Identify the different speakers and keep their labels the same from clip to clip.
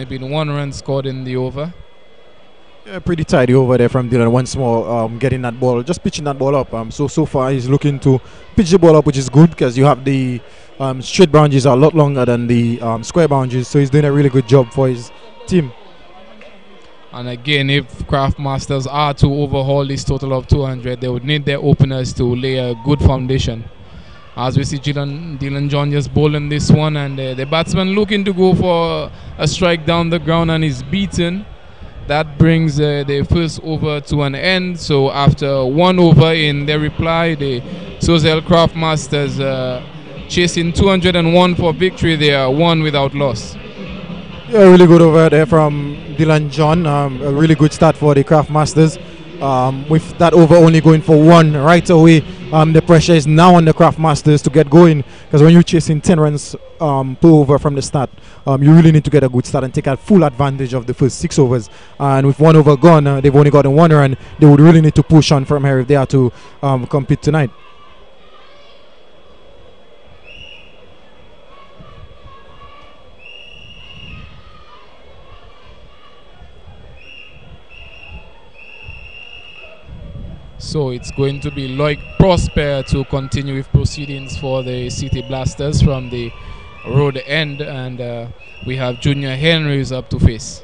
Speaker 1: been 1 run scored in the over.
Speaker 2: Yeah, pretty tidy over there from Dylan once more, getting that ball, just pitching that ball up. So far he's looking to pitch the ball up, which is good because you have the straight boundaries are a lot longer than the square boundaries. So he's doing a really good job for his team.
Speaker 1: And again, if Craftmasters are to overhaul this total of 200, they would need their openers to lay a good foundation. As we see Dylan John just bowling this one, and the batsman looking to go for a strike down the ground, and is beaten. That brings the first over to an end. So after 1 over in their reply, the Choiseul Craftmasters chasing 201 for victory. They are 1 without loss.
Speaker 2: Yeah, really good over there from Dylan John. A really good start for the Craftmasters. With that over only going for 1 right away, the pressure is now on the Craftmasters to get going, because when you're chasing 10 runs per over from the start, you really need to get a good start and take a full advantage of the first 6 overs. And with 1 over gone, they've only gotten 1 run. They would really need to push on from here if they are to compete tonight.
Speaker 1: So it's going to be Loic Prosper to continue with proceedings for the City Blasters from the road end, and we have Junior Henry who's up to face.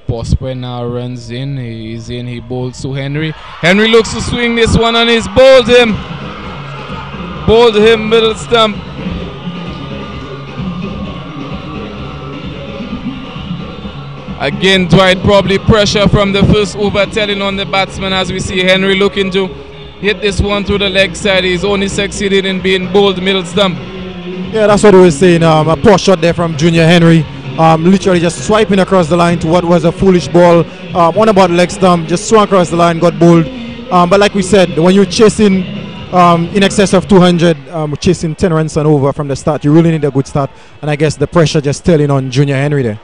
Speaker 1: Prosper now runs in, he's in, he bowls to Henry. Henry looks to swing this one and he's bowled him. Bowled him middle stump. Again, Dwight, probably pressure from the first over telling on the batsman, as we see Henry looking to hit this one through the leg side. He's only succeeded in being bowled middle stump.
Speaker 2: Yeah, that's what we were saying. A poor shot there from Junior Henry. Literally just swiping across the line to what was a foolish ball. On about leg stump, just swung across the line, got bowled. But like we said, when you're chasing in excess of 200, chasing 10 runs and over from the start, you really need a good start. And I guess the pressure just telling on Junior Henry there.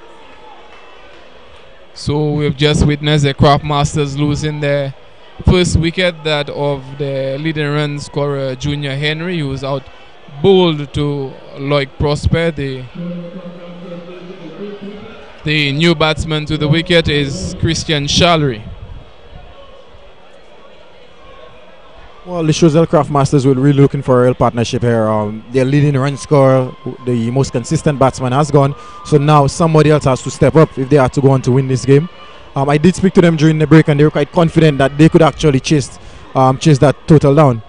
Speaker 1: So we've just witnessed the Craftmasters losing their first wicket, that of the leading run scorer Junior Henry, who was out bowled to Loic Prosper. The new batsman to the wicket is Christian Shallery.
Speaker 2: Well, the Choiseul Craftmasters were really looking for a real partnership here. Their leading run scorer, the most consistent batsman, has gone. So now somebody else has to step up if they are to go on to win this game. I did speak to them during the break, and they were quite confident that they could actually chase that total down.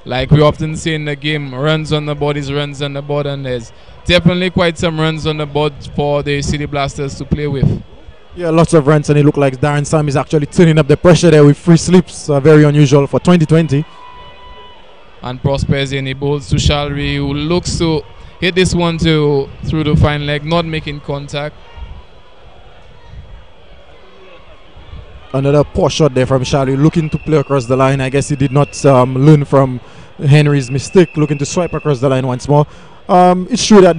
Speaker 1: Like we often say in the game, runs on the board is runs on the board, and there's definitely quite some runs on the board for the City Blasters to play with.
Speaker 2: Yeah, lots of runs, and it looks like Darren Sam is actually turning up the pressure there with 3 slips. Very unusual for 2020.
Speaker 1: And Prosper's in, he bowls to Shallery, who looks to hit this one through the fine leg, not making contact.
Speaker 2: Another poor shot there from Shallery, looking to play across the line. I guess he did not learn from Henry's mistake, looking to swipe across the line once more. It's true that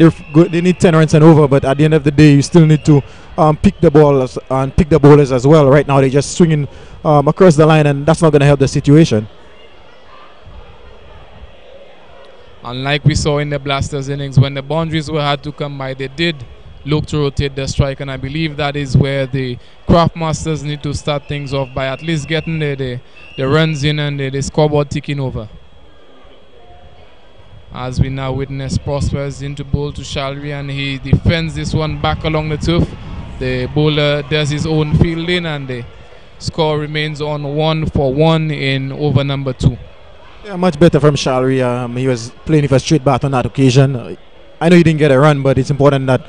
Speaker 2: they need 10 runs and over, but at the end of the day, you still need to pick the balls and pick the bowlers as well. Right now, they're just swinging across the line, and that's not going to help the situation.
Speaker 1: Unlike we saw in the Blasters innings, when the boundaries were hard to come by, they did look to rotate the strike, and I believe that is where the Craftmasters need to start things off by at least getting the runs in and the scoreboard ticking over. As we now witness Prosper's into bowl to Shallery, and he defends this one back along the turf. The bowler does his own fielding, and the score remains on 1-1 in over number 2.
Speaker 2: Yeah, much better from Shallery. He was playing with a straight bat on that occasion. I know he didn't get a run, but it's important that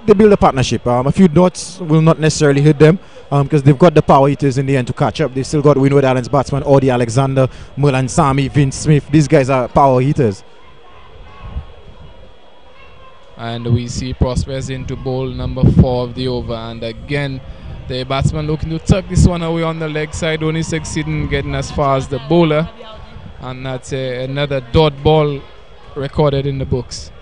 Speaker 2: they build a partnership. A few dots will not necessarily hit them because they've got the power hitters in the end to catch up. They've still got Windward Islands batsman Audie Alexander, Merlan Sami, Vince Smith. These guys are power hitters.
Speaker 1: And we see Prospers into bowl number 4 of the over. And again, the batsman looking to tuck this one away on the leg side, only succeeding getting as far as the bowler. And that's another dot ball recorded in the books.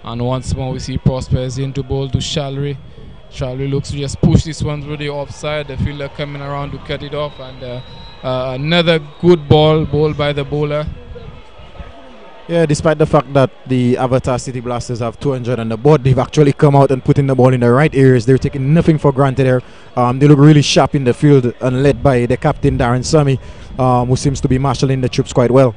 Speaker 1: And once more we see Prospers into ball to Shalry. Shalry looks to just push this one through the offside. The fielder coming around to cut it off, and another good ball by the bowler.
Speaker 2: Yeah, despite the fact that the Avatar City Blasters have 200 on the board, they've actually come out and putting the ball in the right areas. They're taking nothing for granted there. They look really sharp in the field and led by the captain, Darren Sami, who seems to be marshalling the troops quite well.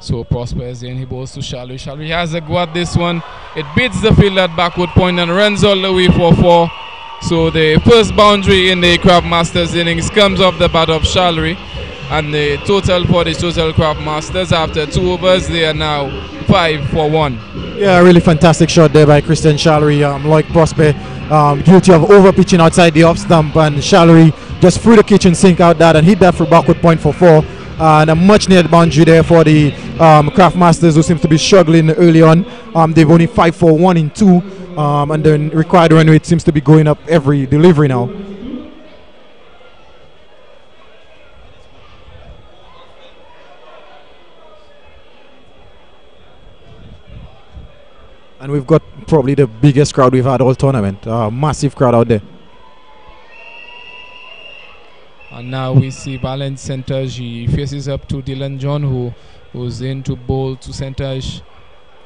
Speaker 1: So Prospers in, he bowls to Shalry. Shalry has a go at this one. It beats the field at backward point and runs all the way for 4. So the first boundary in the Craft Masters innings comes off the bat of Shalry. And the total for the Choiseul Craft Masters after 2 overs, they are now 5 for 1.
Speaker 2: Yeah, a really fantastic shot there by Christian Shalry. Like Prosper, guilty of over pitching outside the off stump, and Shalry just threw the kitchen sink out that and hit that for backward point for 4. And a much needed boundary there for the Craft Masters, who seems to be struggling early on. They've only 5 for 1 in 2, and the required run rate seems to be going up every delivery now. And we've got probably the biggest crowd we've had all tournament. Massive crowd out there.
Speaker 1: And now we see Valence Centage. He faces up to Dylan John, who's in to bowl to Centage.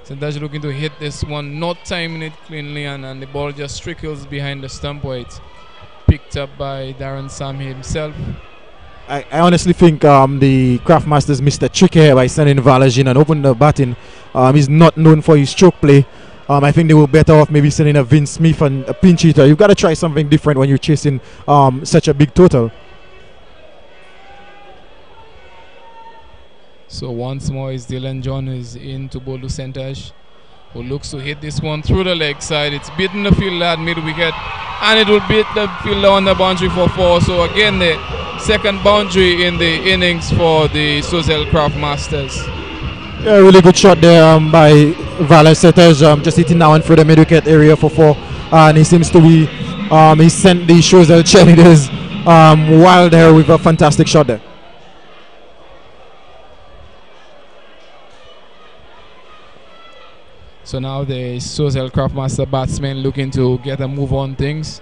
Speaker 1: Centage looking to hit this one, not timing it cleanly, and the ball just trickles behind the stump where it's picked up by Darren Sam himself.
Speaker 2: I honestly think the Craft Masters missed a trick here by sending Valage in and opened the batting. He's not known for his stroke play. I think they were better off maybe sending a Vince Smith and a pinch hitter. You've got to try something different when you're chasing such a big total.
Speaker 1: So once more is Dylan John is in to bowl to Centage, who looks to hit this one through the leg side. It's beaten the fielder at mid-wicket, and it will beat the fielder on the boundary for 4. So again, the second boundary in the innings for the Choiseul Craft Masters.
Speaker 2: Yeah, really good shot there by Valence Centage, just hitting that one through the mid-wicket area for 4. And he seems to be, he sent the Choiseul cheerleaders wild there with a fantastic shot there.
Speaker 1: So now the Choiseul Craft Master batsmen looking to get a move on things.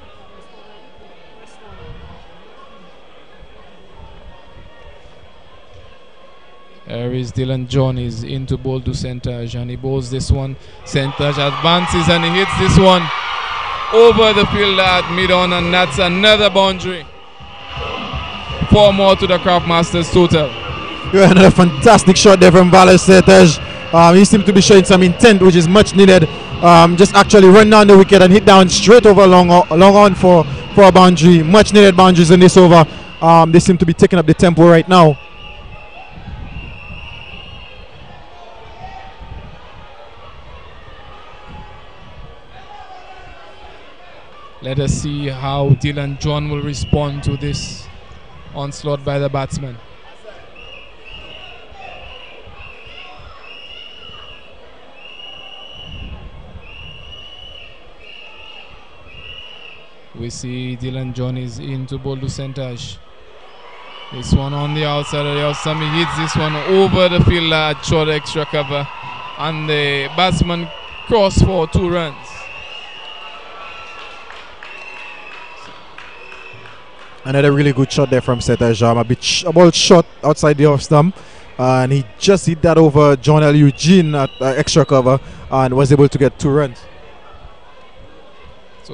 Speaker 1: Here is Dylan John is into bowl to Centage, and he bowls this one. Centage advances and he hits this one over the fielder at mid-on, and that's another boundary. 4 more to the Craft Masters total.
Speaker 2: Yeah, another fantastic shot there from Valence Centage. He seemed to be showing some intent, which is much needed. Just actually run down the wicket and hit down straight over long on for a boundary. Much needed boundaries in this over. They seem to be taking up the tempo right now.
Speaker 1: Let us see how Dylan John will respond to this onslaught by the batsman. We see Dylan John is into bowl to Centage. This one on the outside of the outside. He hits this one over the fielder at short extra cover, and the batsman cross for 2 runs.
Speaker 2: Another really good shot there from Centage. A ball shot outside the off stump, and he just hit that over John L. Eugene at extra cover and was able to get 2 runs.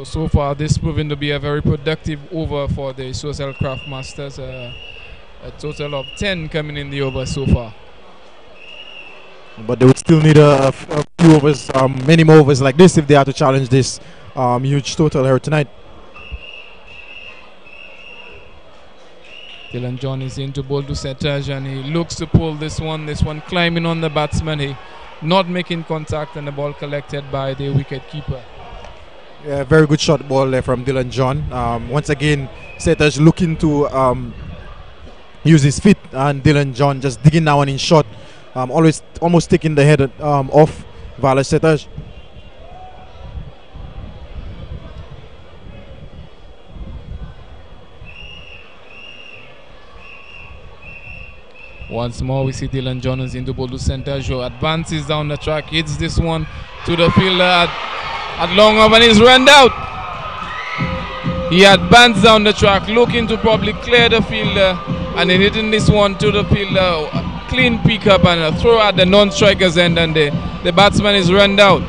Speaker 1: So far this proving to be a very productive over for the Choiseul Craft Masters. A total of 10 coming in the over so far.
Speaker 2: But they would still need a few overs, many more overs like this if they have to challenge this huge total here tonight.
Speaker 1: Dylan John is into ball to Setaj, and he looks to pull this one. This one climbing on the batsman. He not making contact, and the ball collected by the wicket keeper.
Speaker 2: Yeah, very good shot ball there from Dylan John. Once again, Setaj looking to use his feet, and Dylan John just digging that one in shot. Always almost taking the head off Vala Setaj.
Speaker 1: Once more, we see Dylan John is into ball to center. Joe advances down the track, hits this one to the fielder at long off, and he's run out. He advanced down the track, looking to probably clear the fielder, and then hitting this one to the fielder. Clean pick up and a throw at the non-striker's end, and the batsman is run out.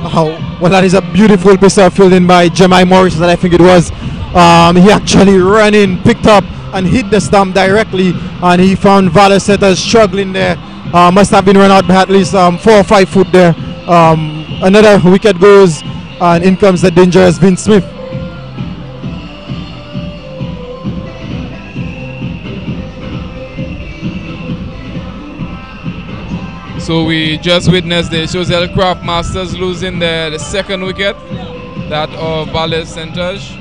Speaker 2: Oh, well, that is a beautiful piece of fielding by Jemai Morris, that I think it was. He actually ran in, picked up, and hit the stump directly, and he found Vala Setaj struggling there. Must have been run out by at least 4 or 5 foot there. Another wicket goes, and in comes the dangerous Vince Smith.
Speaker 1: So we just witnessed the Choiseul Craft Masters losing the second wicket, that of Vala Setaj.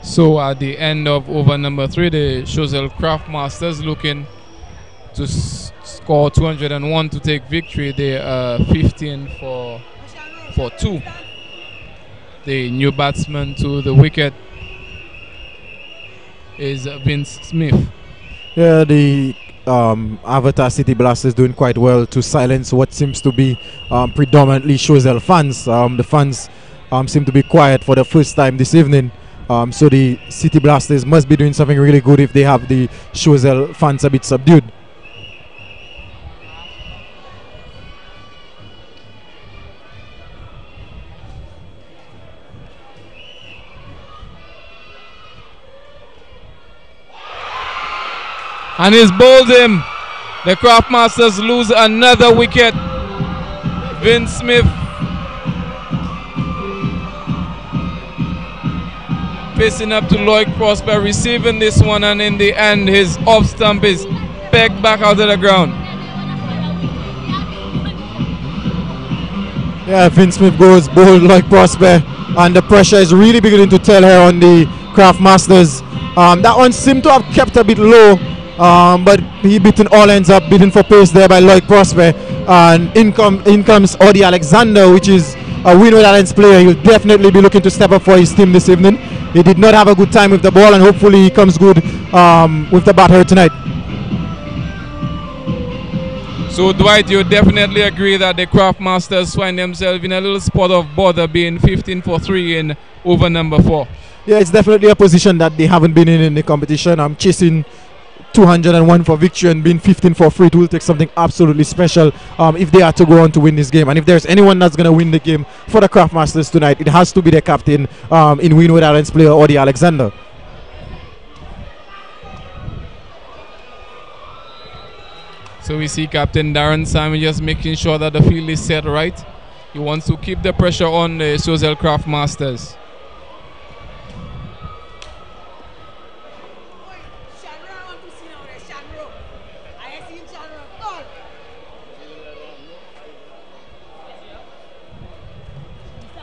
Speaker 1: So at the end of over number 3, the Choiseul Craft Masters looking to score 201 to take victory. They are 15 for 2. The new batsman to the wicket is Vince Smith.
Speaker 2: Yeah, the Avatar City Blasters doing quite well to silence what seems to be predominantly Choiseul fans. The fans seem to be quiet for the first time this evening. So the City Blasters must be doing something really good if they have the Choiseul fans a bit subdued.
Speaker 1: And he's bowled him. The Craft Masters lose another wicket. Vince Smith facing up to Lloyd Prosper, receiving this one, and in the end his off stump is pegged back out of the ground.
Speaker 2: Yeah, Vince Smith goes bowled Lloyd Prosper, and the pressure is really beginning to tell her on the Craft Masters. That one seemed to have kept a bit low, but he beaten all ends up, beaten for pace there by Lloyd Prosper, and in comes Audie Alexander, which is a Winwood Islands player. He'll definitely be looking to step up for his team this evening. He did not have a good time with the ball, and hopefully he comes good with the batter tonight.
Speaker 1: So Dwight, you definitely agree that the Craft Masters find themselves in a little spot of bother, being 15 for 3 in over number 4.
Speaker 2: Yeah, it's definitely a position that they haven't been in the competition. I'm chasing 201 for victory, and being 15 for 3 will take something absolutely special if they are to go on to win this game. And if there's anyone that's going to win the game for the Craft Masters tonight, it has to be the captain in Winwood Islands player, Audie Alexander.
Speaker 1: So we see Captain Darren Simon just making sure that the field is set right. He wants to keep the pressure on the Choiseul Craft Masters.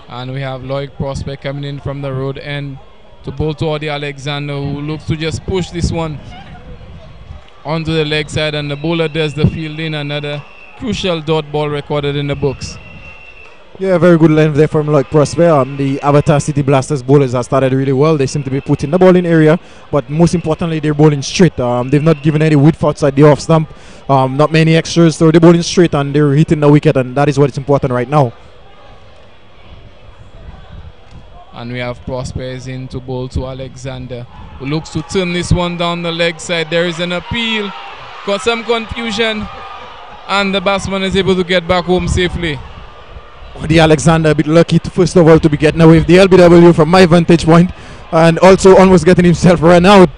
Speaker 1: And we have Lloyd Prospect coming in from the road end to bowl to Audie Alexander, who looks to just push this one onto the leg side, and the bowler does the fielding. Another crucial dot ball recorded in the books.
Speaker 2: Yeah, very good length there from Lloyd Prosper. The Avatar City Blasters bowlers have started really well. They seem to be putting the ball in area, but most importantly, they're bowling straight. They've not given any width outside the off stump, not many extras, so they're bowling straight and they're hitting the wicket, and that is what is important right now.
Speaker 1: And we have Prospers in to bowl to Alexander, who looks to turn this one down the leg side. There is an appeal, got some confusion, and the batsman is able to get back home safely.
Speaker 2: The Alexander a bit lucky to, first of all, to be getting away with the LBW from my vantage point, and also almost getting himself run out.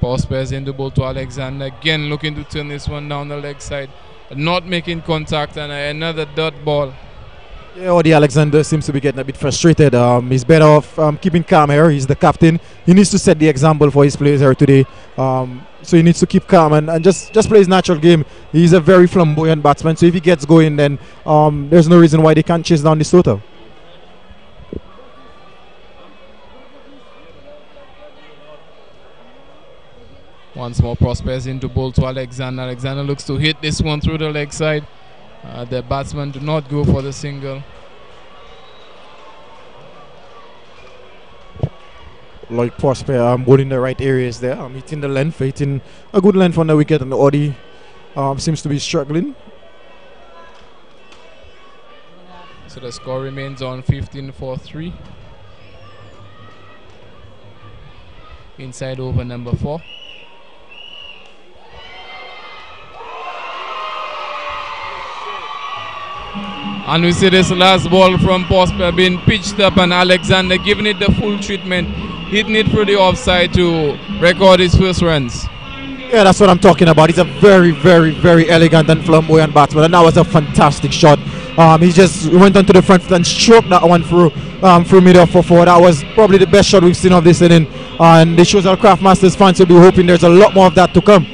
Speaker 1: Prospers in the ball to Alexander, again looking to turn this one down the leg side, not making contact, and another dot ball.
Speaker 2: Yeah, the Alexander seems to be getting a bit frustrated. He's better off keeping calm here. He's the captain. He needs to set the example for his players here today. So he needs to keep calm and just play his natural game. He's a very flamboyant batsman. So if he gets going, then there's no reason why they can't chase down this total.
Speaker 1: Once more, Prospers into bowl to Alexander. Alexander looks to hit this one through the leg side. The batsman do not go for the single.
Speaker 2: Like Prosper, bowling the right areas there. Hitting the length, hitting a good length on the wicket, and the Audi seems to be struggling.
Speaker 1: So the score remains on 15-4-3. Inside over number 4. And we see this last ball from Prosper being pitched up, and Alexander giving it the full treatment, hitting it through the offside to record his first runs.
Speaker 2: Yeah, that's what I'm talking about. He's a very, very, very elegant and flamboyant batsman, and that was a fantastic shot. He just went onto the front foot and stroked that one through mid off for 4. That was probably the best shot we've seen of this inning, and it shows our Craft Masters fans will be hoping there's a lot more of that to come.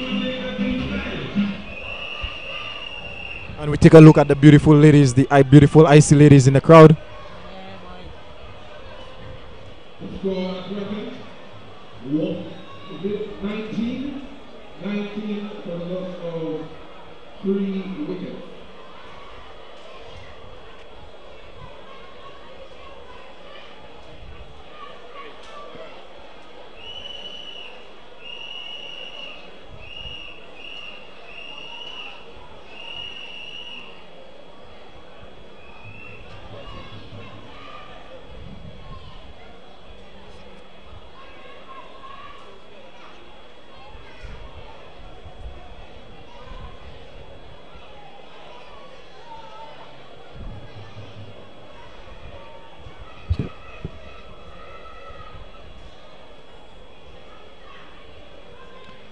Speaker 2: And we take a look at the beautiful ladies, the beautiful icy ladies in the crowd.
Speaker 3: Score 19 for the loss of 3 wickets.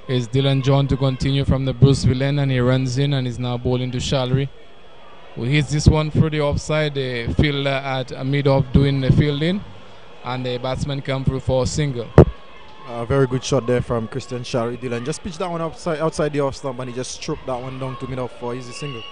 Speaker 1: Is Dylan John to continue from the Bruceville end, and he runs in and is now bowling to Shalry, who hits this one through the offside. The fielder at mid off doing the fielding, and the batsman come through for a single.
Speaker 2: Very good shot there from Christian Shalry. Dylan just pitched that one outside the off stump, and he just stroked that one down to mid off for easy single.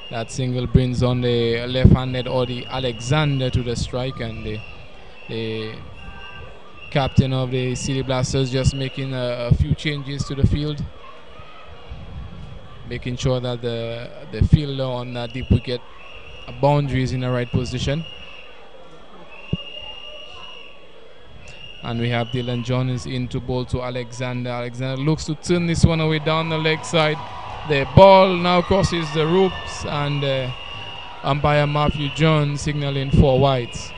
Speaker 1: That single brings on the left-handed Audi Alexander to the strike, and the captain of the City Blasters just making a few changes to the field, making sure that the fielder on that deep wicket boundary is in the right position. And we have Dylan John is in to bowl to Alexander. Alexander looks to turn this one away down the leg side. The ball now crosses the ropes, and umpire Matthew John signaling 4 wides.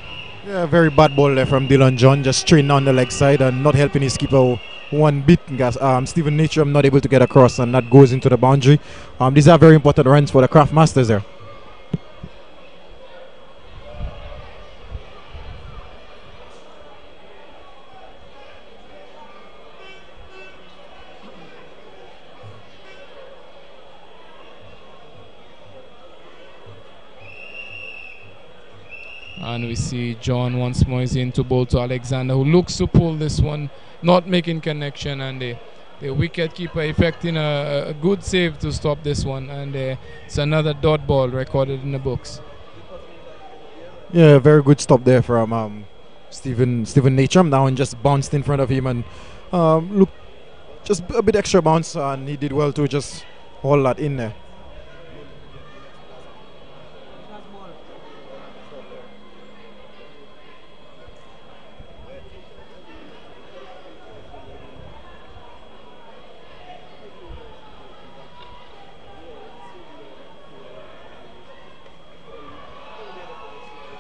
Speaker 2: Yeah, very bad ball there from Dylan John, just straight down the leg side and not helping his keeper one bit. Stephen Natrum not able to get across, and that goes into the boundary. These are very important runs for the Craft Masters there.
Speaker 1: And we see John once more is into bowl to Alexander, who looks to pull this one, not making connection, and the wicket keeper effecting a good save to stop this one, and it's another dot ball recorded in the books.
Speaker 2: Yeah, very good stop there from Stephen Natram. Now and just bounced in front of him and look just a bit extra bounce, and he did well to just hold that in there.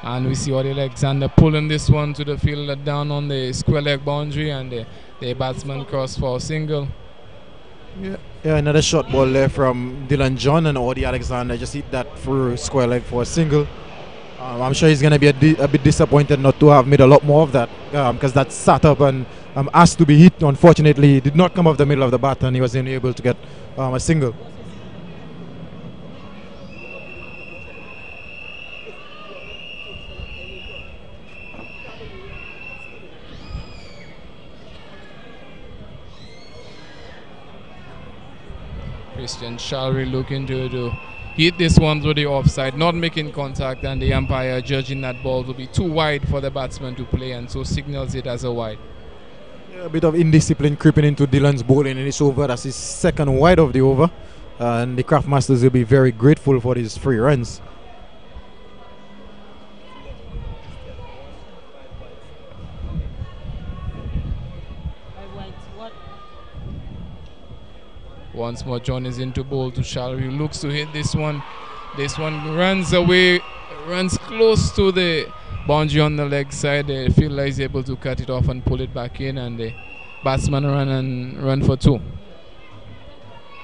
Speaker 1: And we see Odi Alexander pulling this one to the fielder down on the square leg boundary, and the batsman cross for a single.
Speaker 2: Yeah, another short ball there from Dylan John, and Odi Alexander just hit that through square leg for a single. I'm sure he's going to be a bit disappointed not to have made a lot more of that, because that sat up and asked to be hit. Unfortunately, it did not come off the middle of the bat, and he wasn't able to get a single.
Speaker 1: Christian Shalry looking to hit this one through the offside, not making contact, and the umpire judging that ball to be too wide for the batsman to play, and so signals it as a wide.
Speaker 2: Yeah, a bit of indiscipline creeping into Dylan's bowling in this over. That's his second wide of the over, and the Craft Masters will be very grateful for these 3 runs.
Speaker 1: Once more, John is into bowl to Shalry, who looks to hit this one. This one runs away, runs close to the boundary on the leg side. The fielder is able to cut it off and pull it back in, and the batsman run for 2.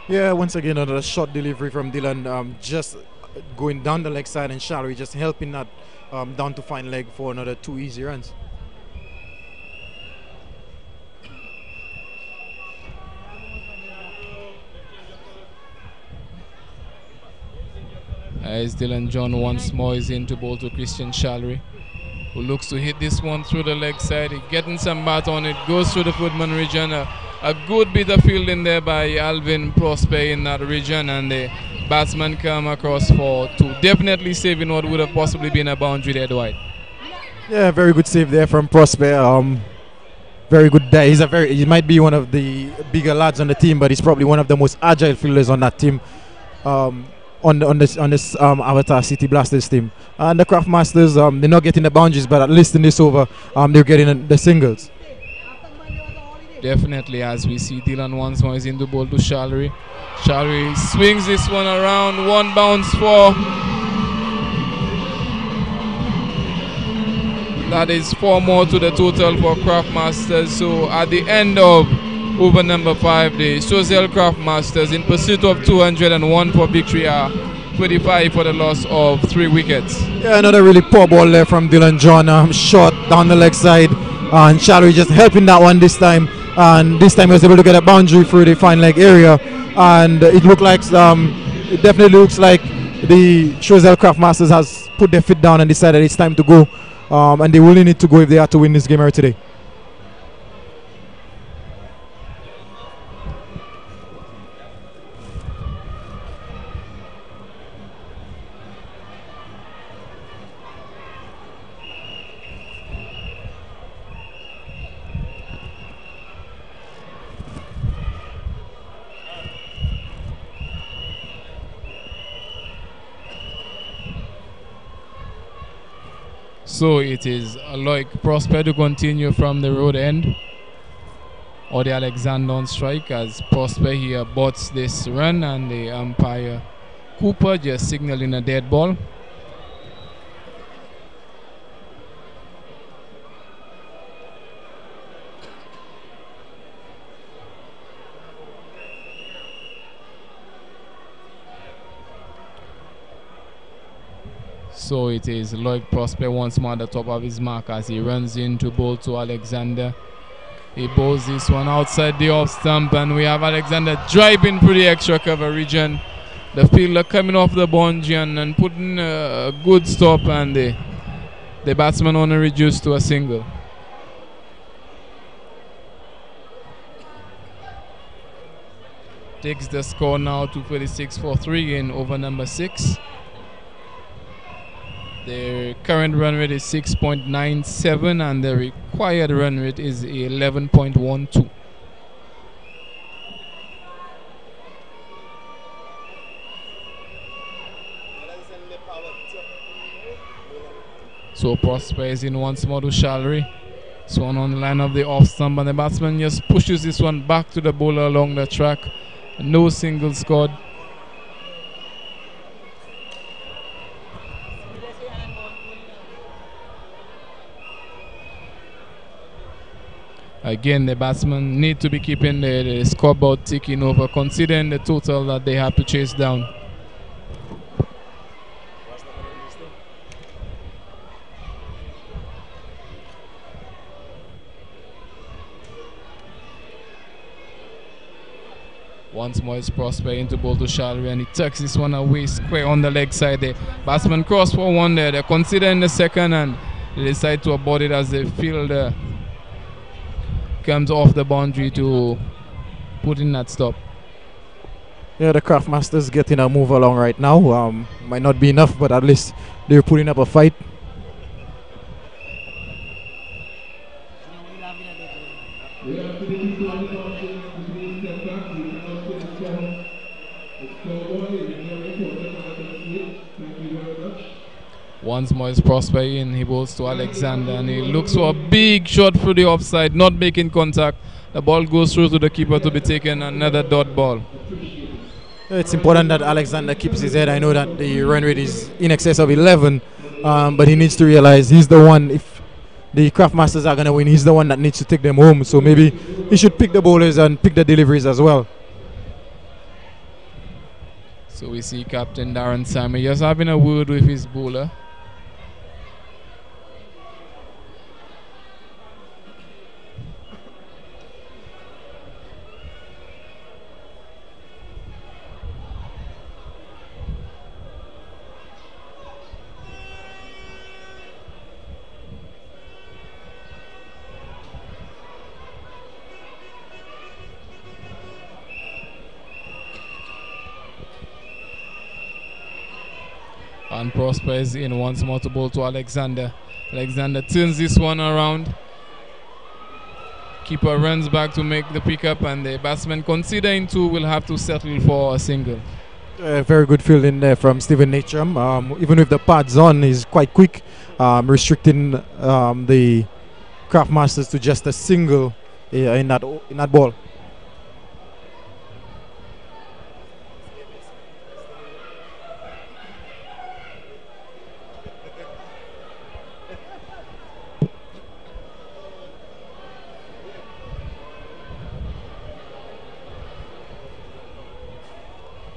Speaker 2: Yeah, once again another short delivery from Dylan, just going down the leg side, and Shalry just helping that down to fine leg for another 2 easy runs.
Speaker 1: As Dylan John once more is into bowl to Christian Shalry, who looks to hit this one through the leg side. He's getting some bat on it, goes through the footman region. A good bit of fielding there by Alvin Prosper in that region, and the batsman come across for 2, definitely saving what would have possibly been a boundary there, Dwight.
Speaker 2: Yeah, very good save there from Prosper. Very good there. He might be one of the bigger lads on the team, but he's probably one of the most agile fielders on that team. On this Avatar City Blasters team, and the Craft Masters, they're not getting the boundaries, but at least in this over, they're getting the singles.
Speaker 1: Definitely, as we see Dylan once more is in the ball to Shalry. Shalry swings this one around, 1 bounce for. That is 4 more to the total for Craft Masters. So at the end of over number 5, the Choiseul Craft Masters in pursuit of 201 for victory are 25 for the loss of 3 wickets.
Speaker 2: Yeah, another really poor ball there from Dylan John, short down the leg side, and Shalry just helping that one this time, and this time he was able to get a boundary through the fine leg area, and it definitely looks like the Choiseul Craft Masters has put their feet down and decided it's time to go, and they really need to go if they are to win this game here today.
Speaker 1: So it is Loic Prosper to continue from the road end. Odi Alexander on strike as Prosper here bots this run, and the umpire Cooper just signaling a dead ball. So it is Loic Prosper once more at the top of his mark as he runs in to bowl to Alexander. He bowls this one outside the off stump, and we have Alexander driving through the extra cover region. The fielder coming off the boundary and putting a good stop, and the The batsman only reduced to a single. Takes the score now to 36 for 3 in over number 6. The current run rate is 6.97 and the required run rate is 11.12. So Prosper is in once more to Shalry. This one on the line of the off stump, and the batsman just pushes this one back to the bowler along the track. No single scored. Again, the batsmen need to be keeping the scoreboard ticking over, considering the total that they have to chase down. Once more is Prosper into ball to Shalry, and he tucks this one away square on the leg side there. Batsman cross for one there. They're considering the second and they decide to abort it as the fielder comes off the boundary to put in that stop.
Speaker 2: Yeah, the Craftmasters getting a move along right now. Might not be enough, but at least they're putting up a fight.
Speaker 3: Once
Speaker 1: more is Prosper in, he bowls to Alexander and he looks for a big shot through the offside, not making contact. The ball goes through to the keeper to be taken, another dot ball.
Speaker 2: It's important that Alexander keeps his head. I know that the run rate is in excess of 11, but he needs to realize he's the one, if the Craftmasters are going to win, he's the one that needs to take them home. So maybe he should pick the bowlers and pick the deliveries as well.
Speaker 1: So we see Captain Darren Sammy just having a word with his bowler. And Prosper is in once more to bowl to Alexander. Alexander turns this one around. Keeper runs back to make the pickup, and the batsman, considering two, will have to settle for a single.
Speaker 2: Very good fielding there from Stephen Natram. Even with the pads on, he's quite quick, restricting the Craftmasters to just a single in that ball.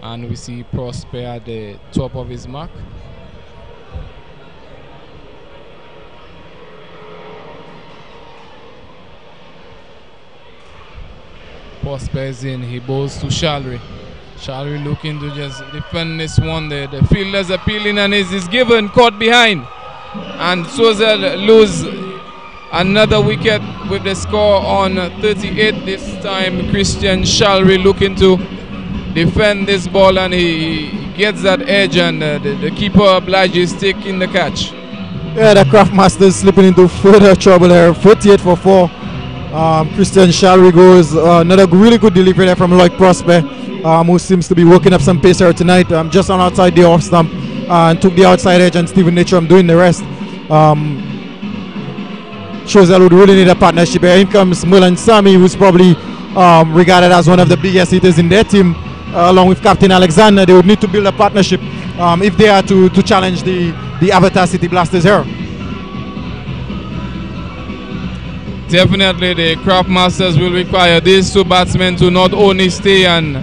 Speaker 1: And we see Prosper at the top of his mark. Prosper is in, he bowls to Shalry. Shalry looking to just defend this one there. The fielder's appealing and is given, caught behind. And Choiseul lose another wicket with the score on 38. This time Christian Shalry looking to defend this ball, and he gets that edge, and the keeper obliges taking the catch.
Speaker 2: Yeah, the Craftmasters slipping into further trouble here. 48 for 4. Christian Shalry goes. Another really good delivery there from Lloyd Prosper, who seems to be working up some pace here tonight. Just on outside the off stump, and took the outside edge, and Stephen Natram doing the rest. Choiseul would really need a partnership here. In comes Merlin Sammy, who's probably regarded as one of the biggest hitters in their team. Along with Captain Alexander, they would need to build a partnership if they are to challenge the Avatar City Blasters here.
Speaker 1: Definitely the Craftmasters will require these two batsmen to not only stay and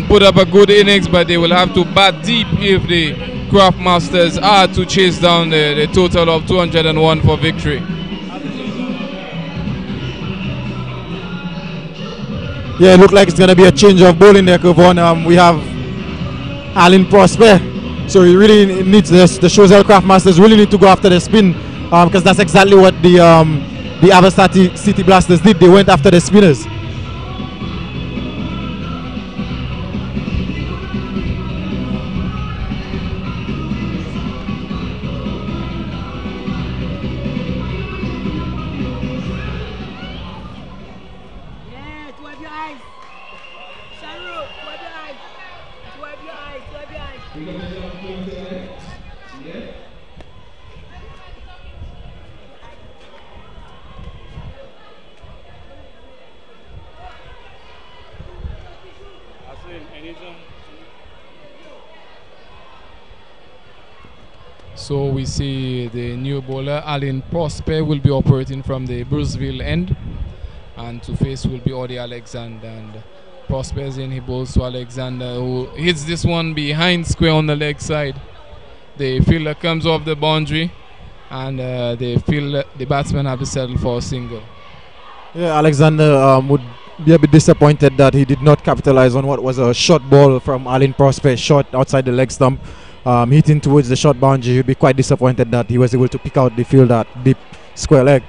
Speaker 1: put up a good innings, but they will have to bat deep if the Craftmasters are to chase down the total of 201 for victory.
Speaker 2: Yeah, it looks like it's going to be a change of bowling there, Kevon. We have Alan Prosper. So he really needs this. The Choiseul Craftmasters really need to go after the spin because that's exactly what the Avastati City Blasters did. They went after the spinners.
Speaker 1: So we see the new bowler, Alan Prosper, will be operating from the Bruceville end. And to face will be Odi Alexander. And Prosper's in, he bowls to Alexander, who hits this one behind square on the leg side. The fielder comes off the boundary, and the batsman have to settle for a single.
Speaker 2: Yeah, Alexander would be a bit disappointed that he did not capitalize on what was a short ball from Alan Prosper, short outside the leg stump, hitting towards the short boundary. He'd be quite disappointed that he was able to pick out the field at deep square leg.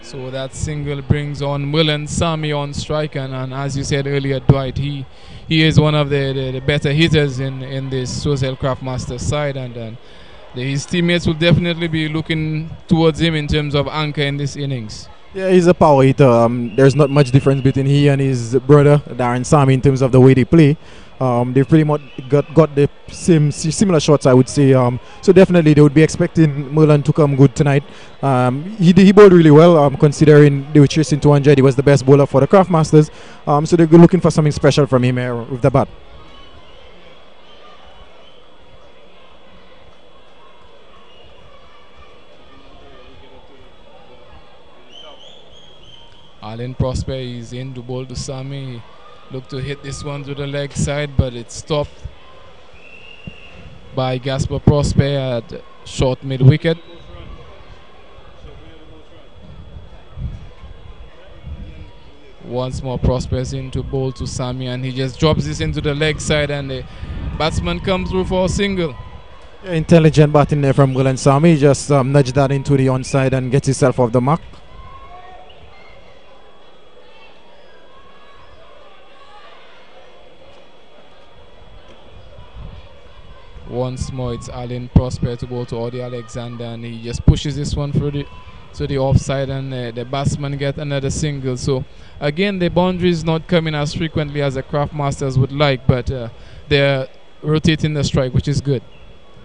Speaker 1: So that single brings on Willen Sami on strike, and as you said earlier, Dwight, he is one of the better hitters in this Choiseul Craftmasters side, and his teammates will definitely be looking towards him in terms of anchor in this innings.
Speaker 2: Yeah, he's a power hitter. There's not much difference between he and his brother Darren Sami in terms of the way they play. They've pretty much got the similar shots, I would say. So definitely they would be expecting Merlin to come good tonight. He bowled really well, considering they were chasing 200. He was the best bowler for the Craftmasters. So they're looking for something special from him here with the bat.
Speaker 1: Alan Prosper is in to bowl to Sami. He looked to hit this one to the leg side, but it's stopped by Gasper Prosper at short mid wicket. Once more Prosper's in to bowl to Sami, and he just drops this into the leg side, and the batsman comes through for a single.
Speaker 2: Yeah, intelligent batting there from Willen Sami. He just nudged that into the onside and gets himself off the mark.
Speaker 1: Once more, it's Alan Prosper to bowl to Odi Alexander, and he just pushes this one through to the offside, and the batsman get another single. So again, the boundary is not coming as frequently as the Craftmasters would like, but they're rotating the strike, which is good.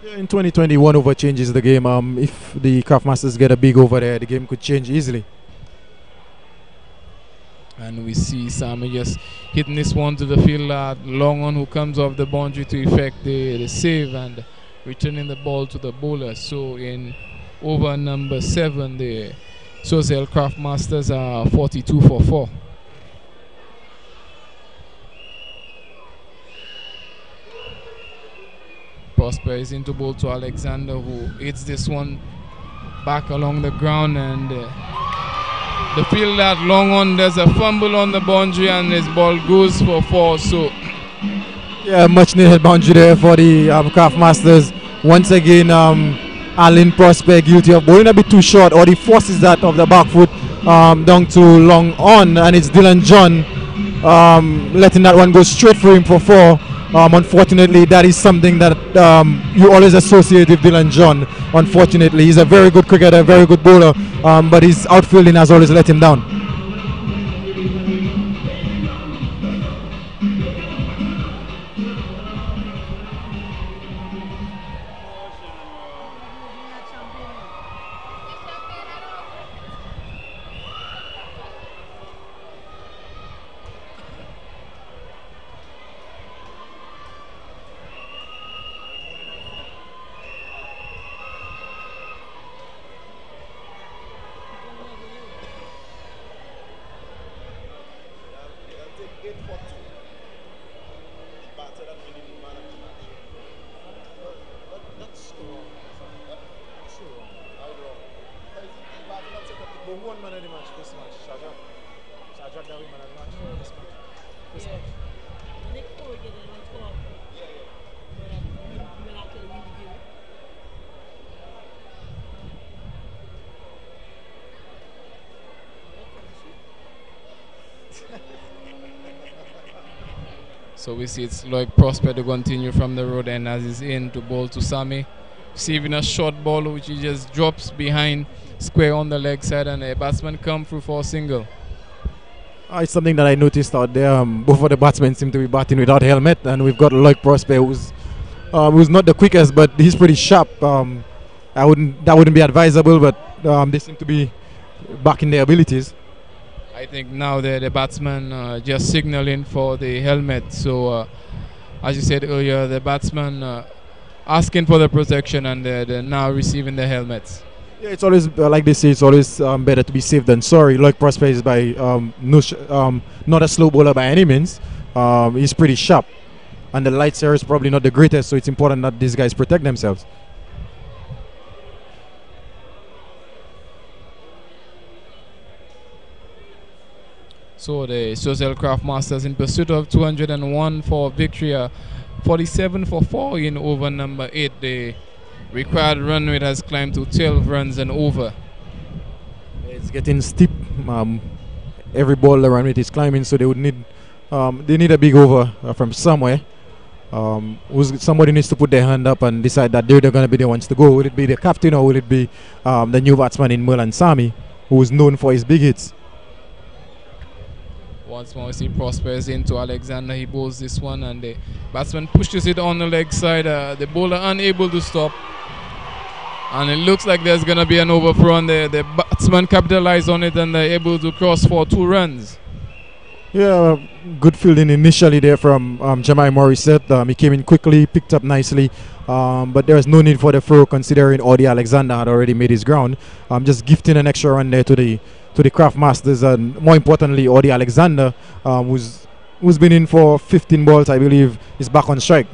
Speaker 2: Yeah, in 2020, 1 over changes the game. If the Craftmasters get a big over there, the game could change easily.
Speaker 1: And we see Sami just hitting this one to the fielder, long on, who comes off the boundary to effect the save and returning the ball to the bowler. So in over number 7, the Choiseul Craftmasters are 42 for 4. Prosper is into bowl to Alexander, who hits this one back along the ground, and the field that long on, there's a fumble on the boundary, and his ball goes for 4. So
Speaker 2: yeah, much needed boundary there for the Craftmasters. Once again, Alan Prosper guilty of bowling a bit too short, or he forces that of the back foot down to long on, and it's Dylan John letting that one go straight for him for 4. Unfortunately, that is something that you always associate with Dylan John. Unfortunately, he's a very good cricketer, a very good bowler, but his outfielding has always let him down.
Speaker 1: So we see it's Loic Prosper to continue from the road end as he's in to bowl to Sammy. Receiving a short ball which he just drops behind square on the leg side, and the batsman come through for a single.
Speaker 2: It's something that I noticed out there. Both of the batsmen seem to be batting without helmet, and we've got Loic Prosper who's not the quickest, but he's pretty sharp. That wouldn't be advisable, but they seem to be backing their abilities.
Speaker 1: I think now the batsman just signaling for the helmet. So as you said earlier, the batsman asking for the protection, and they're now receiving the helmets.
Speaker 2: Yeah, it's always like they say. It's always better to be safe than sorry. Loic Prosper is by not a slow bowler by any means. He's pretty sharp, and the lights here is probably not the greatest. So it's important that these guys protect themselves.
Speaker 1: So the Choiseul Craft Masters in pursuit of 201 for victory, 47 for 4 in over number 8. The required run rate has climbed to 12 runs and over.
Speaker 2: It's getting steep. Every ball the run rate is climbing, so they would need a big over from somewhere. Somebody needs to put their hand up and decide that they're going to be the ones to go. Will it be the captain, or will it be the new batsman in Merlan Sami, who is known for his big hits?
Speaker 1: Once more, we see Prospers into Alexander. He bowls this one, and the batsman pushes it on the leg side. The bowler unable to stop, and it looks like there's going to be an overthrow, and the batsman capitalized on it, and they're able to cross for 2 runs.
Speaker 2: Yeah, good fielding initially there from Jamai Morissette. He came in quickly, picked up nicely, but there was no need for the throw considering Audi Alexander had already made his ground. Just gifting an extra run there to the Craft Masters, and more importantly, Audi Alexander, who's been in for 15 balls, I believe, is back on strike.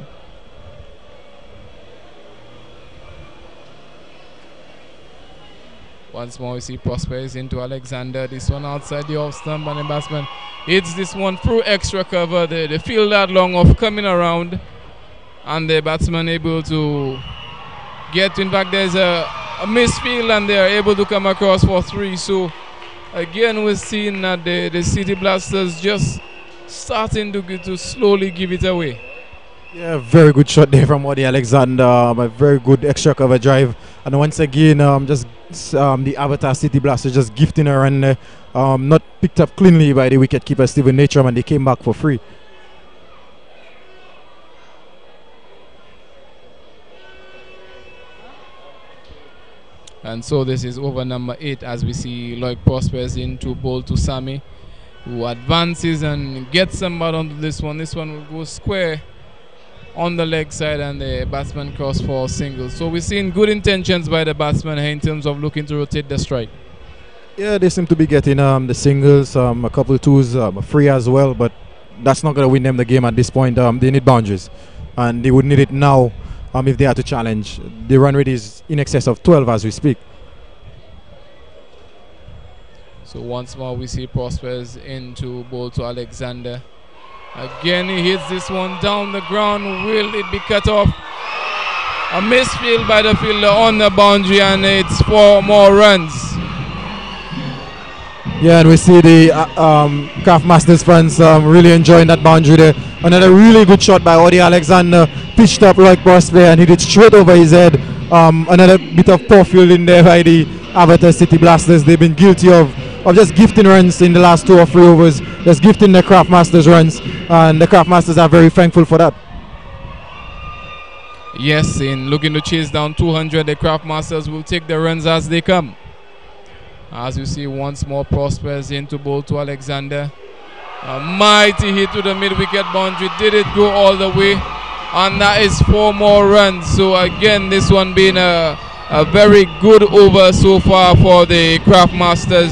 Speaker 1: Once more, we see Prospers into Alexander. This one outside the off stump, and the batsman hits this one through extra cover. The field that long of coming around, and the batsman able to get. In fact, there's a misfield, and they are able to come across for 3. So again, we're seeing that the City Blasters just starting to slowly give it away.
Speaker 2: Yeah, very good shot there from Audi Alexander. A very good extra cover drive, and once again, the Avatar City Blasters just gifting a run there. Not picked up cleanly by the wicketkeeper Stephen Natram, and they came back for free.
Speaker 1: And so this is over number 8 as we see Loic Prospers into bowl to Sammy, who advances and gets somebody onto this one. This one will go square on the leg side, and the batsman cross for a single. So we're seeing good intentions by the batsman here in terms of looking to rotate the strike.
Speaker 2: Yeah, they seem to be getting the singles, a couple of twos, free as well, but that's not going to win them the game at this point. They need boundaries, and they would need it now if they had to challenge. The run rate is in excess of 12 as we speak.
Speaker 1: So once more we see Prospers into bowl to Alexander. Again, he hits this one down the ground. Will it be cut off? A misfield by the fielder on the boundary, and it's 4 more runs.
Speaker 2: Yeah, and we see the Craft Masters fans really enjoying that boundary there. Another really good shot by Audi Alexander. Pitched up like Prosper and hit it straight over his head. Another bit of poor fielding there by the Avatar City Blasters. They've been guilty of just gifting runs in the last 2 or 3 overs. Just gifting the Craft Masters runs, and the Craft Masters are very thankful for that.
Speaker 1: Yes, in looking to chase down 200, the Craft Masters will take the runs as they come. As you see, once more Prospers into bowl to Alexander. A mighty hit to the mid-wicket boundary. Did it go all the way? And that is 4 more runs. So again, this one being a very good over so far for the Craft Masters.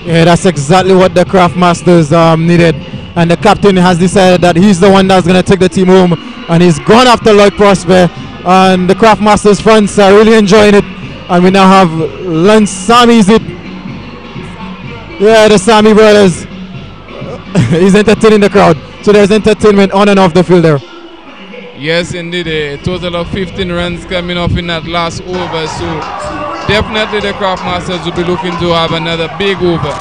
Speaker 2: Yeah, that's exactly what the Craft Masters needed. And the captain has decided that he's the one that's going to take the team home. And he's gone after Loic Prosper. And the Craft Masters fans are really enjoying it. And we now have Lance Sami, is it? Yeah, the Sami brothers. He's entertaining the crowd. So there's entertainment on and off the field there.
Speaker 1: Yes, indeed. A total of 15 runs coming off in that last over. So definitely the Craft Masters will be looking to have another big over.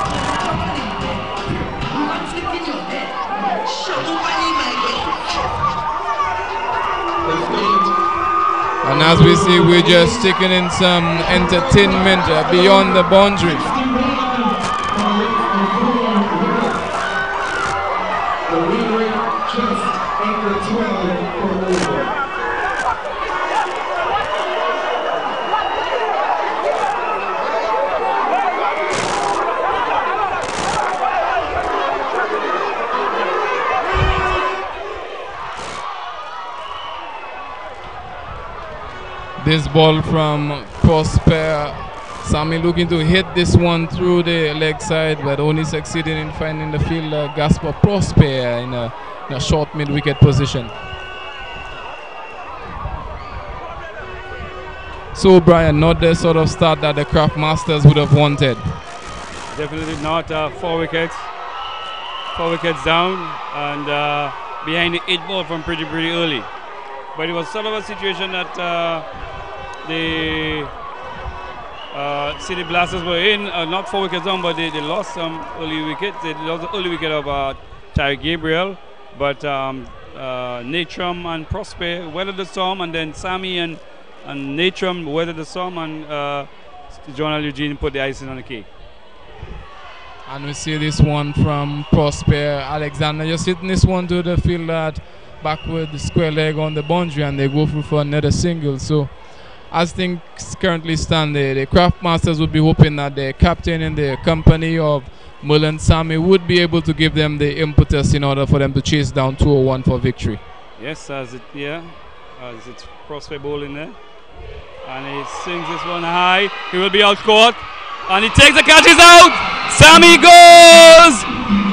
Speaker 1: And as we see, we're just taking in some entertainment beyond the boundary. This ball from Prosper. Sammy looking to hit this one through the leg side, but only succeeding in finding the fielder Gaspar Prosper in a short mid-wicket position. So Brian, not the sort of start that the Craft Masters would have wanted.
Speaker 4: Definitely not. 4 wickets. 4 wickets down and behind the 8 ball from pretty early. But it was sort of a situation that the City Blasters were in, not 4 wickets down, but they lost some early wickets. They lost the early wicket of Tyre Gabriel, but Natrum and Prosper weathered the storm, and then Sammy and Natrum weathered the storm, and Jonal Eugene put the icing on the cake.
Speaker 1: And we see this one from Prosper. Alexander just hitting this one to the fielder backward, the square leg on the boundary, and they go through for another single. So as things currently stand, the Craft Masters would be hoping that the captain in the company of Mullen Sammy would be able to give them the impetus in order for them to chase down 201 for victory.
Speaker 4: Yes, as it's Prosper bowling there. And he swings this one high. He will be out caught. And he takes the catch, he's out! Sammy goes!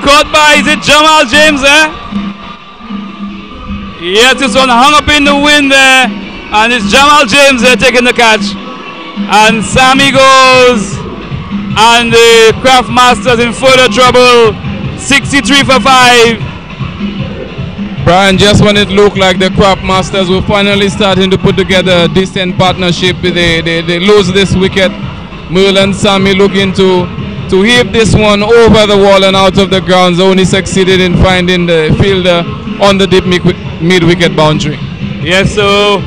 Speaker 4: Caught by, is it Jamal James there? Yes, this one hung up in the wind there. And it's Jamal James there taking the catch. And Sammy goes. And the Craft Masters in further trouble. 63 for 5.
Speaker 1: Brian, just when it looked like the Craft Masters were finally starting to put together a decent partnership, they lose this wicket. Merlin Sammy looking to heave this one over the wall and out of the grounds, only succeeded in finding the fielder on the deep mid-wicket boundary.
Speaker 4: Yes, so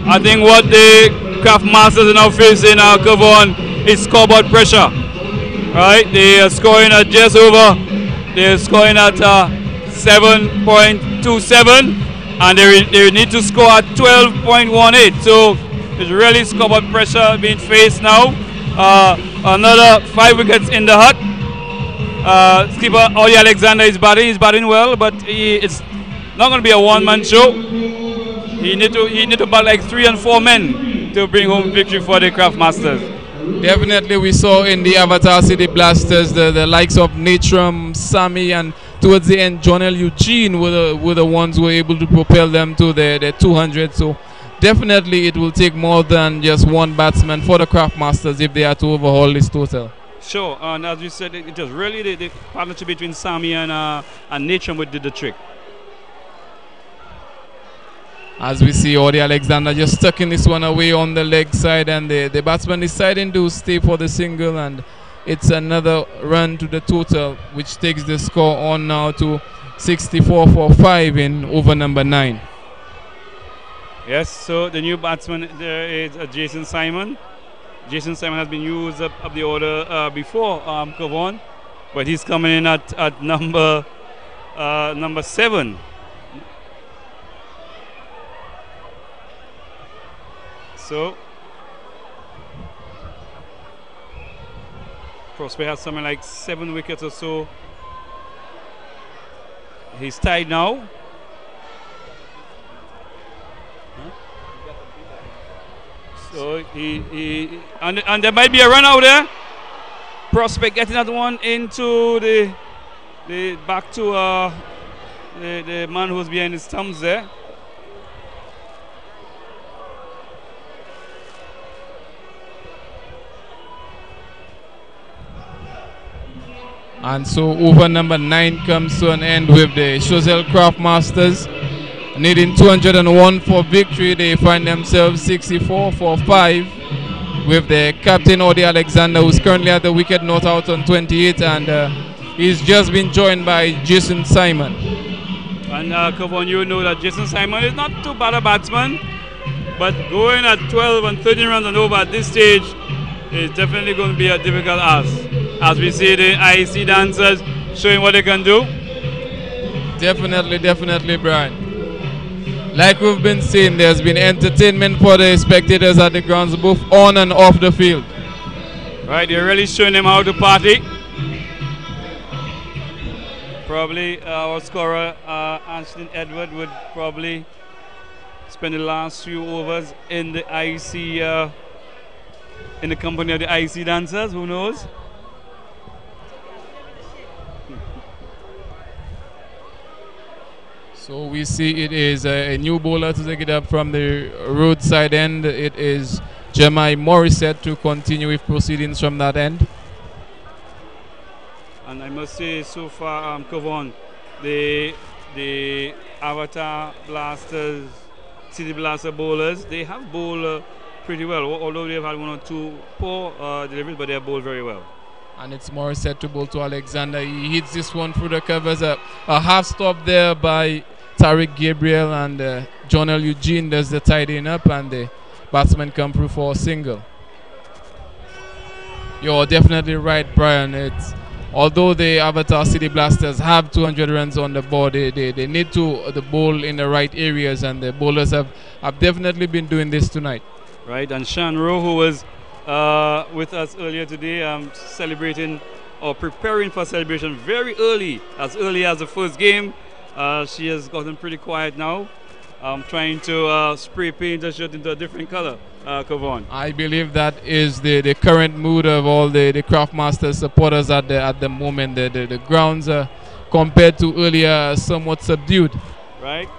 Speaker 4: I think what the Craft Masters are now facing now, Kevon, is scoreboard pressure. Right? They are scoring at just over. They are scoring at 7.27, and they need to score at 12.18. So it's really scoreboard pressure being faced now. Another 5 wickets in the hut. Skipper Oli Alexander is batting. He's batting well, but it's not going to be a one-man show. He need to bat like 3 and 4 men to bring home victory for the Craft Masters.
Speaker 1: Definitely, we saw in the Avatar City Blasters the likes of Natrum, Sammy, and towards the end, Jonel Eugene were the ones who were able to propel them to the 200. So definitely, it will take more than just one batsman for the Craft Masters if they are to overhaul this total.
Speaker 4: Sure, and as you said, it was really the partnership between Sammy and Natrum who did the trick.
Speaker 1: As we see, Odi Alexander just tucking this one away on the leg side, and the batsman deciding to stay for the single, and it's another run to the total, which takes the score on now to 64 for 5 in over number 9.
Speaker 4: Yes, so the new batsman there is Jason Simon. Jason Simon has been used up the order before Kevon, but he's coming in at number 7. So Prosper has something like 7 wickets or so. He's tied now. So and there might be a run out there. Prospect getting that one into the back to the man who's behind his thumbs there.
Speaker 1: And so over number 9 comes to an end with the Choiseul Craft Masters. Needing 201 for victory, they find themselves 64 for 5 with the captain Odi Alexander, who's currently at the wicket, not out on 28, and he's just been joined by Jason Simon.
Speaker 4: And Kevon, you know that Jason Simon is not too bad a batsman. But going at 12 and 13 runs and over at this stage is definitely going to be a difficult ask. As we see the IEC dancers showing what they can do.
Speaker 1: Definitely, definitely, Brian. Like we've been seeing, there's been entertainment for the spectators at the grounds, both on and off the field.
Speaker 4: Right, they're really showing them how to party. Probably our scorer, Anslin Edward, would probably spend the last few overs in the IEC, in the company of the IEC dancers. Who knows?
Speaker 1: So we see it is a new bowler to take it up from the roadside end. It is Jemai Morissette to continue with proceedings from that end.
Speaker 4: And I must say, so far, Kavon, the Avatar Blasters, City Blaster bowlers, they have bowled pretty well. Although they've had one or two poor deliveries, but they have bowled very well.
Speaker 1: And it's Morissette to bowl to Alexander. He hits this one through the covers. A half stop there by Tariq Gabriel, and John L. Eugene does the tidying up, and the batsman come through for a single. You're definitely right, Brian. Although the Avatar City Blasters have 200 runs on the board, they need to the bowl in the right areas, and the bowlers have definitely been doing this tonight.
Speaker 4: Right, and Shan Rowe, who was with us earlier today, celebrating or preparing for celebration very early as the first game. She has gotten pretty quiet now, trying to spray paint her shirt into a different color. Kavon.
Speaker 1: I believe that is the current mood of all the Craftmasters supporters at the moment. The grounds are, compared to earlier, somewhat subdued.
Speaker 4: Right.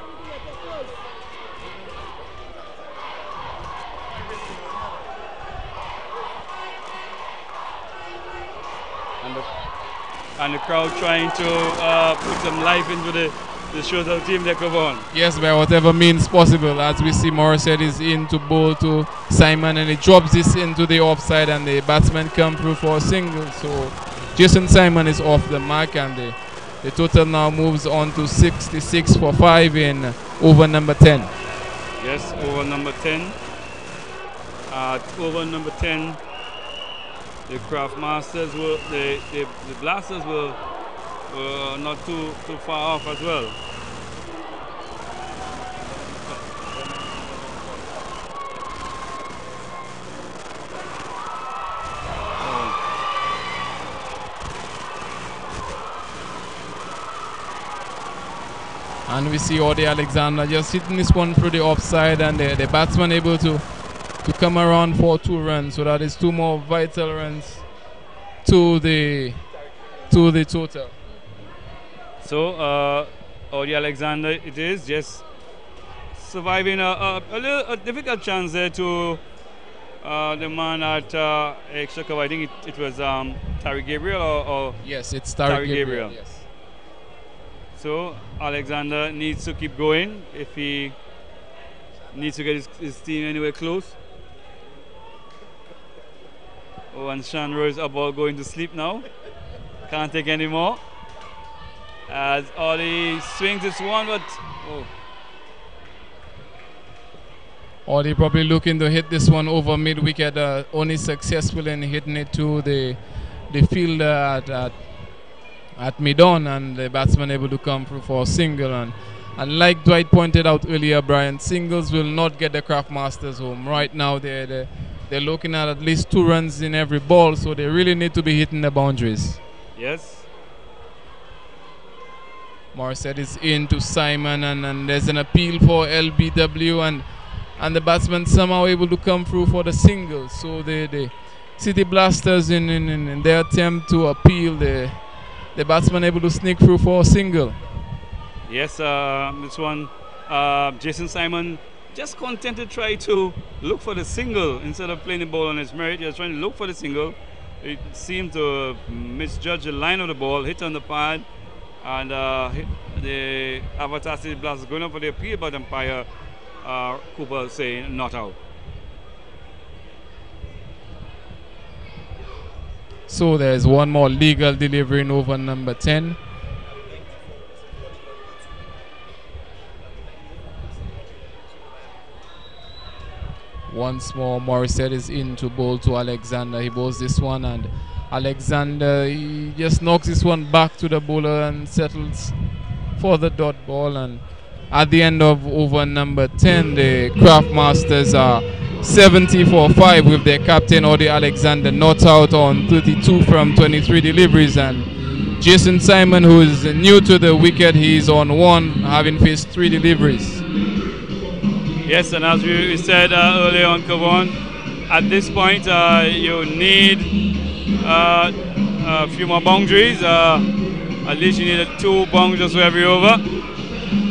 Speaker 4: And the crowd trying to put some life into the Choiseul team there, Kavon.
Speaker 1: Yes, by whatever means possible. As we see, Morissette is in to bowl to Simon, and he drops this into the offside, and the batsman come through for a single. So Jason Simon is off the mark, and the total now moves on to 66 for 5 in over number 10.
Speaker 4: Yes, over number 10. Over number 10. The Craftmasters were the Blasters were not too far off as well.
Speaker 1: And we see Ode Alexander just hitting this one through the offside, and the batsman able to come around for 2 runs. So that is 2 more vital runs to the total.
Speaker 4: So Ode Alexander, it is just surviving a difficult chance there to the man at extra cover. I think it was Tariq Gabriel or
Speaker 1: yes, it's Tariq Gabriel. Yes.
Speaker 4: So Alexander needs to keep going if he needs to get his team anywhere close. Oh, and Shanro is about going to sleep now. Can't take any more. As Ollie swings this one, but
Speaker 1: Ollie probably looking to hit this one over mid-wicket, only successful in hitting it to the fielder at mid-on, and the batsman able to come through for a single. And like Dwight pointed out earlier, Brian, singles will not get the Craftmasters home. Right now they're looking at least 2 runs in every ball, so they really need to be hitting the boundaries.
Speaker 4: Yes.
Speaker 1: Morissette is in to Simon, and there's an appeal for LBW, and the batsman somehow able to come through for the single. So the City Blasters in their attempt to appeal, the batsman able to sneak through for a single.
Speaker 4: Yes, this one, Jason Simon just content to try to look for the single instead of playing the ball on its merit. He was trying to look for the single. It seemed to misjudge the line of the ball, hit on the pad, and the Avatar City Blasters going up for the appeal, but umpire Cooper saying not out.
Speaker 1: So there's one more legal delivery in over number 10. Once more, Morissette is in to bowl to Alexander. He bowls this one, and Alexander, he just knocks this one back to the bowler and settles for the dot ball. And at the end of over number 10, the Craft Masters are 70 for 5 with their captain Odi Alexander not out on 32 from 23 deliveries, and Jason Simon, who is new to the wicket, he's on 1, having faced 3 deliveries.
Speaker 4: Yes, and as we said earlier on, Kavon, at this point you need a few more boundaries. At least you need 2 boundaries for every over.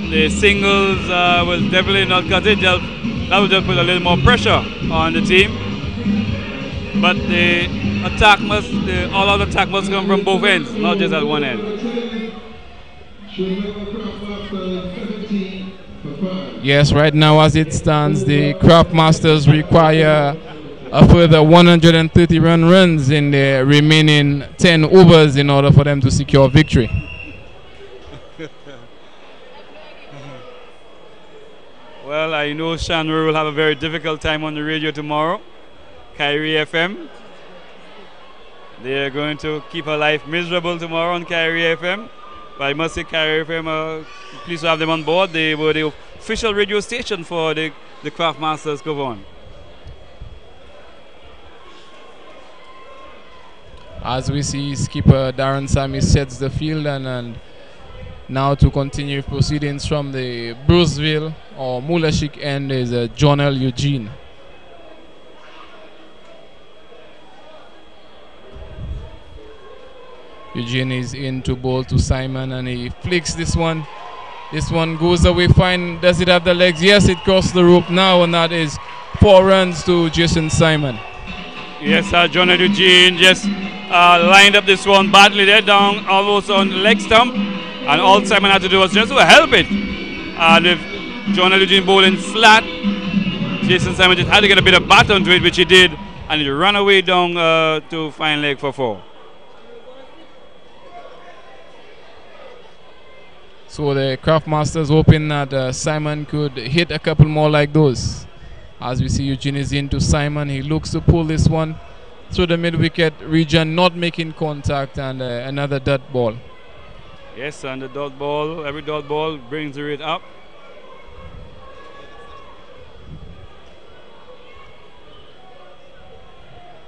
Speaker 4: The singles will definitely not cut it. That will just put a little more pressure on the team. But the attack must, all of the attack must come from both ends, not just at one end.
Speaker 1: Yes, right now as it stands, the Craft Masters require a further 130 runs in the remaining 10 overs in order for them to secure victory.
Speaker 4: Well, I know Shanwar will have a very difficult time on the radio tomorrow. Kyrie FM. They are going to keep her life miserable tomorrow on Kyrie FM. But I must say Kyrie FM, pleased to have them on board. They were the official radio station for the Craft Masters. Go on.
Speaker 1: As we see, skipper Darren Sammy sets the field, and now to continue proceedings from the Bruceville or Mulashik end is Choiseul Eugene. Eugene is in to bowl to Simon, and he flicks this one. This one goes away fine. Does it have the legs? Yes, it crossed the rope now, and that is 4 runs to Jason Simon.
Speaker 4: Yes, Choiseul Eugene just lined up this one badly there, down almost on the leg stump. And all Simon had to do was just to help it. And if Choiseul Eugene bowling flat, Jason Simon just had to get a bit of bat onto it, which he did. And he ran away down to fine leg for 4.
Speaker 1: So the Craft Masters hoping that Simon could hit a couple more like those. As we see, Eugene is into Simon. He looks to pull this one through the mid-wicket region, not making contact, and another dot ball.
Speaker 4: Yes, and the dot ball, every dot ball brings the rate up.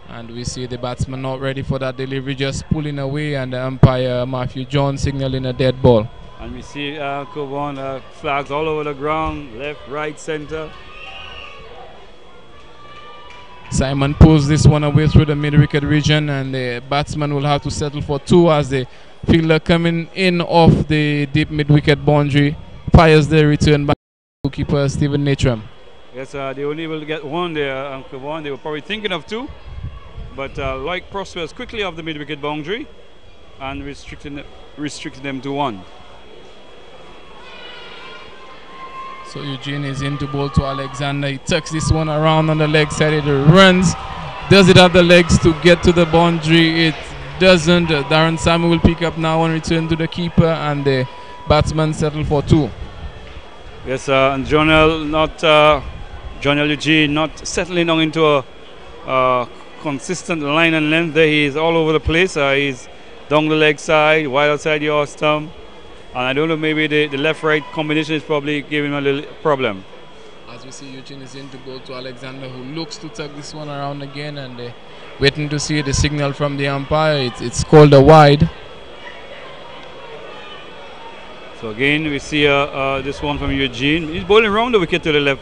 Speaker 1: And we see the batsman not ready for that delivery, just pulling away, and the umpire Matthew John signaling a dead ball.
Speaker 4: And we see Kobon flags all over the ground, left, right, center.
Speaker 1: Simon pulls this one away through the mid-wicket region, and the batsman will have to settle for 2 as the fielder coming in off the deep mid-wicket boundary fires the return back to keeper Stephen Natram.
Speaker 4: Yes, they only able to get 1 there, Kobon. They were probably thinking of 2, but Lloyd prospers quickly off the mid-wicket boundary and restricting them to 1.
Speaker 1: So Eugene is into bowl to Alexander. He tucks this one around on the leg side. It runs. Does it have the legs to get to the boundary? It doesn't. Darren Samuel will pick up now and return to the keeper, and the batsman settle for 2.
Speaker 4: Yes, and Choiseul Eugene not settling down into a consistent line and length there. He's all over the place. He's down the leg side, wide outside your stump. And I don't know, maybe the left-right combination is probably giving him a little problem.
Speaker 1: As we see, Eugene is in to bowl to Alexander, who looks to tuck this one around again, and waiting to see the signal from the umpire. It's called a wide.
Speaker 4: So again, we see this one from Eugene. He's bowling around the wicket to the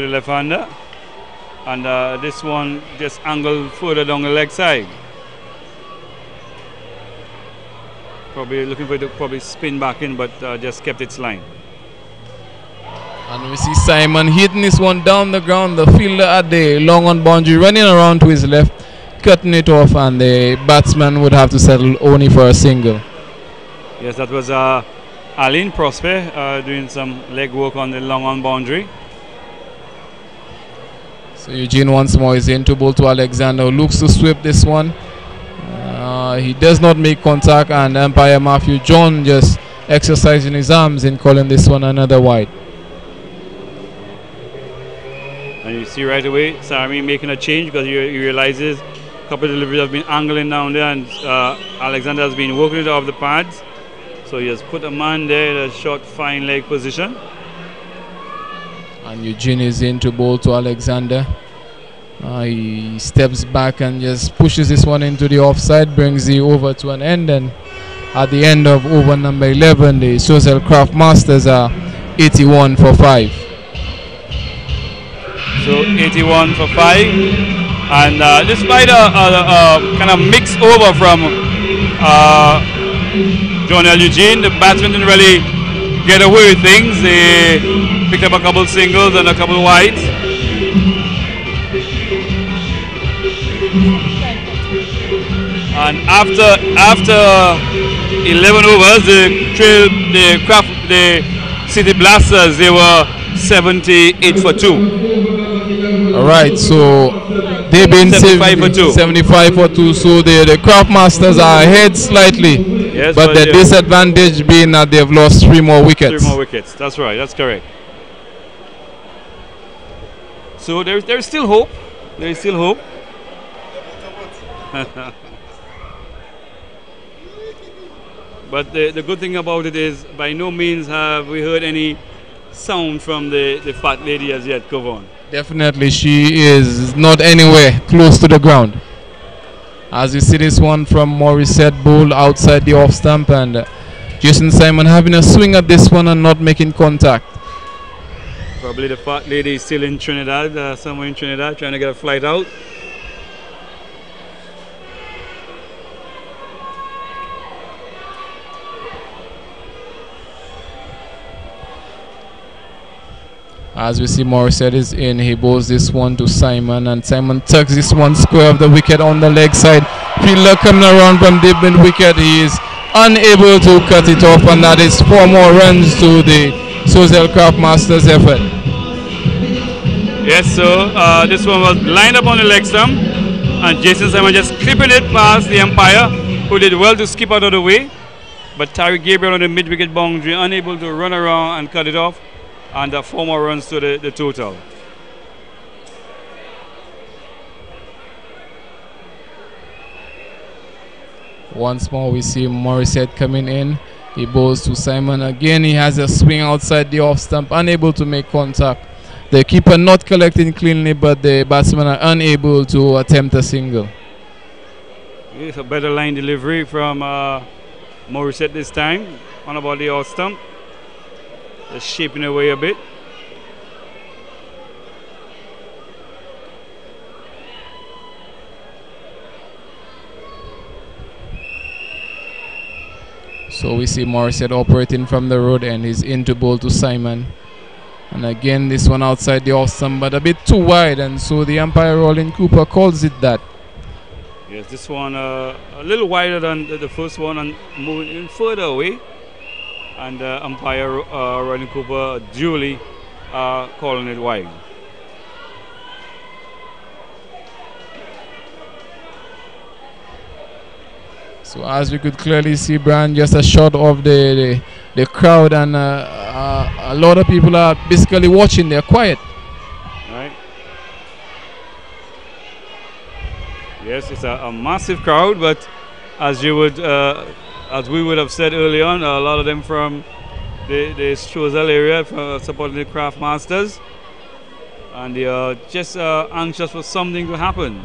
Speaker 4: left-hander, and this one just angled further down the leg side. Probably looking for it to probably spin back in, but just kept its line.
Speaker 1: And we see Simon hitting this one down the ground. The fielder at the long on boundary running around to his left, cutting it off, and the batsman would have to settle only for a single.
Speaker 4: Yes, that was Aline Prosper doing some leg work on the long on boundary.
Speaker 1: So Eugene once more is in to bowl to Alexander, who looks to sweep this one. He does not make contact, and umpire Matthew John just exercising his arms in calling this one another wide.
Speaker 4: And see right away Sami making a change because he realizes a couple of deliveries have been angling down there, and Alexander has been working it off the pads. So he has put a man there in a short fine leg position.
Speaker 1: And Eugene is in to bowl to Alexander. He steps back and just pushes this one into the offside, brings the over to an end, and at the end of over number 11, the Choiseul Craft Masters are 81 for 5.
Speaker 4: So 81 for 5, and despite a kind of mixed over from Jonel Eugene, the batsmen didn't really get away with things. They picked up a couple singles and a couple wides. And after 11 overs, the City Blasters, they were 78 for 2.
Speaker 1: All right, so they've been
Speaker 4: 75 for 2.
Speaker 1: 75 for 2. So the Craft Masters are ahead slightly,
Speaker 4: yes,
Speaker 1: but the disadvantage being that they've lost 3 more wickets.
Speaker 4: 3 more wickets. That's right. That's correct. So there's still hope. There is still hope. But the good thing about it is, by no means have we heard any sound from the fat lady as yet, Kevon.
Speaker 1: Definitely, she is not anywhere close to the ground. As you see this one from Morissette Bull outside the off stump, and Jason Simon having a swing at this one and not making contact.
Speaker 4: Probably the fat lady is still in Trinidad, somewhere in Trinidad, trying to get a flight out.
Speaker 1: As we see, Morissette is in. He bowls this one to Simon, and Simon tucks this one square of the wicket on the leg side. Fielder coming around from deep mid wicket. He is unable to cut it off, and that is 4 more runs to the Choiseul Craft Masters effort.
Speaker 4: Yes, so this one was lined up on the leg stump, and Jason Simon just clipping it past the umpire, who did well to skip out of the way. But Tariq Gabriel on the mid wicket boundary, unable to run around and cut it off. And 4 more runs to the total.
Speaker 1: Once more we see Morissette coming in. He bowls to Simon again. He has a swing outside the off stump, unable to make contact. The keeper not collecting cleanly, but the batsmen are unable to attempt a single.
Speaker 4: It's a better line delivery from Morissette this time. On about the off stump. Just shaping away a bit.
Speaker 1: So we see Morissette operating from the road, and he's into bowl to Simon. And again, this one outside the off stump, but a bit too wide, and so the umpire, Roland Cooper, calls it that.
Speaker 4: Yes, this one a little wider than the first one and moving in further away. And umpire Roland Cooper duly calling it wide.
Speaker 1: So as we could clearly see, Brian, just a shot of the crowd, and a lot of people are basically watching. They're quiet.
Speaker 4: Right. Yes, it's a massive crowd, but as you would, as we would have said early on, a lot of them from the Choiseul area supporting the Craft Masters, and they are just anxious for something to happen.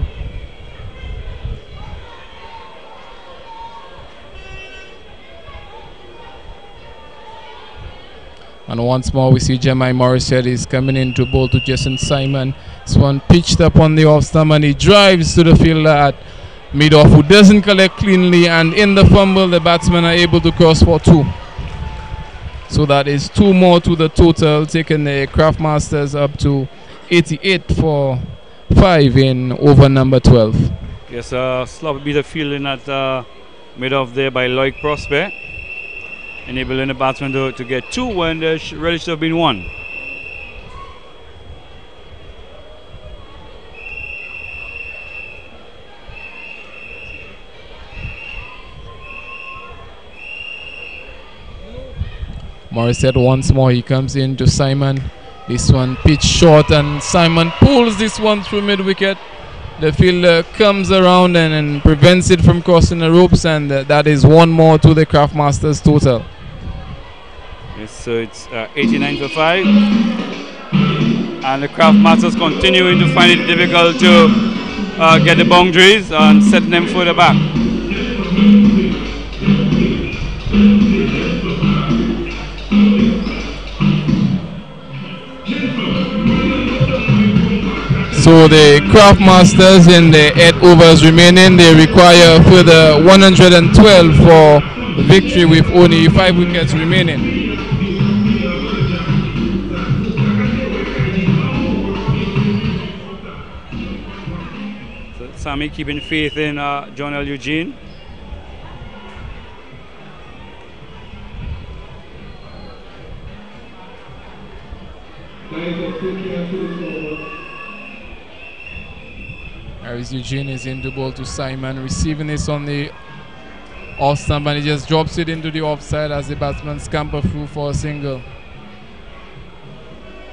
Speaker 1: And once more we see Jemai Morissette is coming in to bowl to Jason Simon. This one pitched up on the off stump, and he drives to the fielder at mid-off, who doesn't collect cleanly, and in the fumble the batsmen are able to cross for 2. So that is 2 more to the total, taking the Craft Masters up to 88 for 5 in over number 12.
Speaker 4: Yes, sloppy bit of fielding at mid-off there by Loic Prosper, enabling the batsman to get 2 when there really should have been 1.
Speaker 1: Morissette once more, he comes in to Simon. This one pitched short, and Simon pulls this one through mid-wicket. The fielder comes around and prevents it from crossing the ropes, and that is one more to the Craftmasters total.
Speaker 4: Yes, so it's 89 for 5. And the Craftmasters continuing to find it difficult to get the boundaries and set them further back.
Speaker 1: So the Craftmasters in the 8 overs remaining, they require further 112 for victory with only 5 wickets remaining.
Speaker 4: So Sammy keeping faith in Choiseul Eugene.
Speaker 1: Harris Eugene is in the ball to Simon, receiving this on the off stump, and he just drops it into the offside as the batsman scamper through for a single.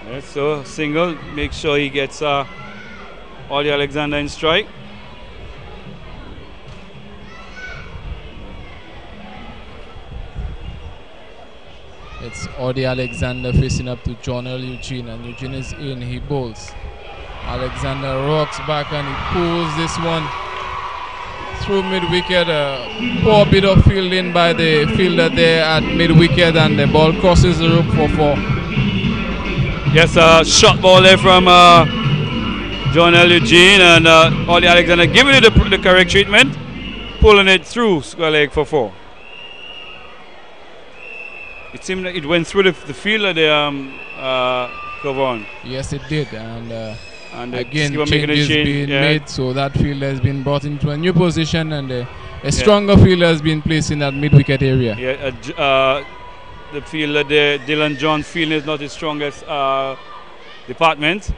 Speaker 4: Yes, so single, make sure he gets Audie Alexander in strike.
Speaker 1: It's Audie Alexander facing up to Choiseul Eugene, and Eugene is in, he bowls. Alexander rocks back and he pulls this one through mid-wicket. A poor bit of fielding by the fielder there at mid-wicket, and the ball crosses the rope for 4.
Speaker 4: Yes, shot ball there from Choiseul Eugene, and Audie Alexander giving it the correct treatment, pulling it through square leg for 4. It seemed like it went through the fielder there, Kavon.
Speaker 1: Yes, it did, and again
Speaker 4: skipper
Speaker 1: changes being made, so that fielder has been brought into a new position, and a stronger fielder has been placed in that mid-wicket area.
Speaker 4: Yeah, the fielder there, Dylan John, fielding is not his strongest department.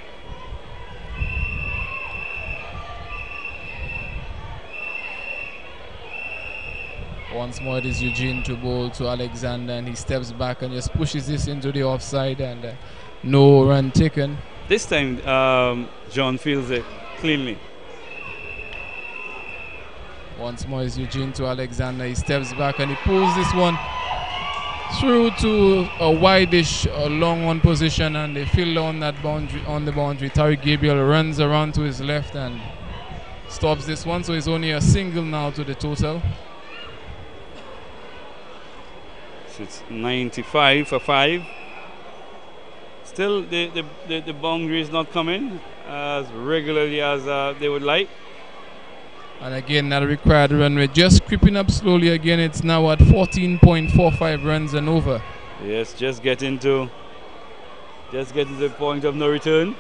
Speaker 1: Once more it is Eugene to bowl to Alexander, and he steps back and just pushes this into the offside, and no run taken.
Speaker 4: This time John fields it cleanly.
Speaker 1: Once more is Eugene to Alexander, he steps back and he pulls this one through to a wide-ish long on position, and the fielder on that boundary, Tariq Gabriel, runs around to his left and stops this one, so it's only a single now to the total.
Speaker 4: So it's 95 for 5. Still, the boundary is not coming as regularly as they would like.
Speaker 1: And again, that required run rate just creeping up slowly again. It's now at 14.45 runs and over.
Speaker 4: Yes, just getting to the point of no return.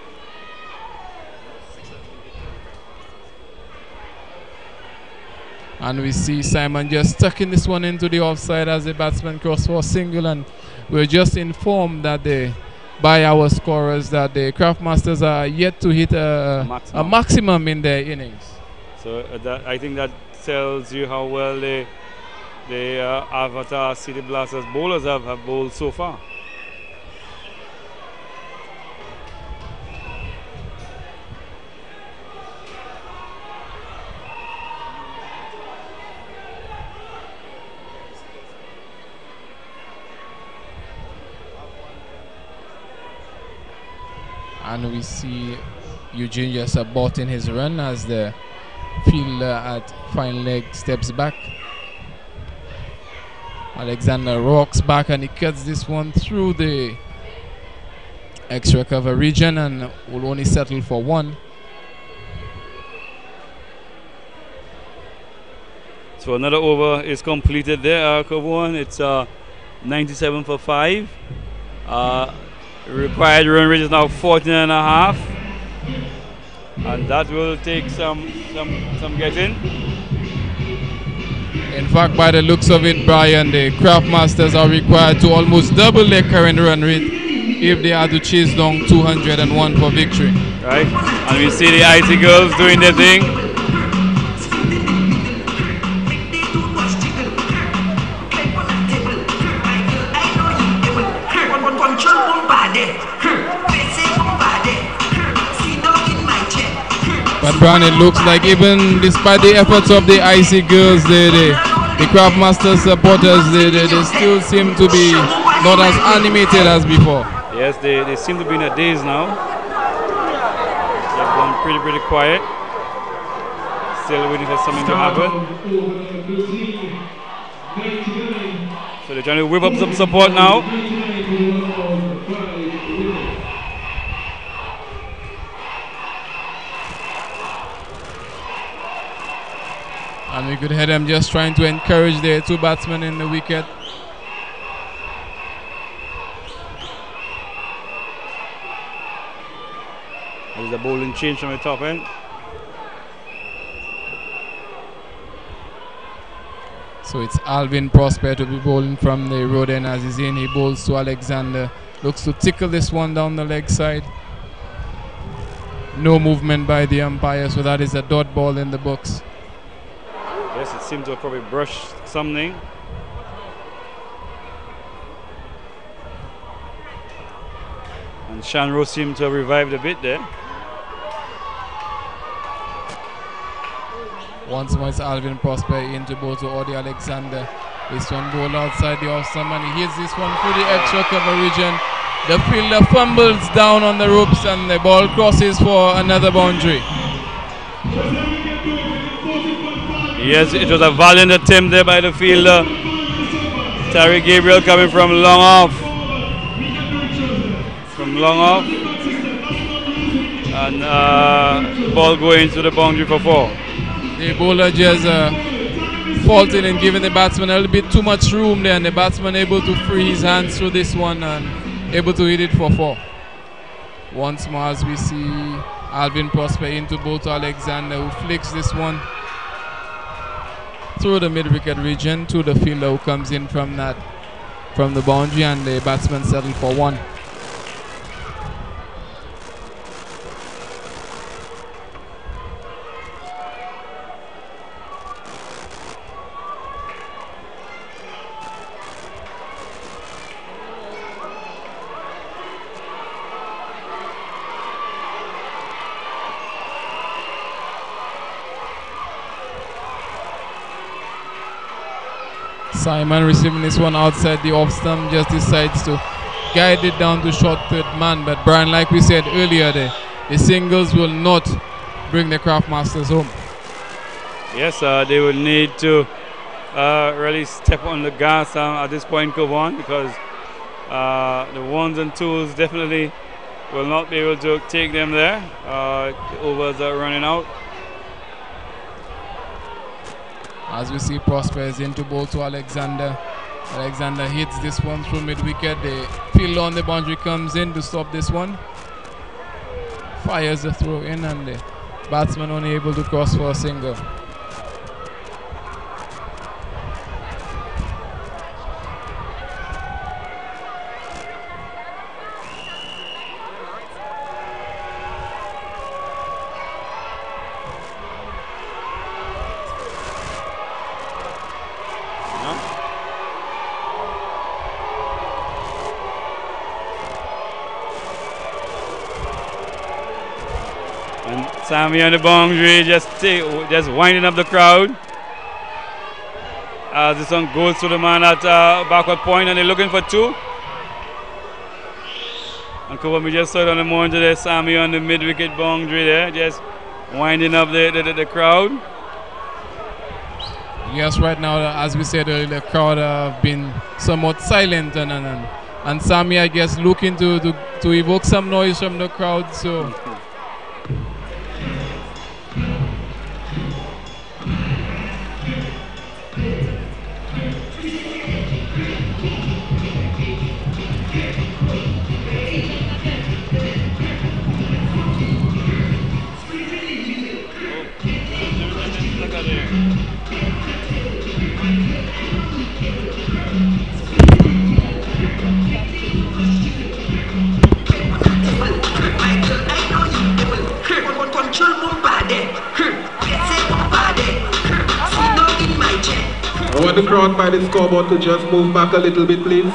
Speaker 1: And we see Simon just tucking this one into the offside as the batsman crossed for a single, and we're just informed that by our scorers that the Craftmasters are yet to hit a maximum in their innings.
Speaker 4: So I think that tells you how well the Avatar City Blasters bowlers have bowled so far.
Speaker 1: And we see Eugene just aborting his run as the fielder at fine leg steps back. Alexander rocks back and he cuts this one through the extra cover region and will only settle for 1.
Speaker 4: So another over is completed there, Kavon. It's 97 for 5. Required run rate is now 14.5, and that will take some getting.
Speaker 1: In fact, by the looks of it, Brian, the Craftmasters are required to almost double their current run rate if they are to chase down 201 for victory.
Speaker 4: Right, and we see the IT girls doing their thing.
Speaker 1: But Brian, it looks like even despite the efforts of the IC girls, the Craftmaster supporters, they still seem to be not as animated as before.
Speaker 4: Yes, they seem to be in a daze now. They've gone pretty quiet. Still waiting for something to happen. So they're trying to whip up some support now.
Speaker 1: And we could hear them just trying to encourage their two batsmen in the wicket.
Speaker 4: There's a bowling change from the top end.
Speaker 1: So it's Alvin Prosper to be bowling from the road end as he's in. He bowls to Alexander. Looks to tickle this one down the leg side. No movement by the umpire, so that is a dot ball in the books.
Speaker 4: Yes, it seemed to have probably brushed something. And Shanro seemed to have revived a bit there.
Speaker 1: Once more it's Alvin Prosper into bowl to Audie Alexander. This one ball outside the off stump and he hits this one through the extra cover region. The fielder fumbles down on the ropes and the ball crosses for another boundary.
Speaker 4: Yes, it was a valiant attempt there by the fielder. Terry Gabriel coming from long off. And ball going to the boundary for 4.
Speaker 1: The bowler just faulting and giving the batsman a little bit too much room there, and the batsman able to free his hands through this one and able to hit it for 4. Once more as we see Alvin Prosper into bowl to Alexander, who flicks this one through the mid-wicket region to the fielder who comes in from the boundary, and the batsman settled for 1. Simon receiving this one outside the off stump, just decides to guide it down to short third man. But Brian, like we said earlier, the singles will not bring the Craftmasters home.
Speaker 4: Yes, they will need to really step on the gas at this point, Kevon, because the ones and twos definitely will not be able to take them there. The overs are running out.
Speaker 1: As we see Prosper is into bowl to Alexander. Alexander hits this one through mid-wicket. The fielder on the boundary comes in to stop this one. Fires the throw in and the batsman only able to cross for a single.
Speaker 4: Sammy on the boundary, just winding up the crowd. As this one goes to the man at backward point, and they're looking for 2. And we just saw it on the monitor there, Sammy on the mid-wicket boundary there, just winding up the crowd.
Speaker 1: Yes, right now, as we said earlier, the crowd have been somewhat silent, and Sammy, I guess, looking to evoke some noise from the crowd. So.
Speaker 5: I want the crowd by the scoreboard to just move back a little bit, please.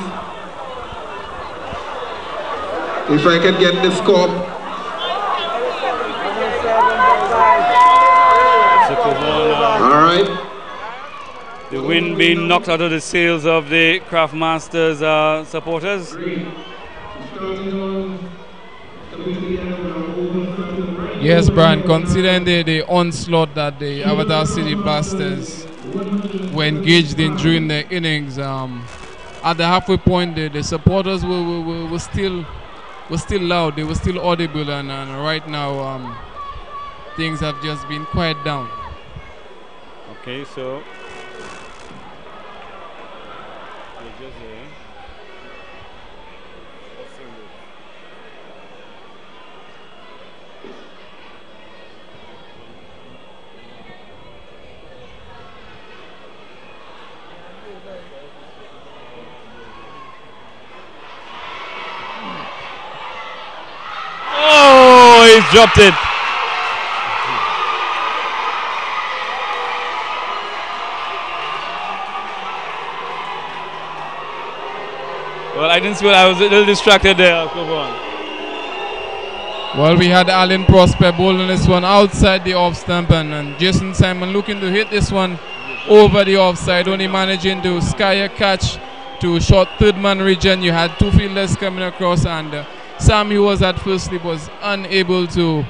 Speaker 5: If I can get the score.
Speaker 4: the wind being knocked out of the sails of the Craft Masters supporters.
Speaker 1: Yes, Brian, considering the onslaught that the Avatar City Blasters were engaged in during the innings, at the halfway point, the supporters were still loud, they were still audible, and right now things have just been quiet down.
Speaker 4: Okay, so he's dropped it. Well, I didn't see what I was a little distracted there. Come on.
Speaker 1: Well, we had Alan Prosper bowling this one outside the off stump, and Jason Simon looking to hit this one over the offside, only managing to sky a catch to short third man region. You had two fielders coming across, and Sam, who was at first slip, was unable to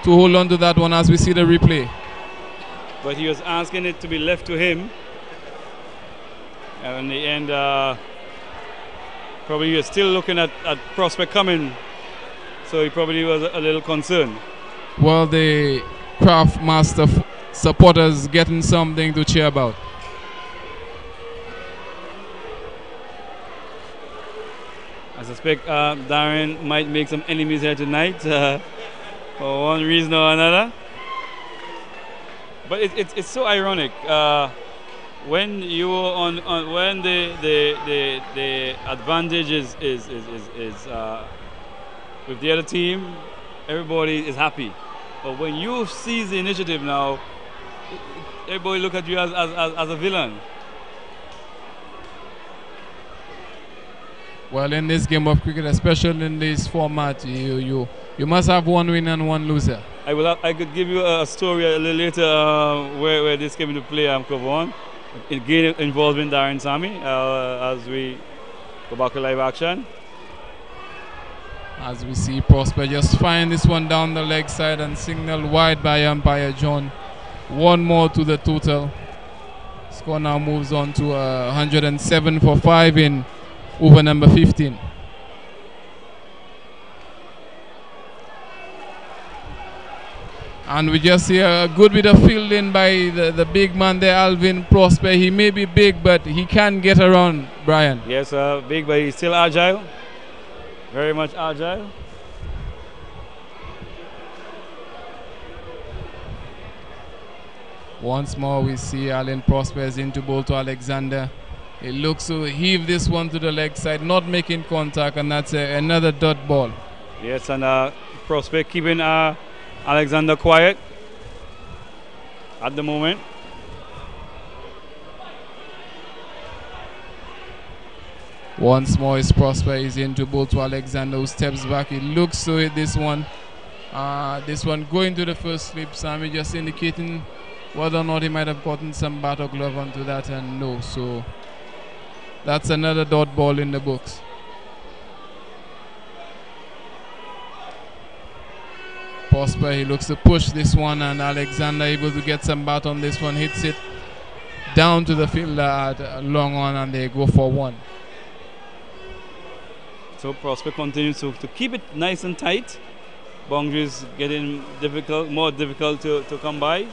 Speaker 1: hold on to that one as we see the replay.
Speaker 4: But he was asking it to be left to him. And in the end, probably he was still looking at Prospect coming. So he probably was a little concerned.
Speaker 1: Well, the Craft Master supporters getting something to cheer about.
Speaker 4: I suspect Darren might make some enemies here tonight for one reason or another. But it's so ironic when you on when the advantage is with the other team, everybody is happy. But when you seize the initiative now, everybody look at you as a villain.
Speaker 1: Well, in this game of cricket, especially in this format, you must have one win and one loser.
Speaker 4: I could give you a story a little later where this came into play. Kavon, again involving Darren Sammy as we go back to live action.
Speaker 1: As we see Prosper just find this one down the leg side and signal wide by umpire John. One more to the total. Score now moves on to 107 for 5 in over number 15. And we just see a good bit of fielding by the big man there, Alvin Prosper. He may be big, but he can get around, Brian.
Speaker 4: Yes, big, but he's still agile. Very much agile.
Speaker 1: Once more we see Alan Prosper is into bowl to Alexander. He looks to heave this one to the leg side, not making contact, and that's another dot ball.
Speaker 4: Yes, and Prosper keeping Alexander quiet at the moment.
Speaker 1: Once more is Prosper, he's into bowl to Alexander, who steps back. He looks to hit this one. This one going to the first slip. Sammy just indicating whether or not he might have gotten some bat or glove onto that, and no. So that's another dot ball in the books. Prosper, he looks to push this one, and Alexander able to get some bat on this one. Hits it down to the fielder at long on, and they go for one.
Speaker 4: So Prosper continues to keep it nice and tight. Boundaries getting more difficult to come by.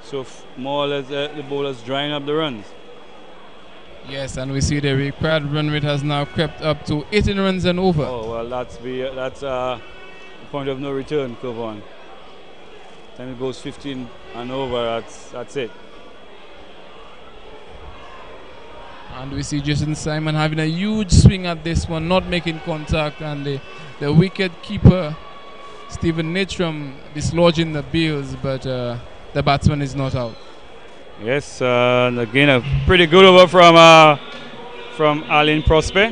Speaker 4: So more or less the bowlers drying up the runs.
Speaker 1: Yes, and we see the required run rate has now crept up to 18 runs and over.
Speaker 4: Oh well, that's the point of no return, Kavon. Time it goes 15 and over, that's it.
Speaker 1: And we see Jason Simon having a huge swing at this one, not making contact, and the wicket keeper Stephen Natram dislodging the bails, but the batsman is not out.
Speaker 4: Yes, and again a pretty good over from Alan Prosper.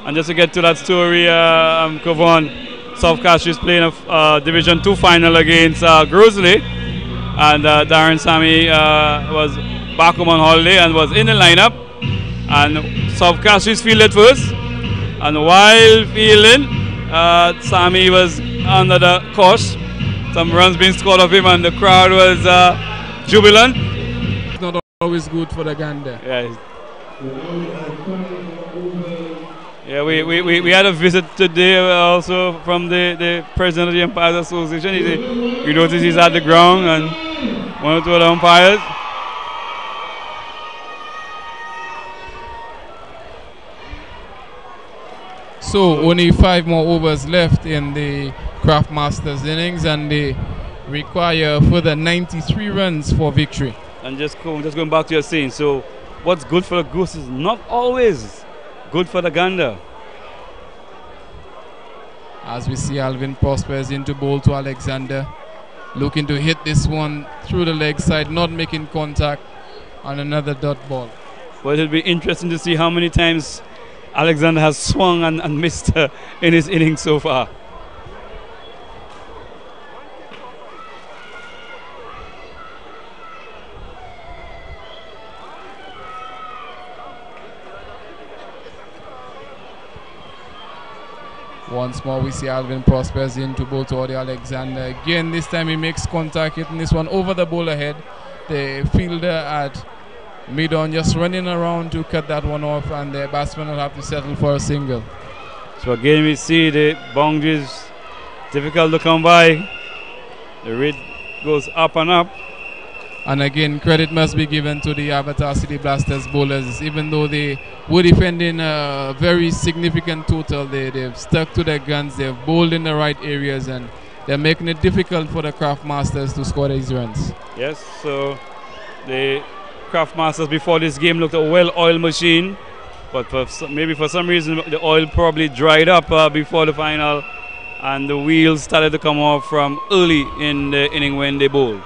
Speaker 4: And just to get to that story, Kavon, South Cash is playing a Division 2 final against Grosley. and Darren Sammy was back home on holiday and was in the lineup. And South Castries fielded first, and while fielding, Sammy was under the course. Some runs being scored of him, and the crowd was jubilant.
Speaker 1: It's not always good for the Gander.
Speaker 4: Yeah, we had a visit today also from the president of the Umpires Association. We noticed he's at the ground and one or two other umpires.
Speaker 1: So only 5 more overs left in the Kraft Masters innings, and they require further 93 runs for victory.
Speaker 4: And just going back to your saying, so what's good for the goose is not always good for the gander.
Speaker 1: As we see Alvin Prospers into bowl to Alexander, looking to hit this one through the leg side, not making contact on another dot ball.
Speaker 4: Well, it'll be interesting to see how many times Alexander has swung and missed in his innings so far.
Speaker 1: Once more we see Alvin Prospers into bowl to Alexander. Again, this time he makes contact, hitting this one over the bowler head. The fielder at mid-on just running around to cut that one off, and the batsman will have to settle for a single.
Speaker 4: So again we see the boundaries difficult to come by. The rate goes up and up.
Speaker 1: And again, credit must be given to the Avatar City Blasters bowlers. Even though they were defending a very significant total, they've stuck to their guns, they've bowled in the right areas, and they're making it difficult for the Kraft Masters to score these runs.
Speaker 4: Yes, so the Kraft Masters before this game looked a well-oiled machine, but maybe for some reason the oil probably dried up before the final, and the wheels started to come off from early in the inning when they bowled.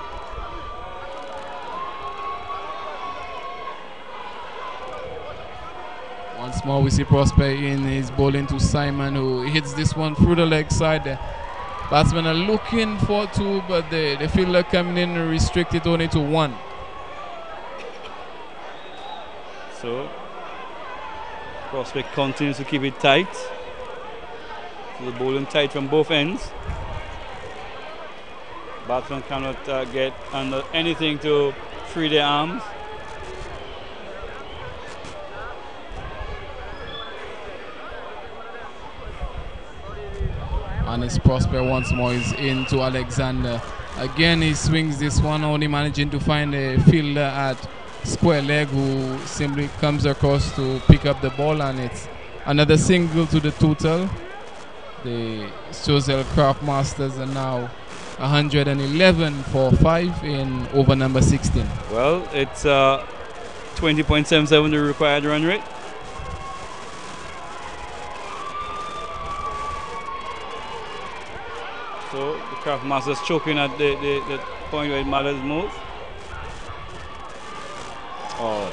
Speaker 1: Once more we see Prosper in his bowling to Simon, who hits this one through the leg side. The batsmen are looking for 2, but the fielder coming in and restrict it only to 1.
Speaker 4: So Prospect continues to keep it tight. So the bowling tight from both ends. Batsmen cannot get under anything to free their arms.
Speaker 1: And his Prosper once more is into Alexander. Again he swings this one, only managing to find a fielder at square leg who simply comes across to pick up the ball, and it's another single to the total. The Choiseul Kraft Masters are now 111 for 5 in over number 16.
Speaker 4: Well, it's 20.77 the required run rate. So the Kraft Masters choking at the point where it matters most. Oh.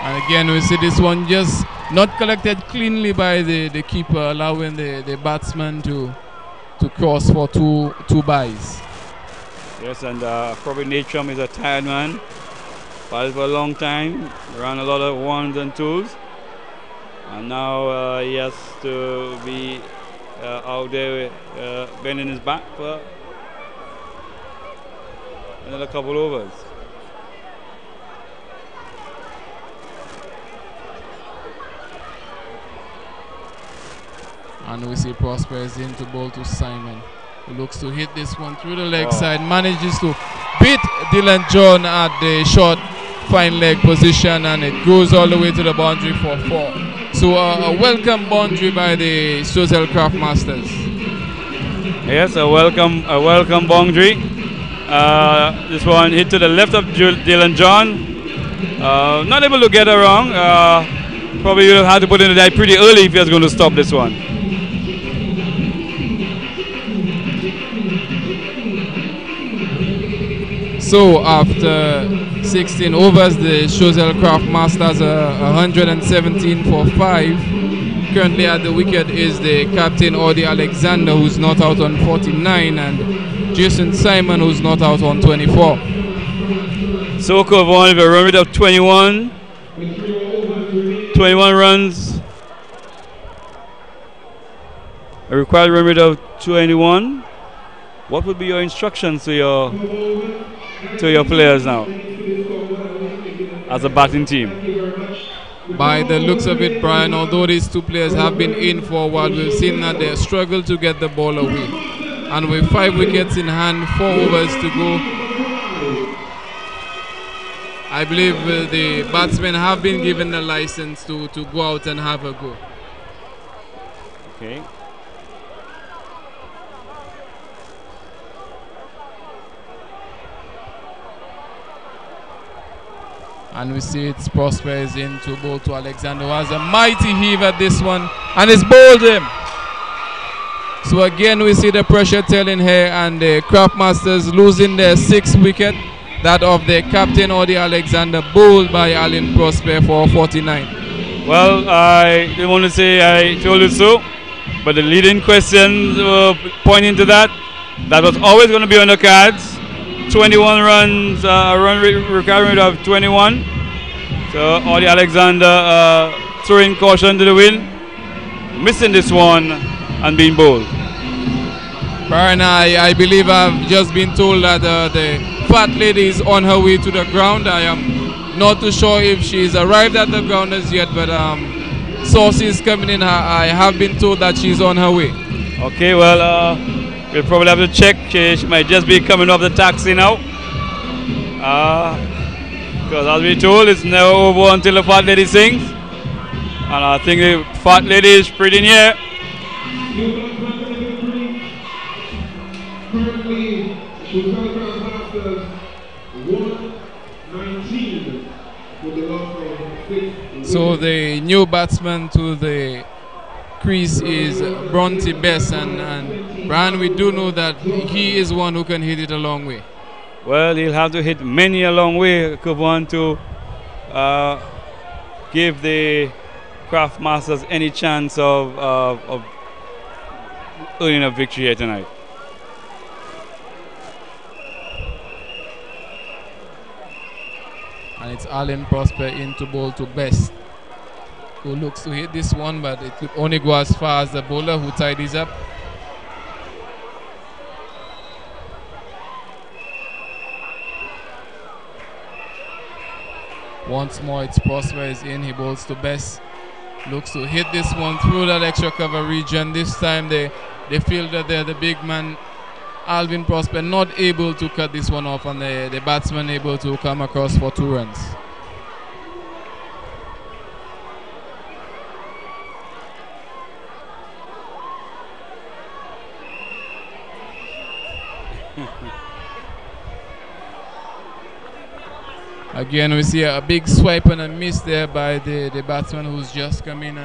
Speaker 1: And again we see this one just not collected cleanly by the keeper, allowing the batsman to cross for two byes.
Speaker 4: Yes, and probably Natrum is a tired man. Battled for a long time, ran a lot of 1s and 2s. And now he has to be out there bending his back for another couple overs.
Speaker 1: And we see Prosper is into bowl to Simon, who looks to hit this one through the leg side, manages to beat Dylan John at the short fine leg position, and it goes all the way to the boundary for 4. So a welcome boundary by the Choiseul Kraft Masters.
Speaker 4: Yes, a welcome boundary. This one hit to the left of Dylan John. Not able to get around. Probably would have had to put in the die pretty early if he was going to stop this one.
Speaker 1: So after 16 overs, the Choiseul Kraft Masters are 117 for 5. Currently at the wicket is the captain Audi Alexander, who's not out on 49, and Jason Simon, who's not out on 24.
Speaker 4: So Cove One with a run rate of 21. 21 runs. A required run rate of 21. What would be your instructions to your players now as a batting team?
Speaker 1: By the looks of it, Brian, although these two players have been in for a while, we've seen that they struggle to get the ball away. And with 5 wickets in hand, 4 overs to go, I believe the batsmen have been given the license to go out and have a go.
Speaker 4: Okay.
Speaker 1: And we see it's Prosper is in to bowl to Alexander, who has a mighty heave at this one, and it's bowled him. So again we see the pressure telling here, and the Craftmasters losing their 6th wicket, that of their captain Audie Alexander, bowled by Alan Prosper for 49.
Speaker 4: Well, I didn't want to say I told you so, but the leading questions were pointing to that. That was always going to be on the cards. 21 runs, run requirement of 21. So Audie Alexander throwing caution to the wind, missing this one and being bowled.
Speaker 1: Brian, I believe I've just been told that the fat lady is on her way to the ground. I am not too sure if she's arrived at the ground as yet, but sources coming in, I have been told that she's on her way.
Speaker 4: Okay, well, we'll probably have to check. She might just be coming off the taxi now. Because as we're told, it's never over until the fat lady sings. And I think the fat lady is pretty near.
Speaker 3: Currently, Choiseul Masters 119 for the loss of 6.
Speaker 1: So the new batsman to the crease is Bronte Bess, and Brian, we do know that he is one who can hit it a long way.
Speaker 4: Well, he'll have to hit many a long way, Kubwan, to give the Craftmasters any chance of earning a victory here tonight.
Speaker 1: And it's Alan Prosper into bowl to Best, who looks to hit this one, but it could only go as far as the bowler, who tidies up. Once more it's Prosper is in, he bowls to Best, looks to hit this one through that extra cover region. This time they feel that they're the big man, Alvin Prosper, not able to cut this one off, and the batsman able to come across for 2 runs. Again, we see a big swipe and a miss there by the batsman who's just come in,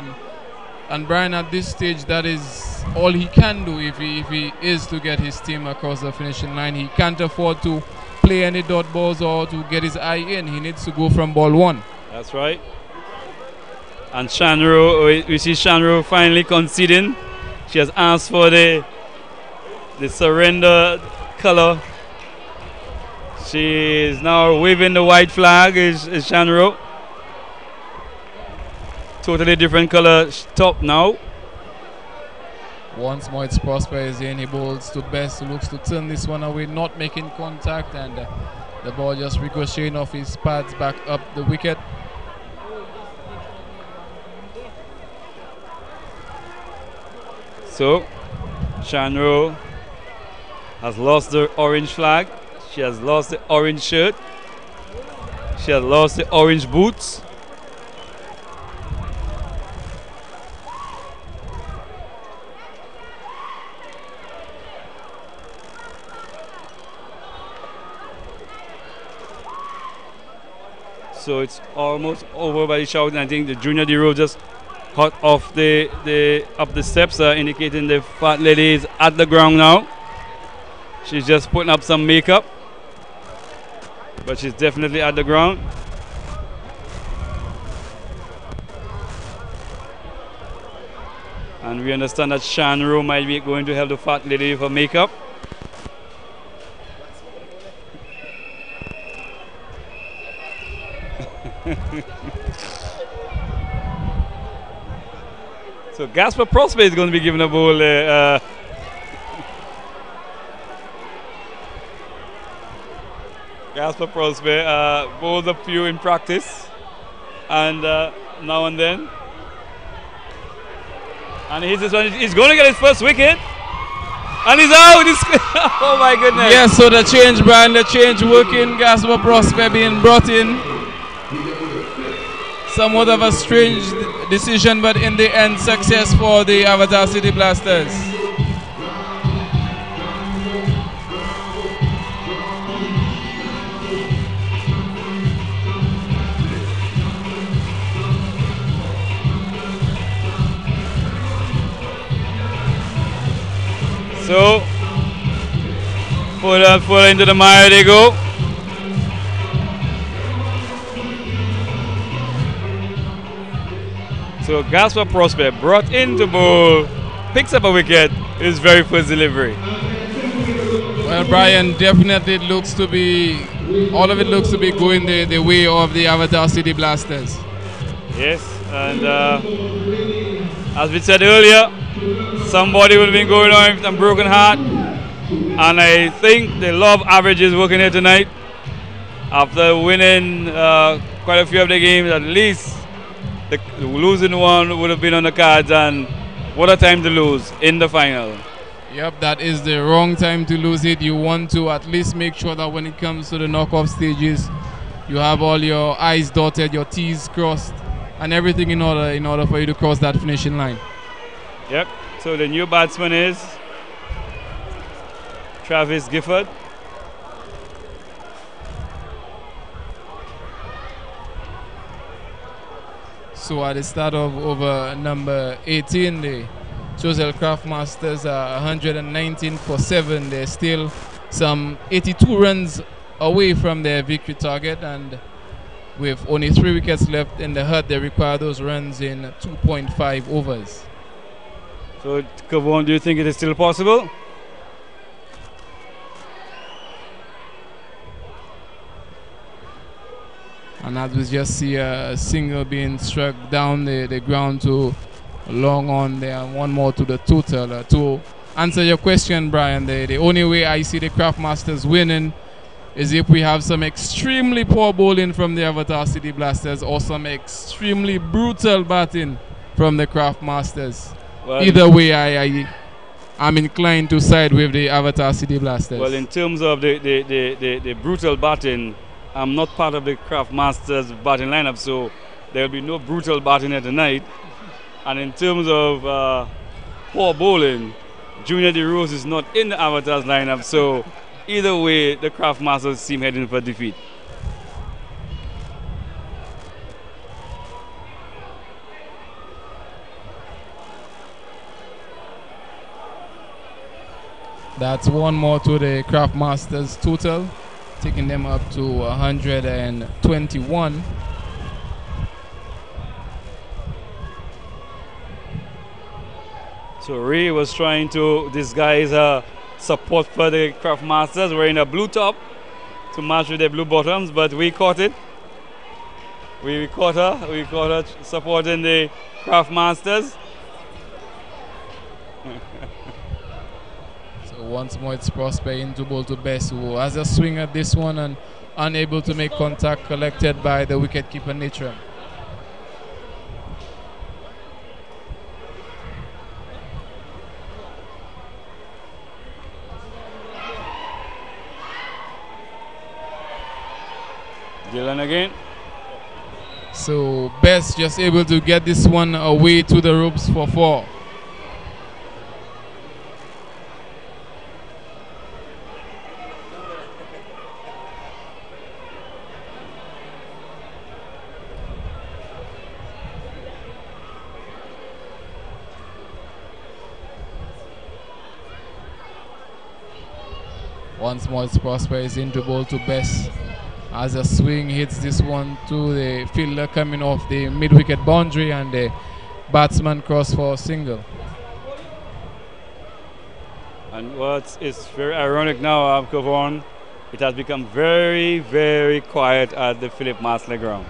Speaker 1: and Brian, at this stage, that is all he can do if he is to get his team across the finishing line. He can't afford to play any dot balls or to get his eye in. He needs to go from ball 1.
Speaker 4: That's right. And Shanro, we see Shanro finally conceding. She has asked for the surrender color. She is now waving the white flag, is Shanro. Totally different color top now.
Speaker 1: Once more it's Prosper is in, he bowls to Best, who looks to turn this one away, not making contact, and the ball just ricocheting off his pads back up the wicket.
Speaker 4: So Shanro has lost the orange flag. She has lost the orange shirt. She has lost the orange boots. So it's almost over by the shout, and I think the junior D-row just hot off up the steps, indicating the fat lady is at the ground now. She's just putting up some makeup, but she's definitely at the ground. And we understand that Shanro might be going to help the fat lady with her makeup. So Gasper Prosper is going to be given a ball. Gasper Prosper bowls a few in practice, and now and then. And he's going to get his first wicket. And he's out. Oh my goodness.
Speaker 1: Yes, so the change, Brian, the change working. Gasper Prosper being brought in. Somewhat of a strange decision, but in the end, success for the Avatar City Blasters.
Speaker 4: So, further into the mire they go. So Gasper Prosper brought in to bowl, picks up a wicket, his very first delivery.
Speaker 1: Well, Brian, definitely looks to be, all of it looks to be going the way of the Avatar City Blasters.
Speaker 4: Yes, and as we said earlier, somebody will be going on with a broken heart, and I think the law of averages working here tonight. After winning quite a few of the games, at least the losing one would have been on the cards, and what a time to lose in the final.
Speaker 1: Yep, that is the wrong time to lose it. You want to at least make sure that when it comes to the knockoff stages, you have all your I's dotted, your T's crossed, and everything in order for you to cross that finishing line.
Speaker 4: Yep, so the new batsman is Travis Gifford.
Speaker 1: So at the start of over number 18, the Choiseul Craftmasters are 119 for 7. They're still some 82 runs away from their victory target, and with only 3 wickets left in the hut, they require those runs in 2.5 overs.
Speaker 4: So, Kavon, do you think it is still possible?
Speaker 1: And as we just see a single being struck down the ground to long on there, and one more to the total. To answer your question, Brian, the only way I see the Craftmasters winning is if we have some extremely poor bowling from the Avatar City Blasters or some extremely brutal batting from the Craftmasters.
Speaker 4: Well,
Speaker 1: either way, I'm inclined to side with the Avatar City Blasters.
Speaker 4: Well, in terms of the brutal batting, I'm not part of the Craftmasters batting lineup, so there will be no brutal batting here tonight. And in terms of poor bowling, Junior DeRose is not in the Avatars lineup, so either way, the Craftmasters seem heading for defeat.
Speaker 1: That's one more to the Craftmasters total, taking them up to 121.
Speaker 4: So Ray was trying to disguise support for the Craftmasters wearing a blue top to match with their blue bottoms, but we caught it. We caught her supporting the Craftmasters.
Speaker 1: So once more it's Prosper into bowl to Best, who has a swing at this one and unable to make contact, collected by the wicketkeeper Nitram.
Speaker 4: Dylan again.
Speaker 1: So Best just able to get this one away to the ropes for 4. Once more it's Prosper is into bowl to Best. As a swing hits this one to the fielder coming off the mid-wicket boundary, and the batsman cross for a single.
Speaker 4: And what is very ironic now, Kavon, it has become very, very quiet at the Philip Masley ground.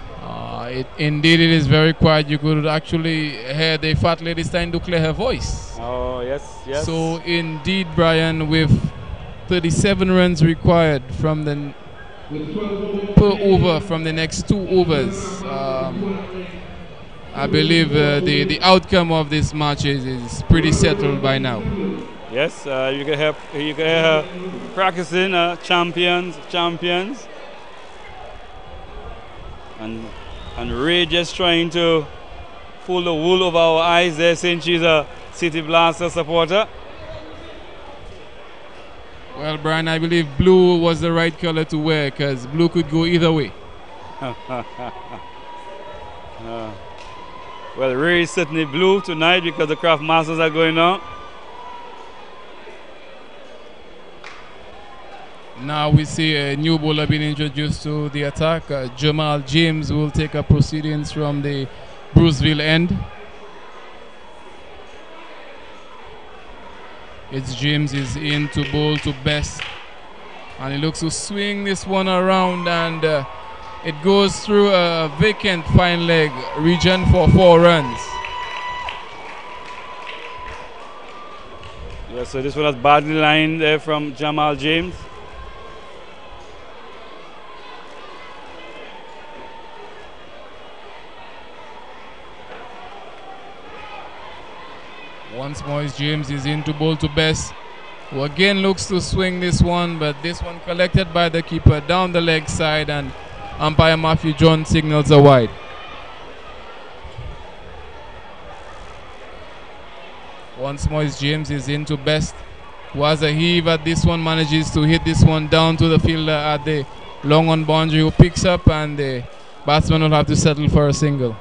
Speaker 1: Indeed, it is very quiet. You could actually hear the fat lady starting to clear her voice.
Speaker 4: Oh, yes, yes.
Speaker 1: So, indeed, Brian, with 37 runs required from the per over from the next 2 overs, I believe the outcome of this match is pretty settled by now.
Speaker 4: Yes, you can hear her practicing champions, and Ray just trying to pull the wool over our eyes there, saying she's a City Blaster supporter.
Speaker 1: Well, Brian, I believe blue was the right color to wear because blue could go either way.
Speaker 4: Well, Ray is certainly blue tonight because the Craft Masters are going on.
Speaker 1: Now we see a new bowler being introduced to the attack. Jamal James will take up proceedings from the Bruceville end. It's James is in to bowl to Best. And he looks to swing this one around, and it goes through a vacant fine leg region for 4 runs.
Speaker 4: Yeah, so this one has badly lined there from Jamal James.
Speaker 1: Once more, James is in to bowl to Best, who again looks to swing this one, but this one collected by the keeper down the leg side, and umpire Matthew John signals a wide. Once more, James is in to Best, who has a heave at this one, manages to hit this one down to the fielder at the long on boundary, who picks up, and the batsman will have to settle for a single.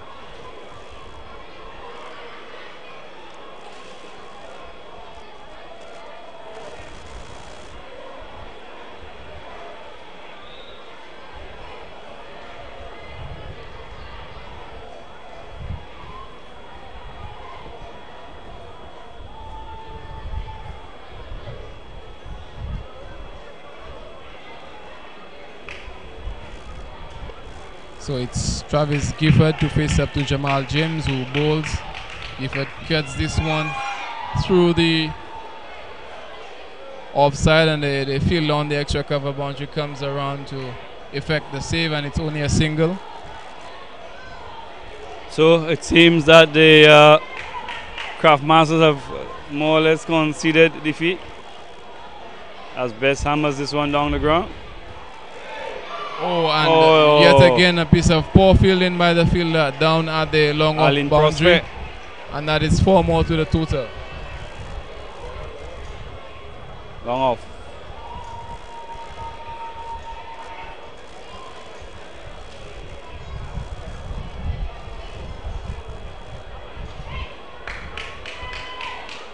Speaker 1: So it's Travis Gifford to face up to Jamal James, who bowls. Gifford cuts this one through the offside, and the field on the extra cover boundary comes around to effect the save, and it's only a single.
Speaker 4: So it seems that the Craft Masters have more or less conceded defeat as Best hammers this one down the ground.
Speaker 1: Oh, and yet again a piece of poor fielding by the fielder down at the long off boundary.
Speaker 4: Prospect.
Speaker 1: And that is 4 more to the total.
Speaker 4: Long off.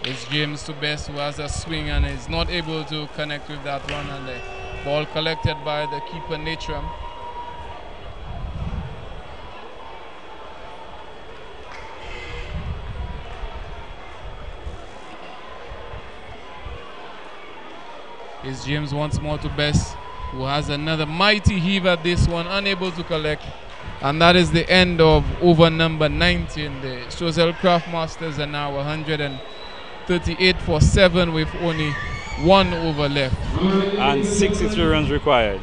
Speaker 1: It's James to Best, who has a swing and is not able to connect with that one, and the ball collected by the keeper Natram. It's James once more to Best, who has another mighty heave at this one, unable to collect. And that is the end of over number 19. The Choiseul Craft Masters are now 138 for 7 with only 1 over left.
Speaker 4: And 63 runs required.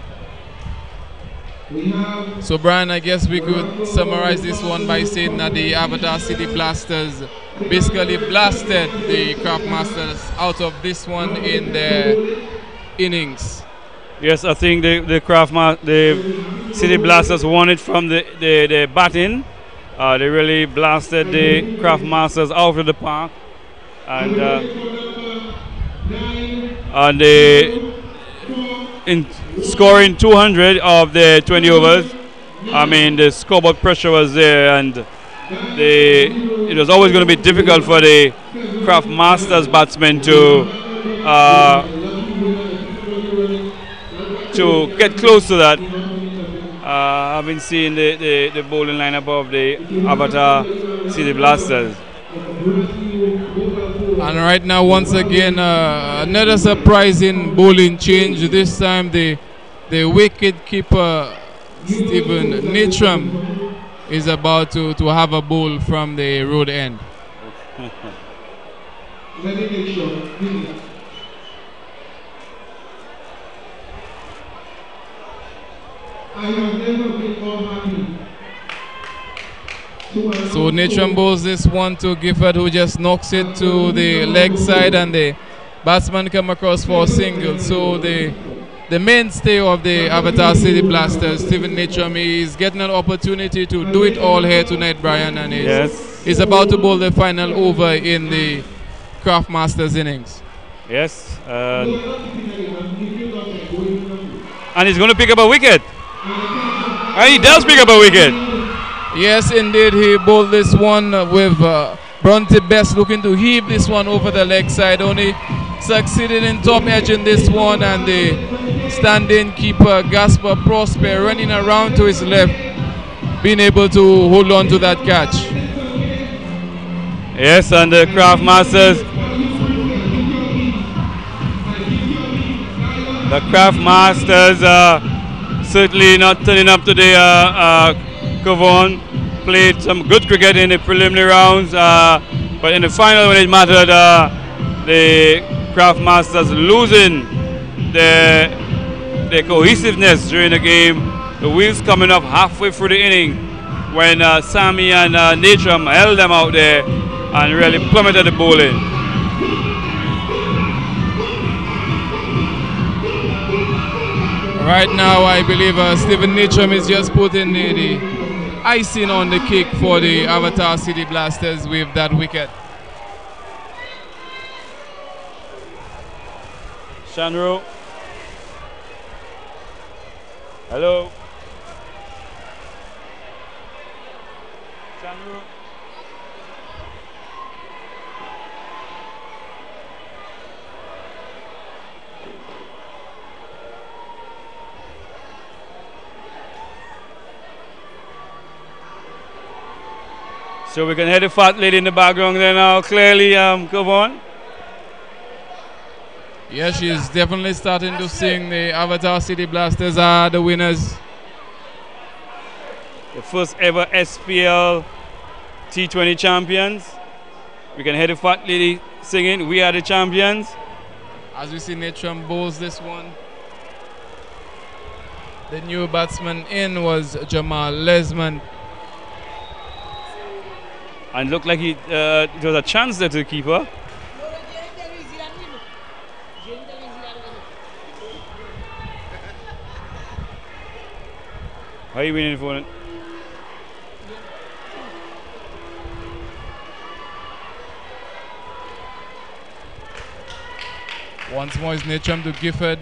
Speaker 1: So Brian, I guess we could summarize this one by saying that the Avatar City Blasters basically blasted the Craft Masters out of this one in their innings.
Speaker 4: Yes, I think the City Blasters won it from the batting. They really blasted the Craft Masters out of the park, and in scoring 200 of the 20 overs. I mean, the scoreboard pressure was there, and it was always going to be difficult for the Craft Masters batsmen to get close to that. I've been seeing the bowling lineup of the Avatar City Blasters.
Speaker 1: And right now, once again, another surprising bowling change. This time, the wicket keeper Stephen Natram is about to have a bowl from the road end.
Speaker 3: Let me make sure. Please. I have never been more happy.
Speaker 1: So Natron bowls this one to Gifford, who just knocks it to the leg side, and the batsman come across for a single. So the mainstay of the Avatar City Blasters, Stephen Natron, is getting an opportunity to do it all here tonight, Brian, and is about to bowl the final over in the Craft Masters innings.
Speaker 4: Yes. And he's going to pick up a wicket. And he does pick up a wicket.
Speaker 1: Yes, indeed, he bowled this one with Bronte Best looking to heave this one over the leg side. Only succeeded in top edging this one, and the stand-in keeper Gaspar Prosper running around to his left, being able to hold on to that catch.
Speaker 4: Yes, and the Craft Masters. The Craft Masters certainly not turning up today. Kavon played some good cricket in the preliminary rounds, but in the final when it mattered, the Craft Masters losing their cohesiveness during the game. The wheels coming up halfway through the inning when Sammy and Natron held them out there and really plummeted the bowling.
Speaker 1: Right now, I believe Stephen Natron is just putting the icing on the cake for the Avatar City Blasters with that wicket.
Speaker 4: Shanro. Hello. Shanro. So we can hear the fat lady in the background there now. Clearly, come on.
Speaker 1: Yeah, she's definitely starting to sing. The Avatar City Blasters are the winners.
Speaker 4: The first ever SPL T20 champions. We can hear the fat lady singing, "We are the champions."
Speaker 1: As we see Natron bowls this one. The new batsman in was Jamal Lesman.
Speaker 4: And looked like it was a chance there to the keeper. How are you winning for it?
Speaker 1: Once more is Natron to Gifford,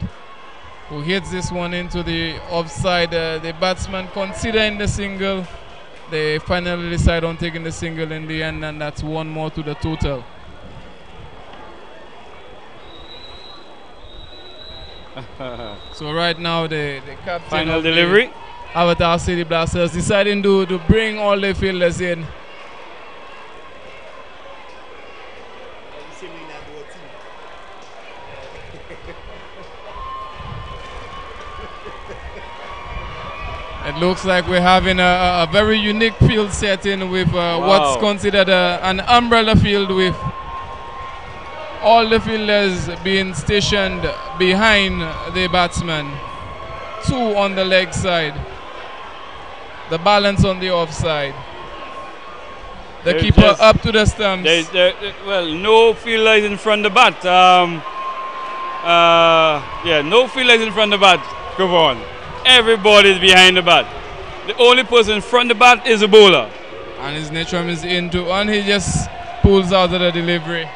Speaker 1: who hits this one into the offside. The batsman considering the single. They finally decide on taking the single in the end, and that's one more to the total. So right now the captain
Speaker 4: Final
Speaker 1: of the
Speaker 4: delivery.
Speaker 1: Avatar City Blasters deciding to bring all the fielders in. It looks like we're having a very unique field setting with what's considered an umbrella field, with all the fielders being stationed behind the batsman. 2 on the leg side. The balance on the offside. The keeper up to the stumps.
Speaker 4: Well, no fielders in front of the bat. Yeah, no fielders in front of the bat. Come on. Everybody's behind the bat. The only person in front of the bat is the bowler.
Speaker 1: And his Natron is into, and he just pulls out of the delivery.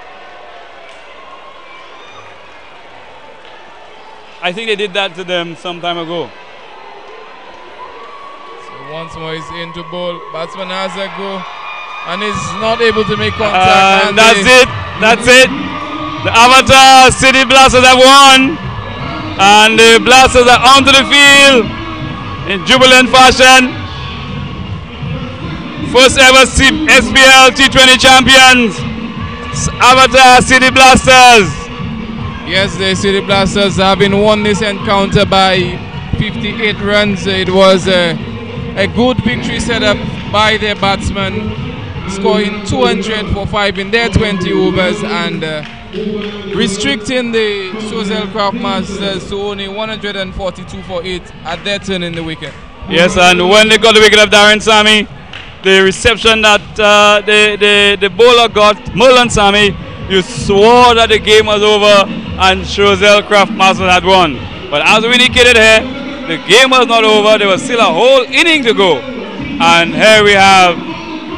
Speaker 4: I think they did that to them some time ago.
Speaker 1: So once more he's into bowl. Batsman has a go, and he's not able to make contact.
Speaker 4: And that's it. That's it. The Avatar City Blasters have won. And the Blasters are onto the field in jubilant fashion. First ever SPL T20 champions, Avatar City Blasters.
Speaker 1: Yes, the City Blasters having won this encounter by 58 runs. It was a good victory setup by their batsmen, scoring 200 for 5 in their 20 overs and restricting the Choiseul Craftmasters to only 142 for 8 at their turn in the wicket.
Speaker 4: Yes, and when they got the wicket of Darren Sammy, the reception that the bowler got, Merlin Sammy, you swore that the game was over and Choiseul Craftmasters had won. But as we indicated here, the game was not over. There was still a whole inning to go. And here we have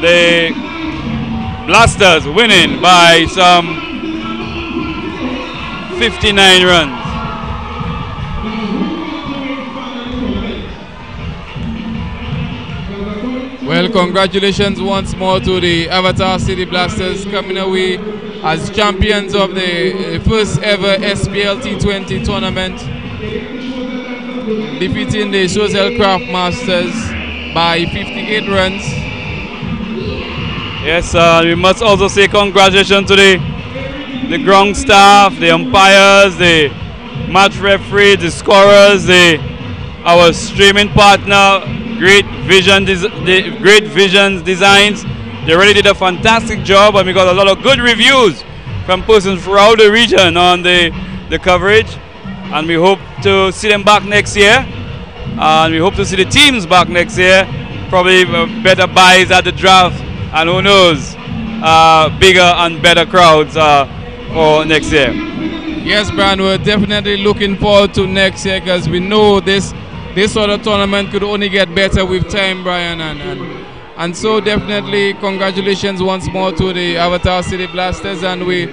Speaker 4: the Blasters winning by some 59 runs.
Speaker 1: Well, congratulations once more to the Avatar City Blasters coming away as champions of the first ever SPL T20 tournament, defeating the Choiseul Craftmasters by 58 runs.
Speaker 4: Yes, we must also say congratulations to the ground staff, the umpires, the match referee, the scorers, our streaming partner, Great Visions Designs. They really did a fantastic job, and we got a lot of good reviews from persons throughout the region on the coverage. And we hope to see them back next year. And we hope to see the teams back next year. Probably better buys at the draft, and who knows, bigger and better crowds for next year.
Speaker 1: Yes, Brian, we're definitely looking forward to next year because we know this sort of tournament could only get better with time, Brian, and so definitely congratulations once more to the Avatar City Blasters, and we're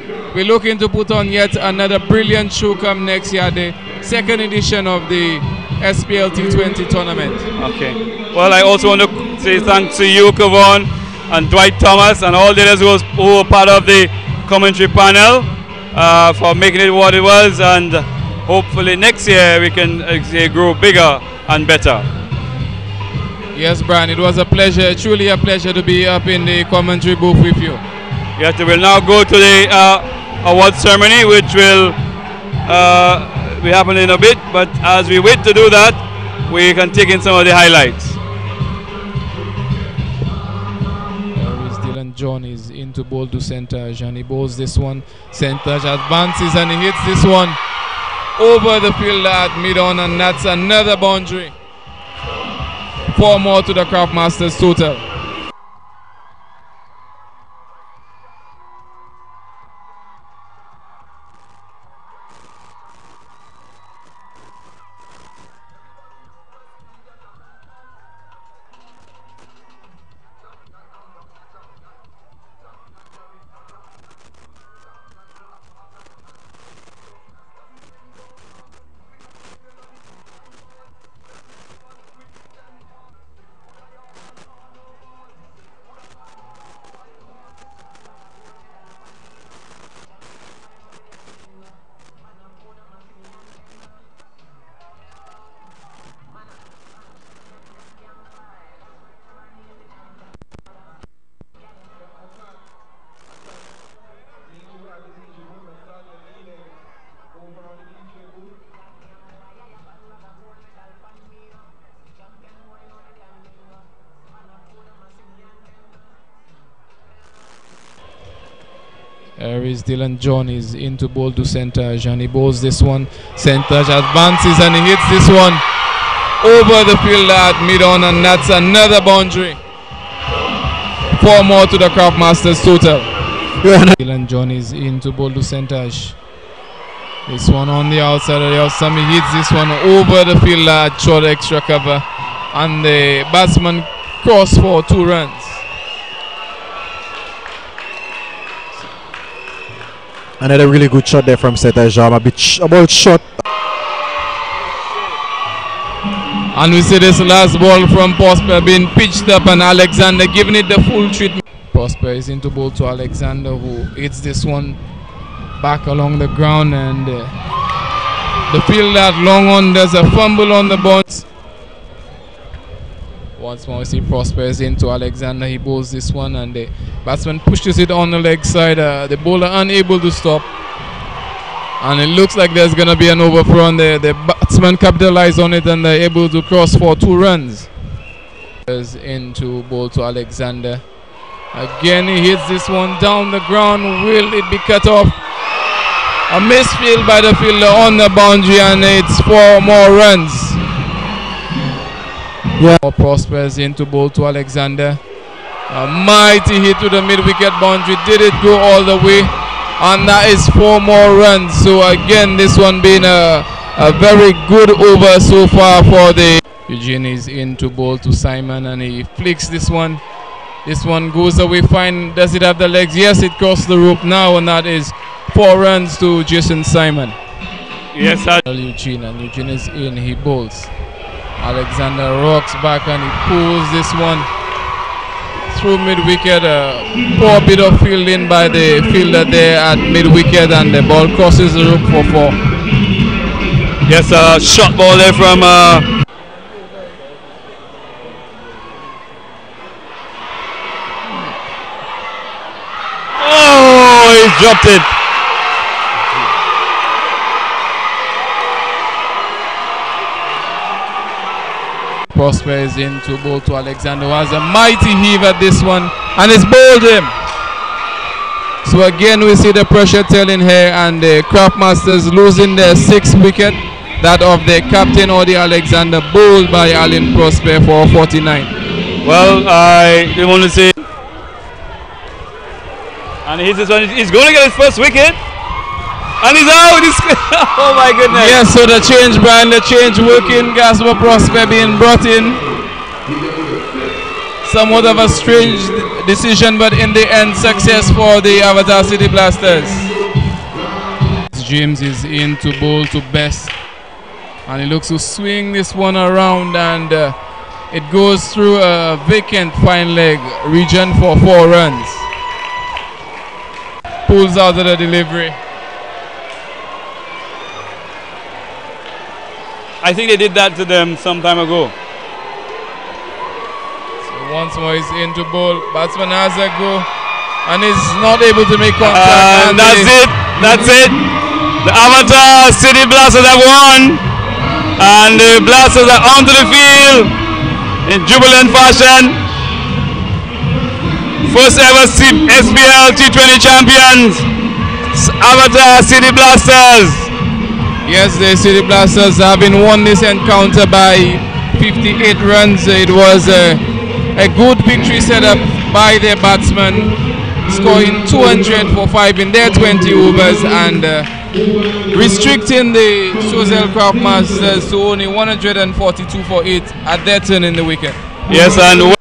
Speaker 1: looking to put on yet another brilliant show come next year, the second edition of the SPL T20 tournament.
Speaker 4: Okay. Well, I also want to say thanks to you, Kevon, and Dwight Thomas, and all the others who were part of the commentary panel for making it what it was, and hopefully next year we can grow bigger and better.
Speaker 1: Yes, Brian, it was a pleasure, truly a pleasure to be up in the commentary booth with you.
Speaker 4: Yes, we will now go to the award ceremony, which will be happening in a bit, but as we wait to do that, we can take in some of the highlights.
Speaker 1: John is into bowl to center, and he bowls this one. Center advances and he hits this one over the fielder at mid-on, and that's another boundary. 4 more to the Craftmasters total. There is Dylan John is into bowl to center, and he bowls this one. Center advances and he hits this one over the fielder at mid-on, and that's another boundary. 4 more to the Craftmasters total. Dylan John is into bowl to center. This one on the outside of the outside. He hits this one over the fielder at short extra cover, and the batsman cross for 2 runs.
Speaker 2: Another really good shot there from Seta Jam, a bit about shot.
Speaker 1: And we see this last ball from Prosper being pitched up, and Alexander giving it the full treatment. Prosper is into ball to Alexander, who hits this one back along the ground, and the fielder at long on, there's a fumble on the bounce. Once more we see Prosper is into Alexander, he bowls this one, and the batsman pushes it on the leg side, the bowler unable to stop, and it looks like there's going to be an overthrow, and the batsman capitalized on it, and they're able to cross for 2 runs. Into ball to Alexander. Again, he hits this one down the ground. Will it be cut off? A misfield by the fielder on the boundary, and it's 4 more runs.
Speaker 2: Yeah.
Speaker 1: Prospers into ball to Alexander. A mighty hit to the mid-wicket boundary. Did it go all the way? And that is 4 more runs. So again, this one being a very good over so far for the Eugene is into ball to Simon, and he flicks this one. This one goes away fine. Does it have the legs? Yes, it crossed the rope now, and that is 4 runs to Jason Simon.
Speaker 4: Yes, sir.
Speaker 1: Eugene, and Eugene is in. He bowls. Alexander rocks back and he pulls this one through mid-wicket. A poor bit of fielding by the fielder there at mid-wicket, and the ball crosses the rope for 4.
Speaker 4: Yes, a shot ball there from oh, he dropped it.
Speaker 1: Prosper is into ball to Alexander, who has a mighty heave at this one, and it's bowled him. So again, we see the pressure telling here, and the Craftmasters losing their 6th wicket, that of the captain Odi Alexander, bowled by Alan Prosper for 49.
Speaker 4: Well, I didn't want to say. And he's going to get his first wicket. And he's out. Oh my goodness.
Speaker 1: Yes, so the change, Brian, the change working. Gasper Prosper being brought in. Somewhat of a strange decision, but in the end, success for the Avatar City Blasters. James is into bowl to Best, and he looks to swing this one around, and it goes through a vacant fine leg region for 4 runs. Pulls out of the delivery.
Speaker 4: I think they did that to them some time ago.
Speaker 1: So once more he's into bowl. Batsman has a go and is not able to make contact.
Speaker 4: And that's it. That's it. The Avatar City Blasters have won. And the Blasters are onto the field in jubilant fashion. First ever SPL T20 champions, Avatar City Blasters.
Speaker 1: Yes, the City Blasters having won this encounter by 58 runs. It was a good victory set up by their batsmen, scoring 200 for 5 in their 20 overs, and restricting the Choiseul Craftmasters to only 142 for 8 at their turn in the wicket.
Speaker 4: Yes, and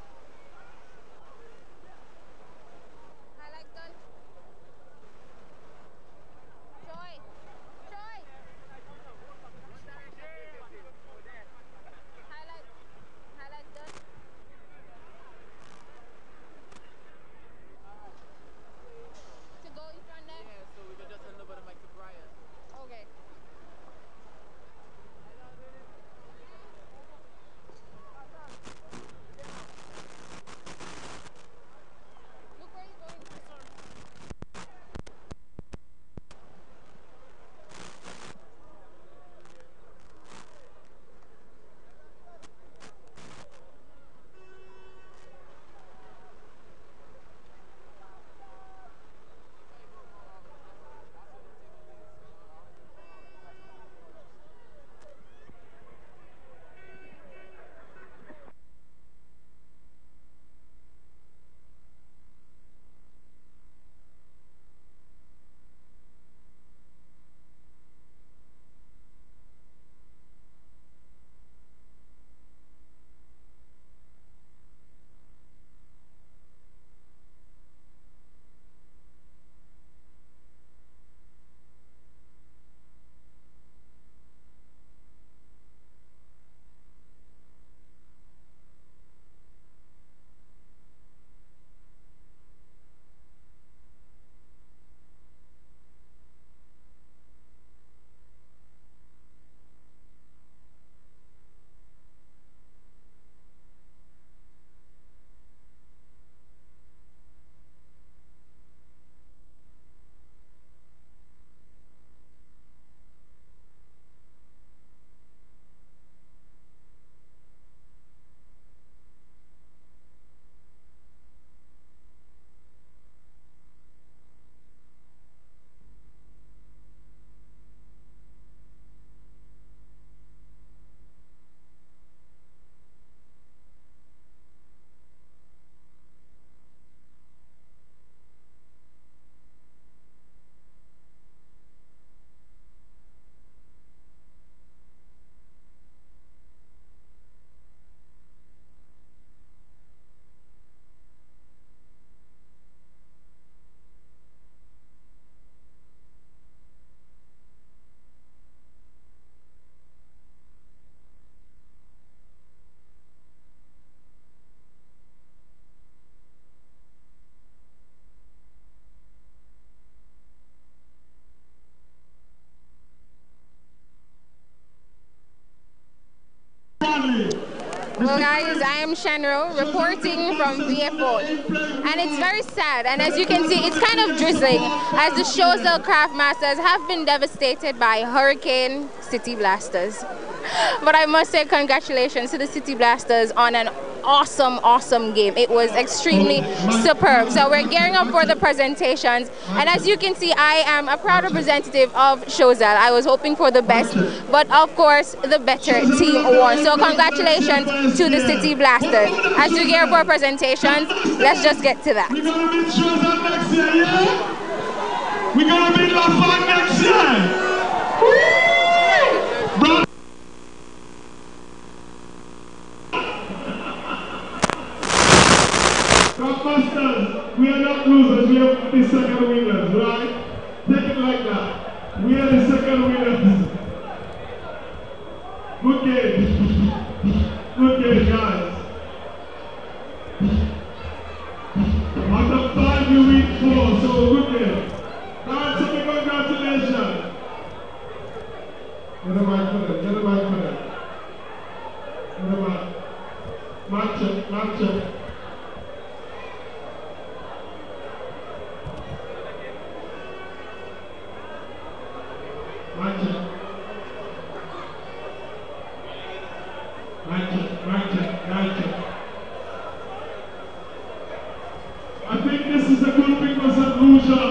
Speaker 6: Well, guys, I am Shanro reporting from VFO, and it's very sad. And as you can see, it's kind of drizzling as the Choiseul Craft Masters have been devastated by Hurricane City Blasters. But I must say congratulations to the City Blasters on an awesome game. It was extremely superb. So we're gearing up for the presentations, and as you can see, I am a proud representative of Choiseul. I was hoping for the best, but of course the better team won. So congratulations to the City Blasters. As we gear up for presentations, let's just get to that.
Speaker 3: We're gonna meet Choiseul next year, yeah? We're gonna meet La Fang next year. Masters, we are not losers, we are the second winners, right? Take it like that. We are the second winners. Good game. Good game, guys. Out of 5, you win 4, so good game. Alright, so congratulations. Get a mic for them, get a mic for them. Get a mic. Mic check, mic check. I think this is a good thing for St. Lucia.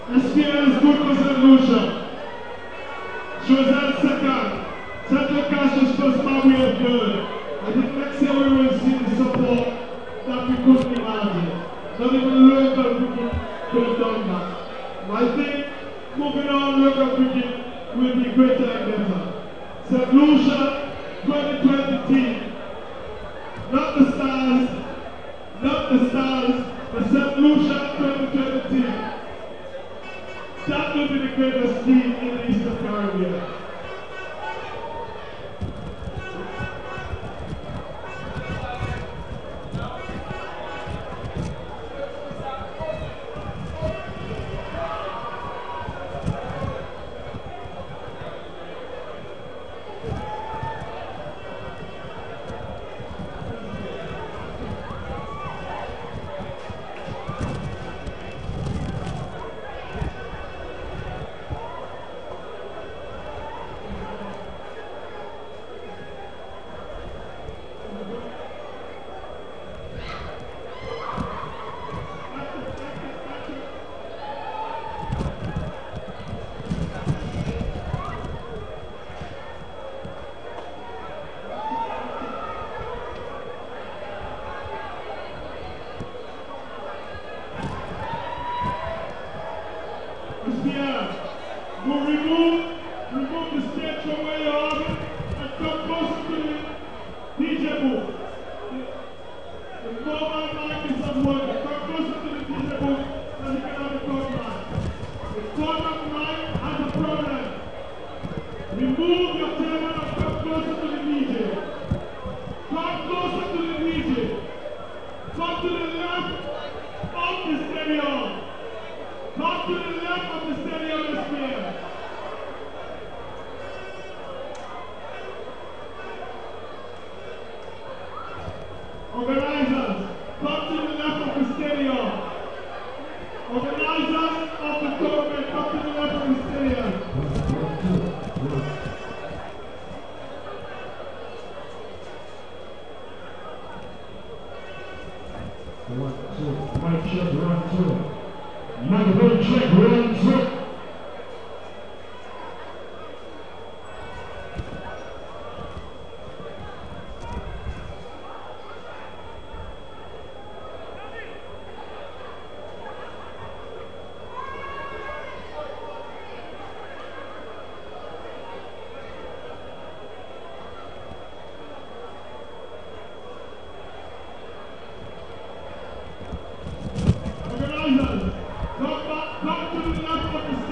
Speaker 3: SPL is good for St. Lucia. Choiseul second. Central Cash first man we have good. I think next year we will see the support that we couldn't imagine. Not even local cricket could have done that. I think moving on, local cricket will be greater and better. St. Lucia 2020 team. Not the Stars, the St. Lucia 2020 team. That will be the greatest team in the Eastern Caribbean. Remove the stage from where you are and come closer to the DJ booth. The format mic is not working. Come closer to the DJ booth so you can have the format. The format mic has a problem. Remove your table and come closer to the DJ. Come closer to the DJ. Come to the left of the stadium. Come to the left of the stadium sphere. Organizers, come to the left of the stadium. Organizers of the tournament, come to the left of the stadium. Mic check, round two. Microphone check, round two. Come to the left of the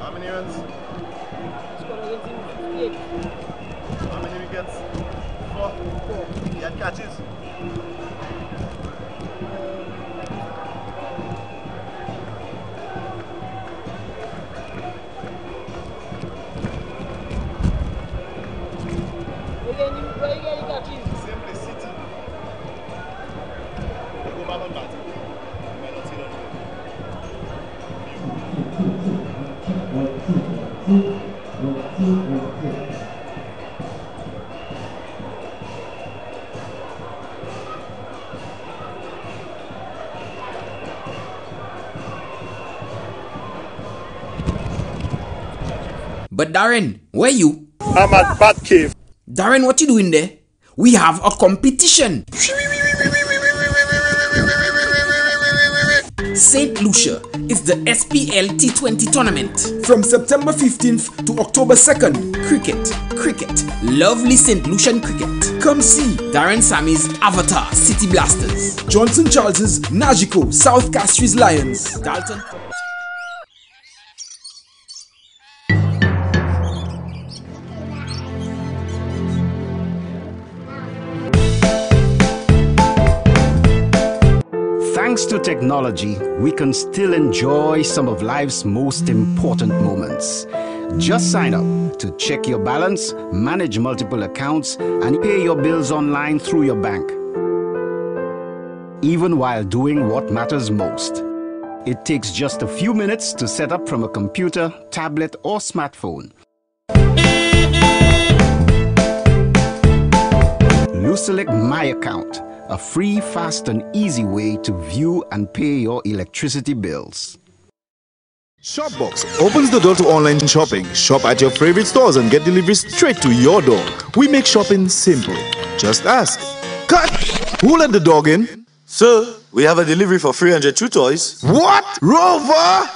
Speaker 7: How many runs? How many wickets? 4. He had catches. Simplicity. We go back on batting. You might not see that.
Speaker 8: But Darren, where you?
Speaker 7: I'm at Bat Cave.
Speaker 8: Darren, what you doing there? We have a competition. St. Lucia is the SPL T20 tournament from September 15th to October 2nd. Cricket, lovely St. Lucian cricket. Come see Darren Sammy's Avatar City Blasters, Johnson Charles's Nagico South Castries Lions, Dalton.
Speaker 9: Thanks to technology, we can still enjoy some of life's most important moments. Just sign up to check your balance, manage multiple accounts, and pay your bills online through your bank. Even while doing what matters most. It takes just a few minutes to set up from a computer, tablet, or smartphone. Select My Account, a free, fast, and easy way to view and pay your electricity bills.
Speaker 10: Shopbox opens the door to online shopping. Shop at your favorite stores and get delivery straight to your door. We make shopping simple. Just ask. Cut! Who let the dog in?
Speaker 7: Sir, we have a delivery for 300 chew toys.
Speaker 10: What? Rover?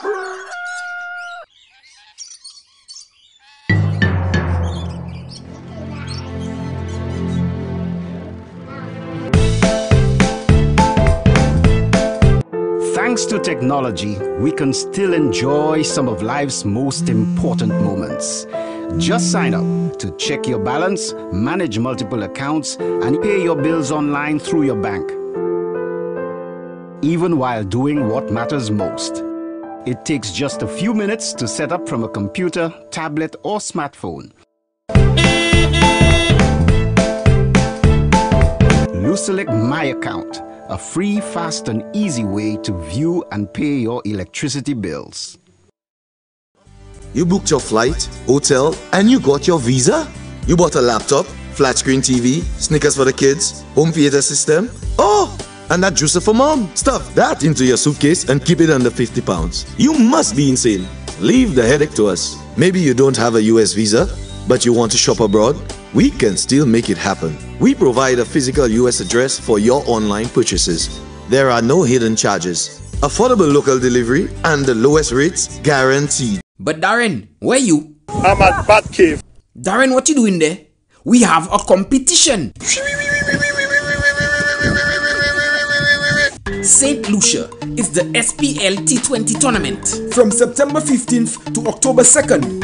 Speaker 9: Thanks to technology, we can still enjoy some of life's most important moments. Just sign up to check your balance, manage multiple accounts, and pay your bills online through your bank. Even while doing what matters most. It takes just a few minutes to set up from a computer, tablet, or smartphone. Select My Account, a free, fast, and easy way to view and pay your electricity bills.
Speaker 7: You booked your flight, hotel, and you got your visa? You bought a laptop, flat screen TV, sneakers for the kids, home theater system? Oh, and that juicer for mom. Stuff that into your suitcase and keep it under 50 pounds. You must be insane. Leave the headache to us. Maybe you don't have a US visa, but you want to shop abroad? We can still make it happen. We provide a physical US address for your online purchases. There are no hidden charges. Affordable local delivery and the lowest rates guaranteed.
Speaker 8: But Darren, where you?
Speaker 7: I'm at Bat Cave.
Speaker 8: Darren, what you doing there? We have a competition. St. Lucia is the SPL T20 tournament from September 15th to October 2nd.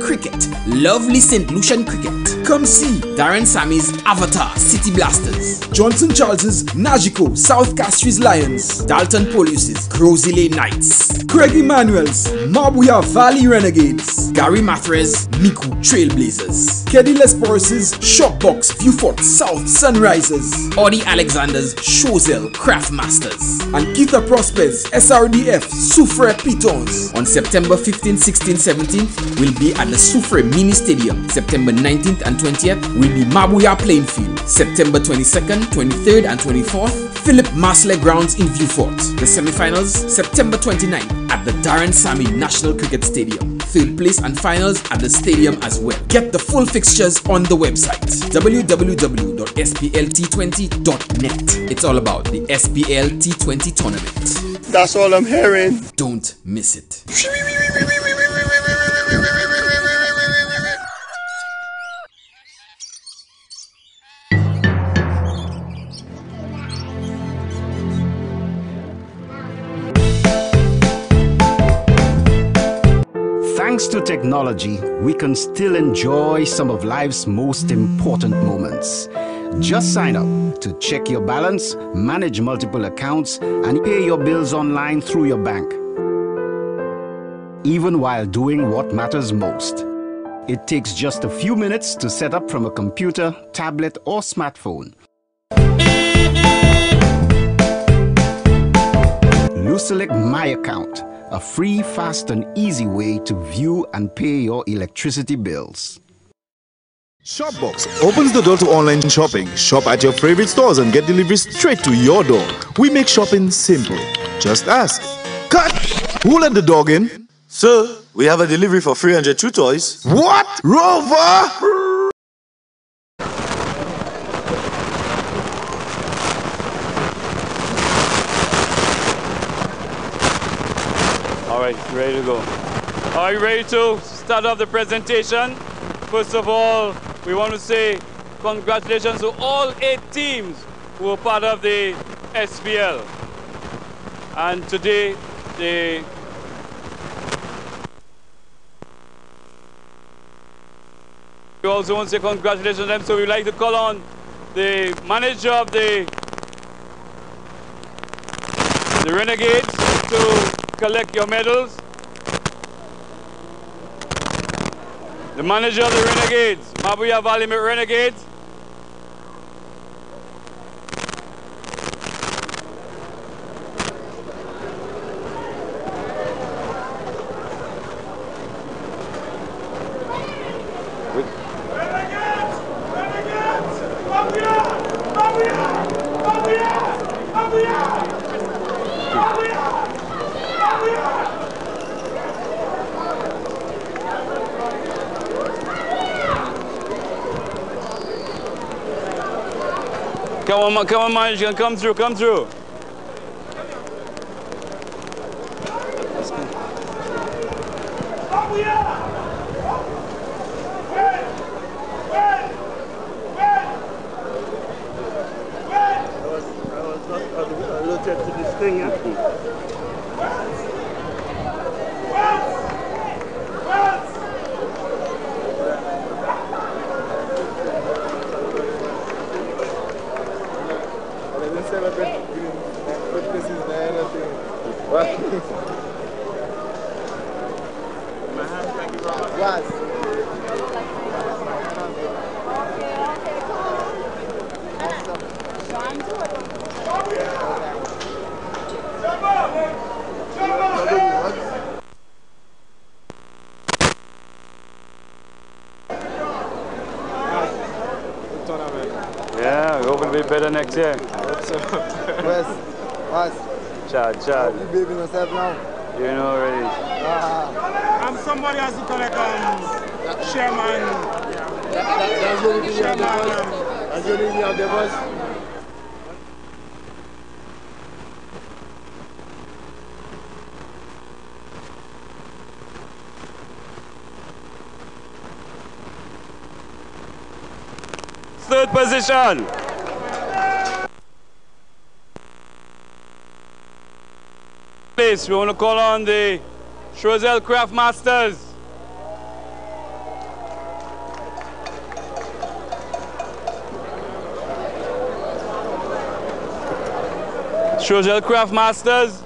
Speaker 8: Cricket, lovely St. Lucian cricket. Come see Darren Sammy's Avatar City Blasters, Johnson Charles's Nagico South Castries Lions, Dalton Polius's Crozile Knights, Craig Emanuel's Mabuya Valley Renegades, Gary Mathrez Miku Trailblazers, Keddy Lesporus's Shopbox Viewfort South Sunrisers, Audie Alexander's Choiseul Craft Masters, and Keitha Prosper's SRDF Soufre Pitons. On September 15th, 16th, 17th, will be at the Soufre Mini Stadium. September 19th and 20th will be Mabuya Playing Field. September 22nd, 23rd, and 24th, Philip Marsler Grounds in Viewfort. The semi-finals, September 29th at at the Darren Sammy National Cricket Stadium. Third place and finals at the stadium as well. Get the full fixtures on the website www.splT20.net. It's all about the SPL T20 tournament.
Speaker 11: That's all I'm hearing.
Speaker 8: Don't miss it.
Speaker 9: Thanks to technology, we can still enjoy some of life's most important moments. Just sign up to check your balance, manage multiple accounts, and pay your bills online through your bank. Even while doing what matters most. It takes just a few minutes to set up from a computer, tablet, or smartphone. Select My Account, a free, fast, and easy way to view and pay your electricity bills.
Speaker 10: Shopbox opens the door to online shopping. Shop at your favorite stores and get delivery straight to your door. We make shopping simple. Just ask. Cut! Who let the dog in?
Speaker 7: Sir, we have a delivery for 300 chew toys.
Speaker 10: What? Rover?
Speaker 4: Alright, ready to go. Are you ready to start off the presentation? First of all, we want to say congratulations to all 8 teams who were part of the SPL. And today, we also want to say congratulations to them, so we'd like to call on the manager of the Renegades to collect your medals. The manager of the Renegades, Mabuya Valley Renegades. Come on, man, you can come through, come through. Yeah, we hope it'll be better next year. Chad.
Speaker 12: You behaving yourself now?
Speaker 4: You know already.
Speaker 12: I'm somebody has to collect chairman.
Speaker 11: That's the only thing you have the bus. That's the only thing you have the bus.
Speaker 4: Third position. Place, we want to call on the Choiseul Craft Masters. Choiseul Craft Masters.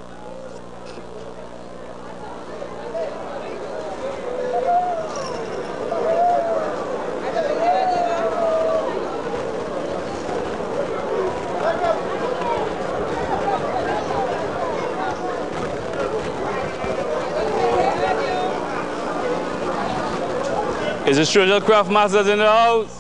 Speaker 4: Is the Choiseul Craft Masters in the house?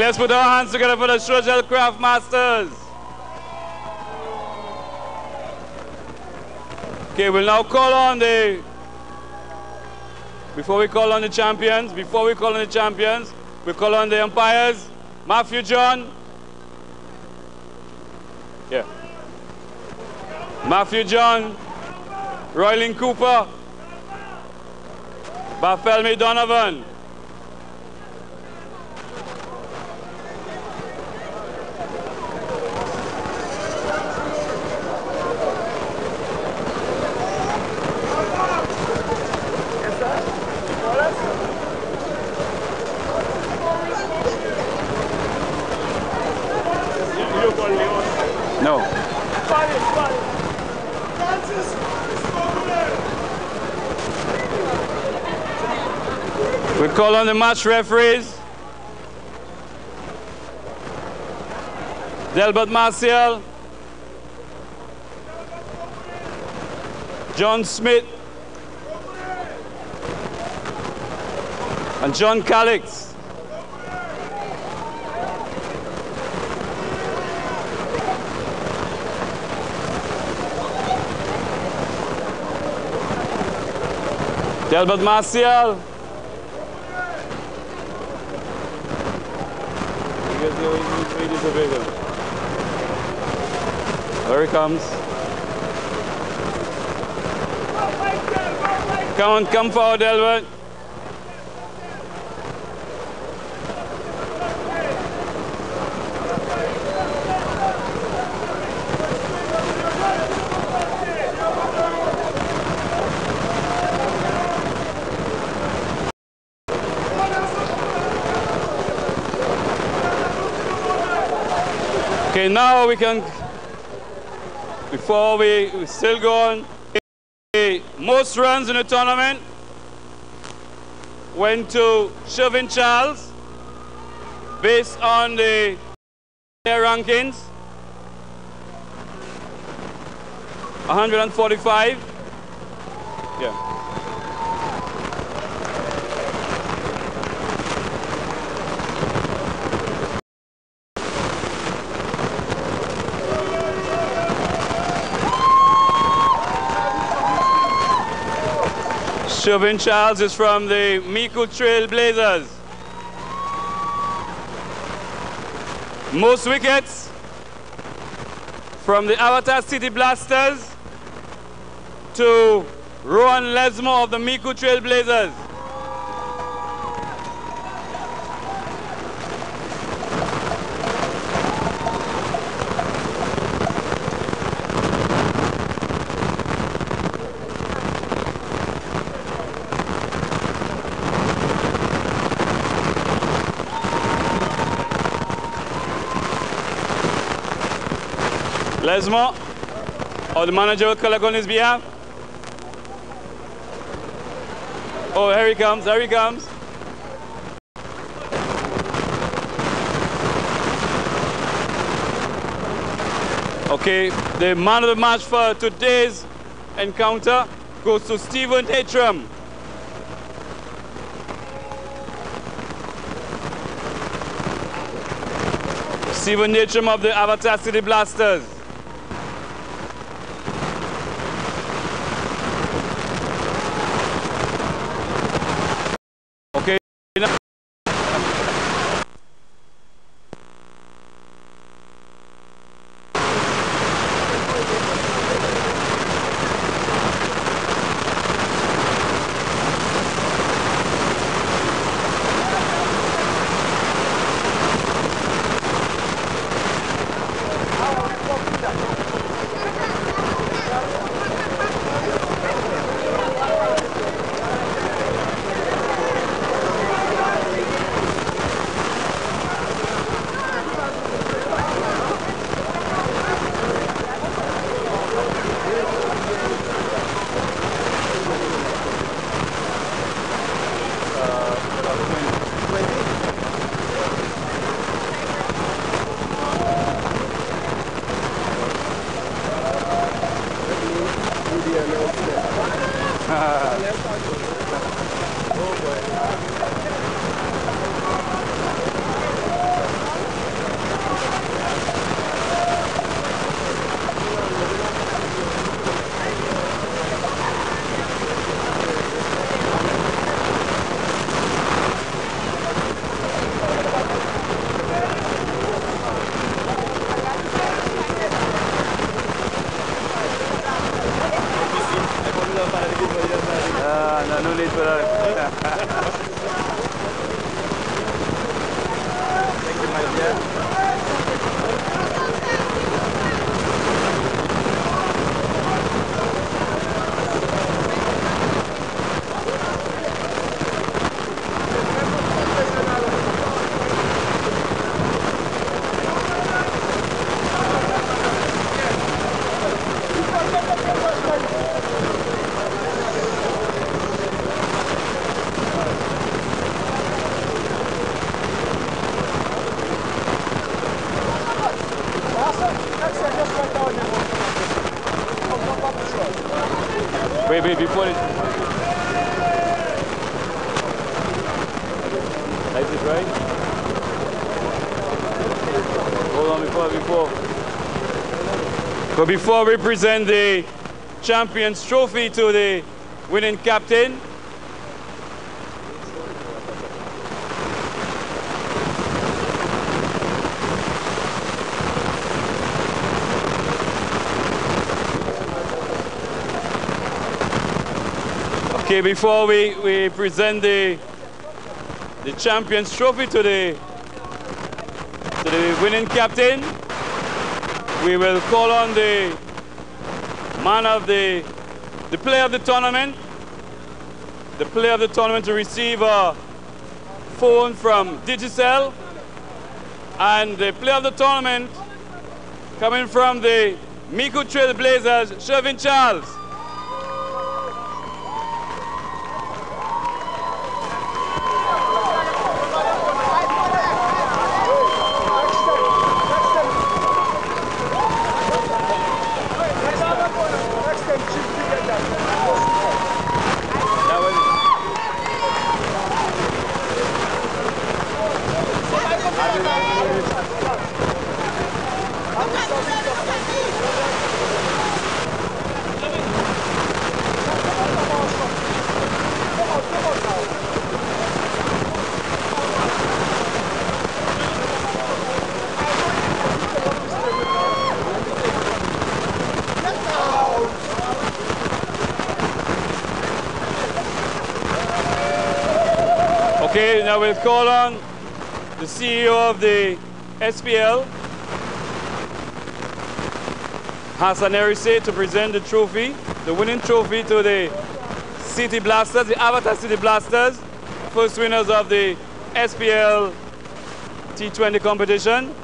Speaker 4: let's put our hands together for the Choiseul Craft Masters. Okay, we'll now call on the, before we call on the champions, we call on the umpires. Matthew John. Yeah. Matthew John. Roylin Cooper. Barthélemy Donovan. No. We call on the match referees. Delbert Martial, John Smith, and John Calix. Delbert Martial. There he comes. Come on, come forward, Delbert. Okay, now we can, before we still go on, the most runs in the tournament went to Shervin Charles based on the rankings. 145. Yeah. Shervin Charles is from the Mico Trail Blazers. Most wickets from the Avatar City Blasters to Rowan Lesmo of the Mico Trail Blazers. Lesmo, or the manager will collect on his behalf. Oh, here he comes, here he comes. Okay, the man of the match for today's encounter goes to Stephen Hatram. Stephen Hatram of the Avatar City Blasters. Okay. for that. Thank you, my dear. Wait, before it. Is it right? Hold on, before. But before we present the Champions Trophy to the winning captain, okay, before we present the Champions Trophy to the winning captain, we will call on the man of the player of the tournament. The player of the tournament to receive a phone from Digicel, and the player of the tournament coming from the Miku Trail Blazers, Shervin Charles. Okay, now we'll call on the CEO of the SPL, Hassan Erise, to present the trophy, the winning trophy to the City Blasters, the Avatar City Blasters, first winners of the SPL T20 competition.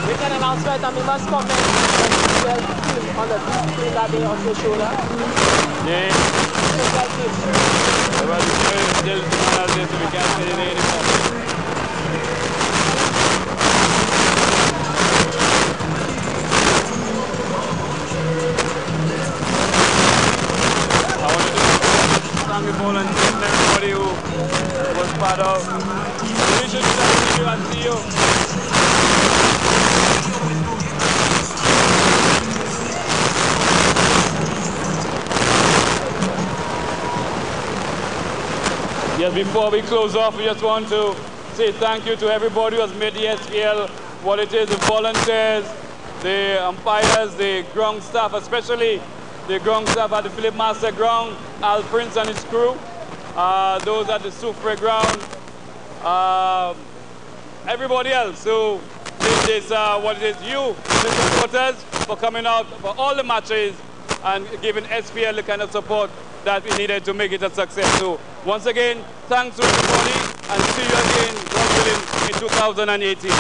Speaker 13: Make an announcement and we must comment on the screen that day on the shoulder.
Speaker 4: Yeah. Well, still we can't say anything anymore. I want to thank you all and everybody who was part of the mission to see you and see you. Yes, before we close off, we just want to say thank you to everybody who has made the SPL what it is, the volunteers, the umpires, the ground staff, especially the ground staff at the Philip Master ground, Al Prince and his crew, those at the Soufre ground, everybody else who did this, what it is, you, the supporters, for coming out for all the matches and giving SPL the kind of support that we needed to make it a success. So once again, thanks to everybody and see you again, God willing, in 2018.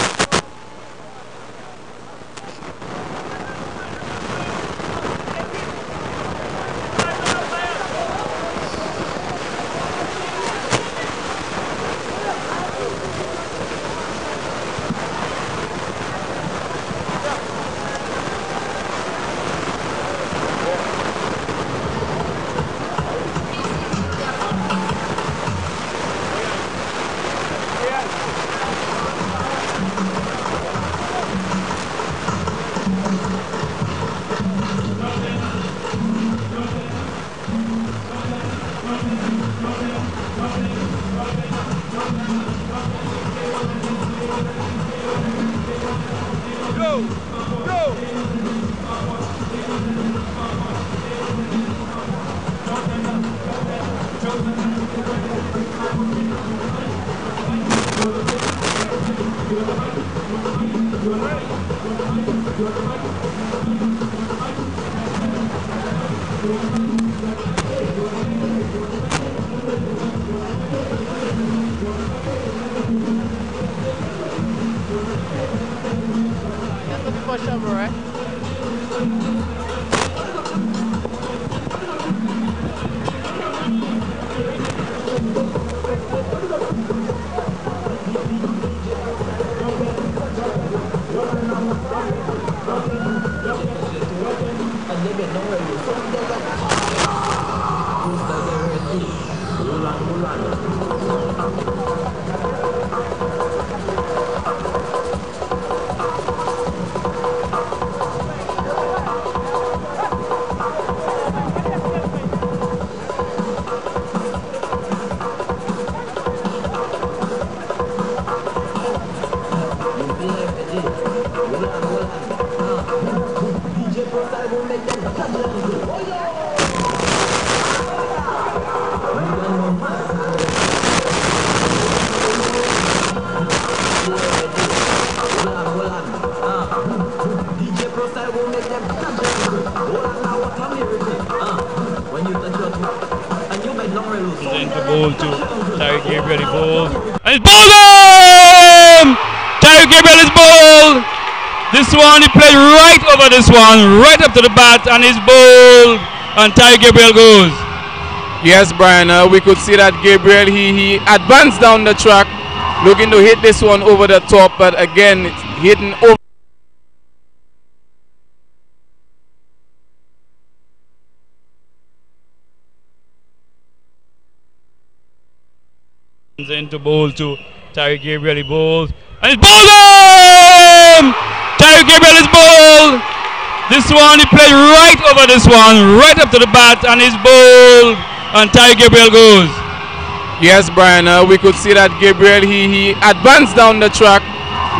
Speaker 4: Into ball to Terry Gabriel, ball. And it's ball home! Terry Gabriel is ball! This one, he played right over this one, right up to the bat, and his ball, and Terry Gabriel goes.
Speaker 1: Yes, Brian, we could see that Gabriel, he advanced down the track, looking to hit this one over the top, but again, it's hitting over.
Speaker 4: Into ball to Terry Gabriel, he bowls, and it's ball home! Terry Gabriel is ball! This one, he played right over this one, right up to the bat, and his ball, and Terry Gabriel goes.
Speaker 1: Yes, Brian, we could see that Gabriel, he advanced down the track,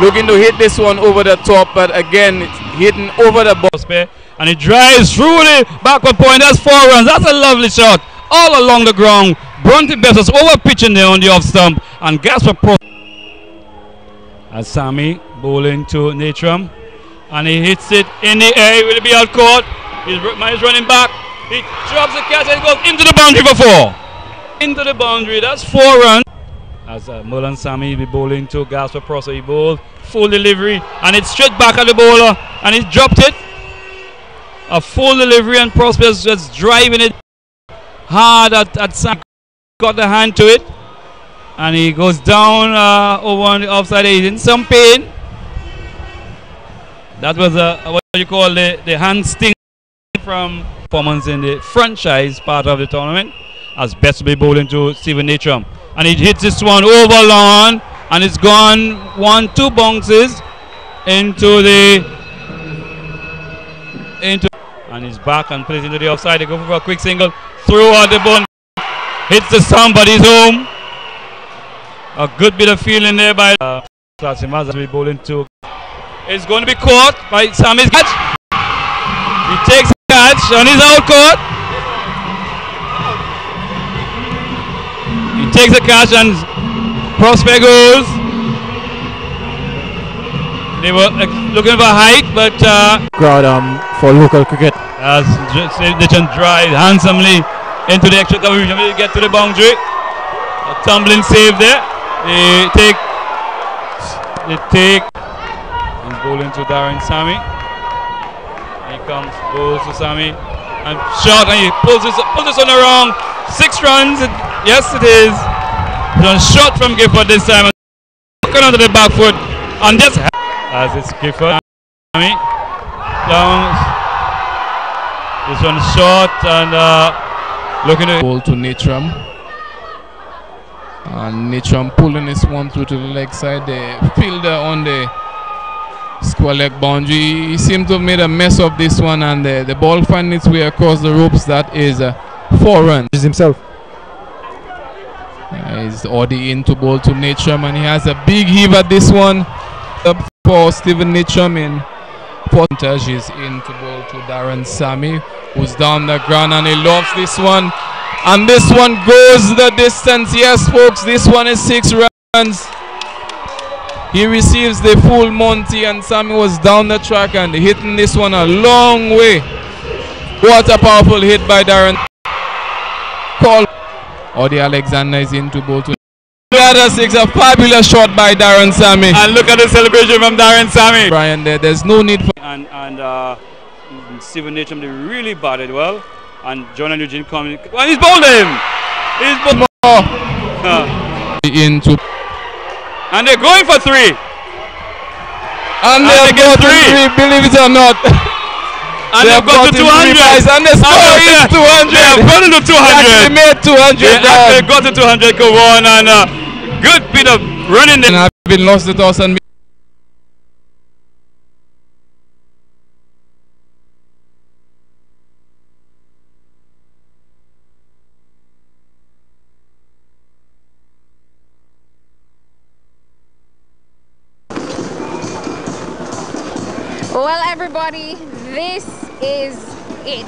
Speaker 1: looking to hit this one over the top, but again, it's hitting over the ball.
Speaker 4: And he drives through the backward point. That's 4 runs. That's a lovely shot all along the ground. Bronte Best was over pitching there on the off stump, and Gasper Pro. As Sammy bowling to Natram, and he hits it in the air. He will be out caught. He's running back. He drops the catch and goes into the boundary for 4. Into the boundary. That's 4 runs. As Merlin Sammy be bowling to Gasper Prosser. He bowled full delivery and it's straight back at the bowler and he dropped it. A full delivery and Prosper's just driving it hard at Sam. Got the hand to it and he goes down over on the offside. He's in some pain. That was what you call the hand sting from performance in the franchise part of the tournament. As best to be bowling to Stephen Natram. And he hits this one over long and it's gone 1-2 bounces into and he's back and plays into the offside. They go for a quick single through at the bone, hits the stump but he's home. A good bit of feeling there by Klasimas as we bowling to. It's going to be caught by Sammy's catch. He takes a catch and he's out caught. He takes a catch and Prosper goes. They were looking for height, but
Speaker 2: crowd for local cricket.
Speaker 4: As they can drive handsomely into the extra coverage, they get to the boundary. A tumbling save there. They take. He's bowling to Darren Sammy. He comes, goes to Sammy, and shot, and he pulls this on the wrong. 6 runs. Yes, it is. Done shot from Gifford this time. Looking onto the back foot, and just as it's Gifford. Sammy down. This one short and looking at
Speaker 1: ball to Natram. And Natram pulling this one through to the leg side. The fielder on the square leg boundary. He seemed to have made a mess of this one, and the ball finding its way across the ropes. That is 4 runs.
Speaker 2: Himself.
Speaker 1: He's already into ball to Natram, and he has a big heave at this one. Up for Stephen Natram in Portage is into ball to Darren Sammy, who's down the ground, and he loves this one. And this one goes the distance. Yes, folks, this one is 6 runs. He receives the full Monty, and Sammy was down the track and hitting this one a long way. What a powerful hit by Darren. Call. Odi Alexander is into ball to the other 6. A fabulous shot by Darren Sammy.
Speaker 4: And look at the celebration from Darren Sammy.
Speaker 1: Brian, there's no need for.
Speaker 4: And Stephen Natram, they really batted well. And John and Eugene coming. Well, he's bowled him. He's bowled more.
Speaker 1: Into.
Speaker 4: And they're going for 3.
Speaker 1: And they've got 3, believe it or not.
Speaker 4: And they've got to 200.
Speaker 1: And the score is 200.
Speaker 4: They have gotten to 200.
Speaker 1: They made 200.
Speaker 4: They actually got to 200, Kawon, and good bit of running there.
Speaker 1: And I've been lost the toss and
Speaker 6: Well, everybody, this is it.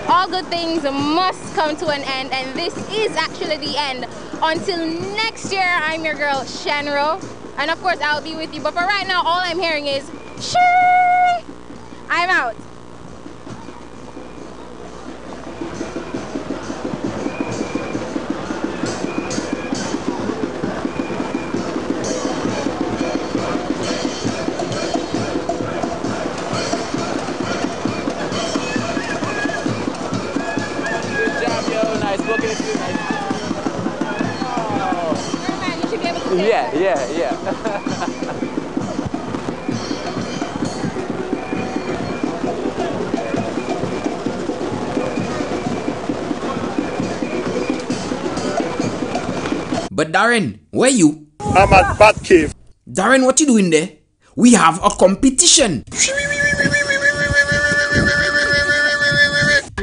Speaker 6: All good things must come to an end, and this is actually the end. Until next year, I'm your girl, Shenro, and of course, I'll be with you. But for right now, all I'm hearing is, shee! I'm out.
Speaker 13: Yeah.
Speaker 8: But Darren, where you?
Speaker 3: I'm at Bat Cave.
Speaker 8: Darren, what you doing there? We have a competition.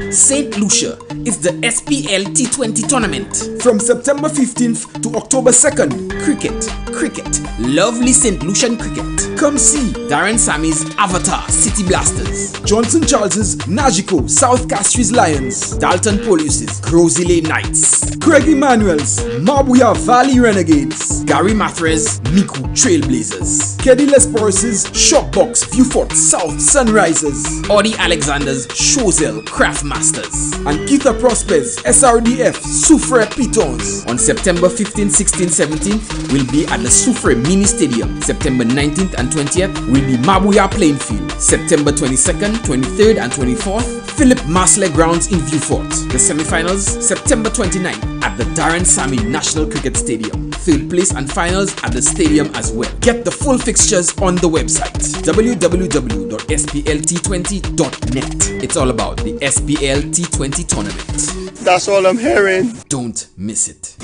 Speaker 8: St. Lucia is the SPL T20 tournament from September 15th to October 2nd. cricket, cricket, lovely St. Lucian cricket. Come see Darren Sammy's Avatar City Blasters, Johnson Charles's Nagico South Castries Lions, Dalton Polius's Crozile Knights, Craig Emmanuel's Mabuya Valley Renegades, Gary Mathres Miku Trailblazers, Keddy Lesporus's Shockbox Viewfort South Sunrisers, Audie Alexander's Choiseul Craft Masters, and Keitha Prosper's SRDF Soufre Pitons. On September 15th, 16th, 17th will be at the Soufre Mini Stadium. September 19th and 20th will be Mabuya Playing Field. September 22nd, 23rd and 24th, Philip Marsler Grounds in Viewfort. The semi-finals, September 29th at the Darren Sammy National Cricket Stadium. Third place and finals at the stadium as well. Get the full fixtures on the website www.splT20.net. It's all about the SPL T20 tournament.
Speaker 11: That's all I'm hearing.
Speaker 8: Don't miss it.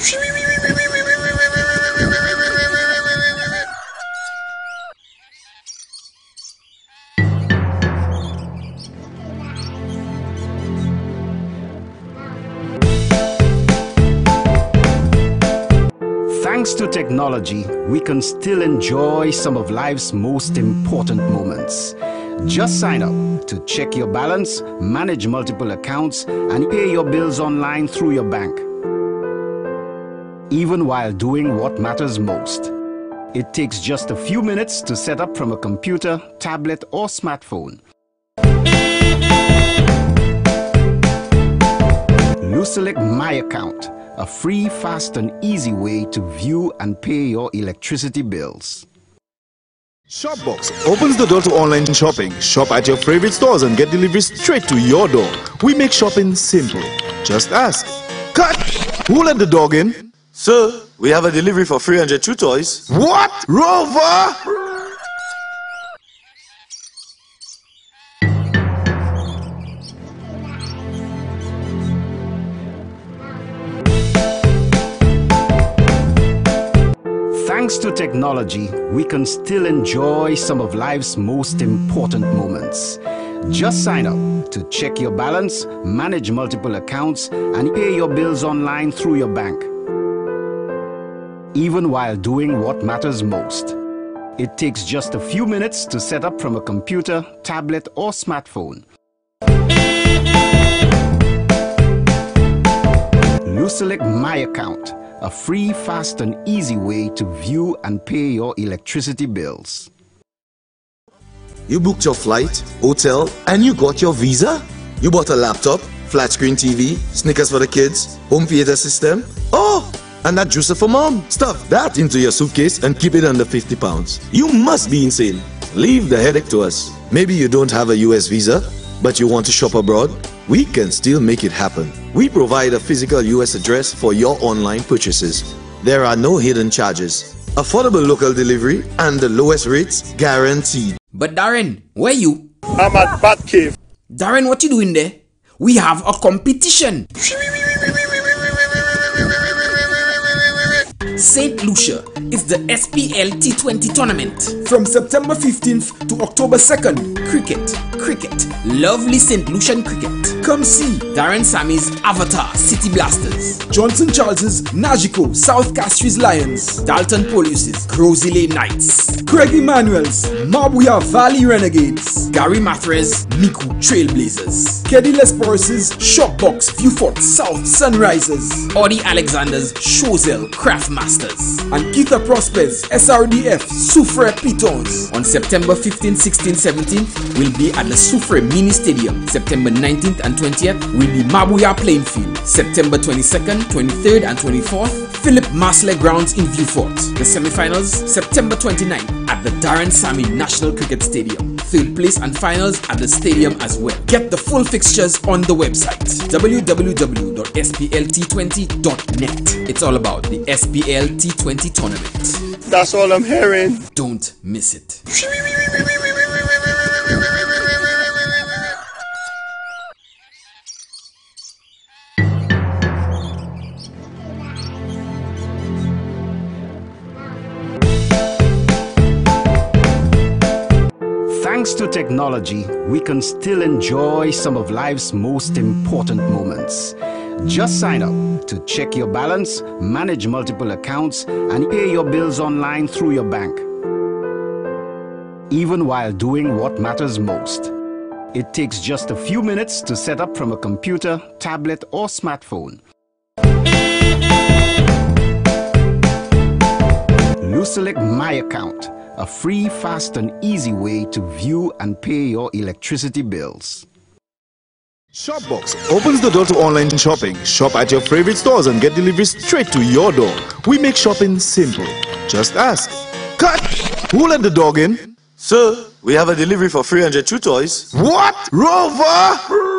Speaker 9: Thanks to technology, we can still enjoy some of life's most important moments. Just sign up to check your balance, manage multiple accounts, and pay your bills online through your bank. Even while doing what matters most. It takes just a few minutes to set up from a computer, tablet, or smartphone. Select My Account, a free, fast, and easy way to view and pay your electricity bills.
Speaker 10: Shopbox opens the door to online shopping. Shop at your favorite stores and get delivery straight to your door. We make shopping simple. Just ask. Cut! Who let the dog in?
Speaker 7: Sir, we have a delivery for 300 chew toys.
Speaker 10: What? Rover?
Speaker 9: Thanks to technology, we can still enjoy some of life's most important moments. Just sign up to check your balance, manage multiple accounts, and pay your bills online through your bank. Even while doing what matters most. It takes just a few minutes to set up from a computer, tablet, or smartphone. Select My Account, a free, fast, and easy way to view and pay your electricity bills.
Speaker 7: You booked your flight, hotel, and you got your visa? You bought a laptop, flat screen TV, Snickers for the kids, home theater system? Oh, and that juicer for mom. Stuff that into your suitcase and keep it under 50 pounds. You must be insane. Leave the headache to us. Maybe you don't have a US visa, but you want to shop abroad? We can still make it happen. We provide a physical US address for your online purchases. There are no hidden charges, affordable local delivery, and the lowest rates guaranteed.
Speaker 8: But Darren, where you?
Speaker 11: I'm at Bat Cave.
Speaker 8: Darren, what you doing there? We have a competition. St. Lucia is the SPL T20 tournament from September 15th to October 2nd. Cricket, cricket, lovely St. Lucian cricket. Come see Darren Sammy's Avatar City Blasters, Johnson Charles's Nagico South Castries Lions, Dalton Polius's Crozile Knights, Craig Emmanuel's Mabuya Valley Renegades, Gary Mathres Miku Trailblazers, Keddy Lesporus's Shockbox Viewfort South Sunrisers, Audie Alexander's Choiseul Craft Masters, and Keitha Prosper's SRDF Soufre Pitons. On September 15th, 16th, 17th will be at the Soufre Mini Stadium. September 19th and 20th will be Mabuya Playing Field. September 22nd, 23rd and 24th, Philip Marsler Grounds in Viewfort. The semi-finals, September 29th at the Darren Sammy National Cricket Stadium. Third place and finals at the stadium as well. Get the full fixtures on the website www.splT20.net. It's all about the SPL T20 tournament.
Speaker 11: That's all I'm hearing.
Speaker 8: Don't miss it.
Speaker 9: Thanks to technology, we can still enjoy some of life's most important moments. Just sign up to check your balance, manage multiple accounts, and pay your bills online through your bank. Even while doing what matters most. It takes just a few minutes to set up from a computer, tablet, or smartphone. Select My Account, a free, fast, and easy way to view and pay your electricity bills.
Speaker 10: Shopbox opens the door to online shopping. Shop at your favorite stores and get delivery straight to your door. We make shopping simple. Just ask. Cut! Who let the dog in?
Speaker 7: Sir, we have a delivery for 300 chew toys.
Speaker 10: What? Rover!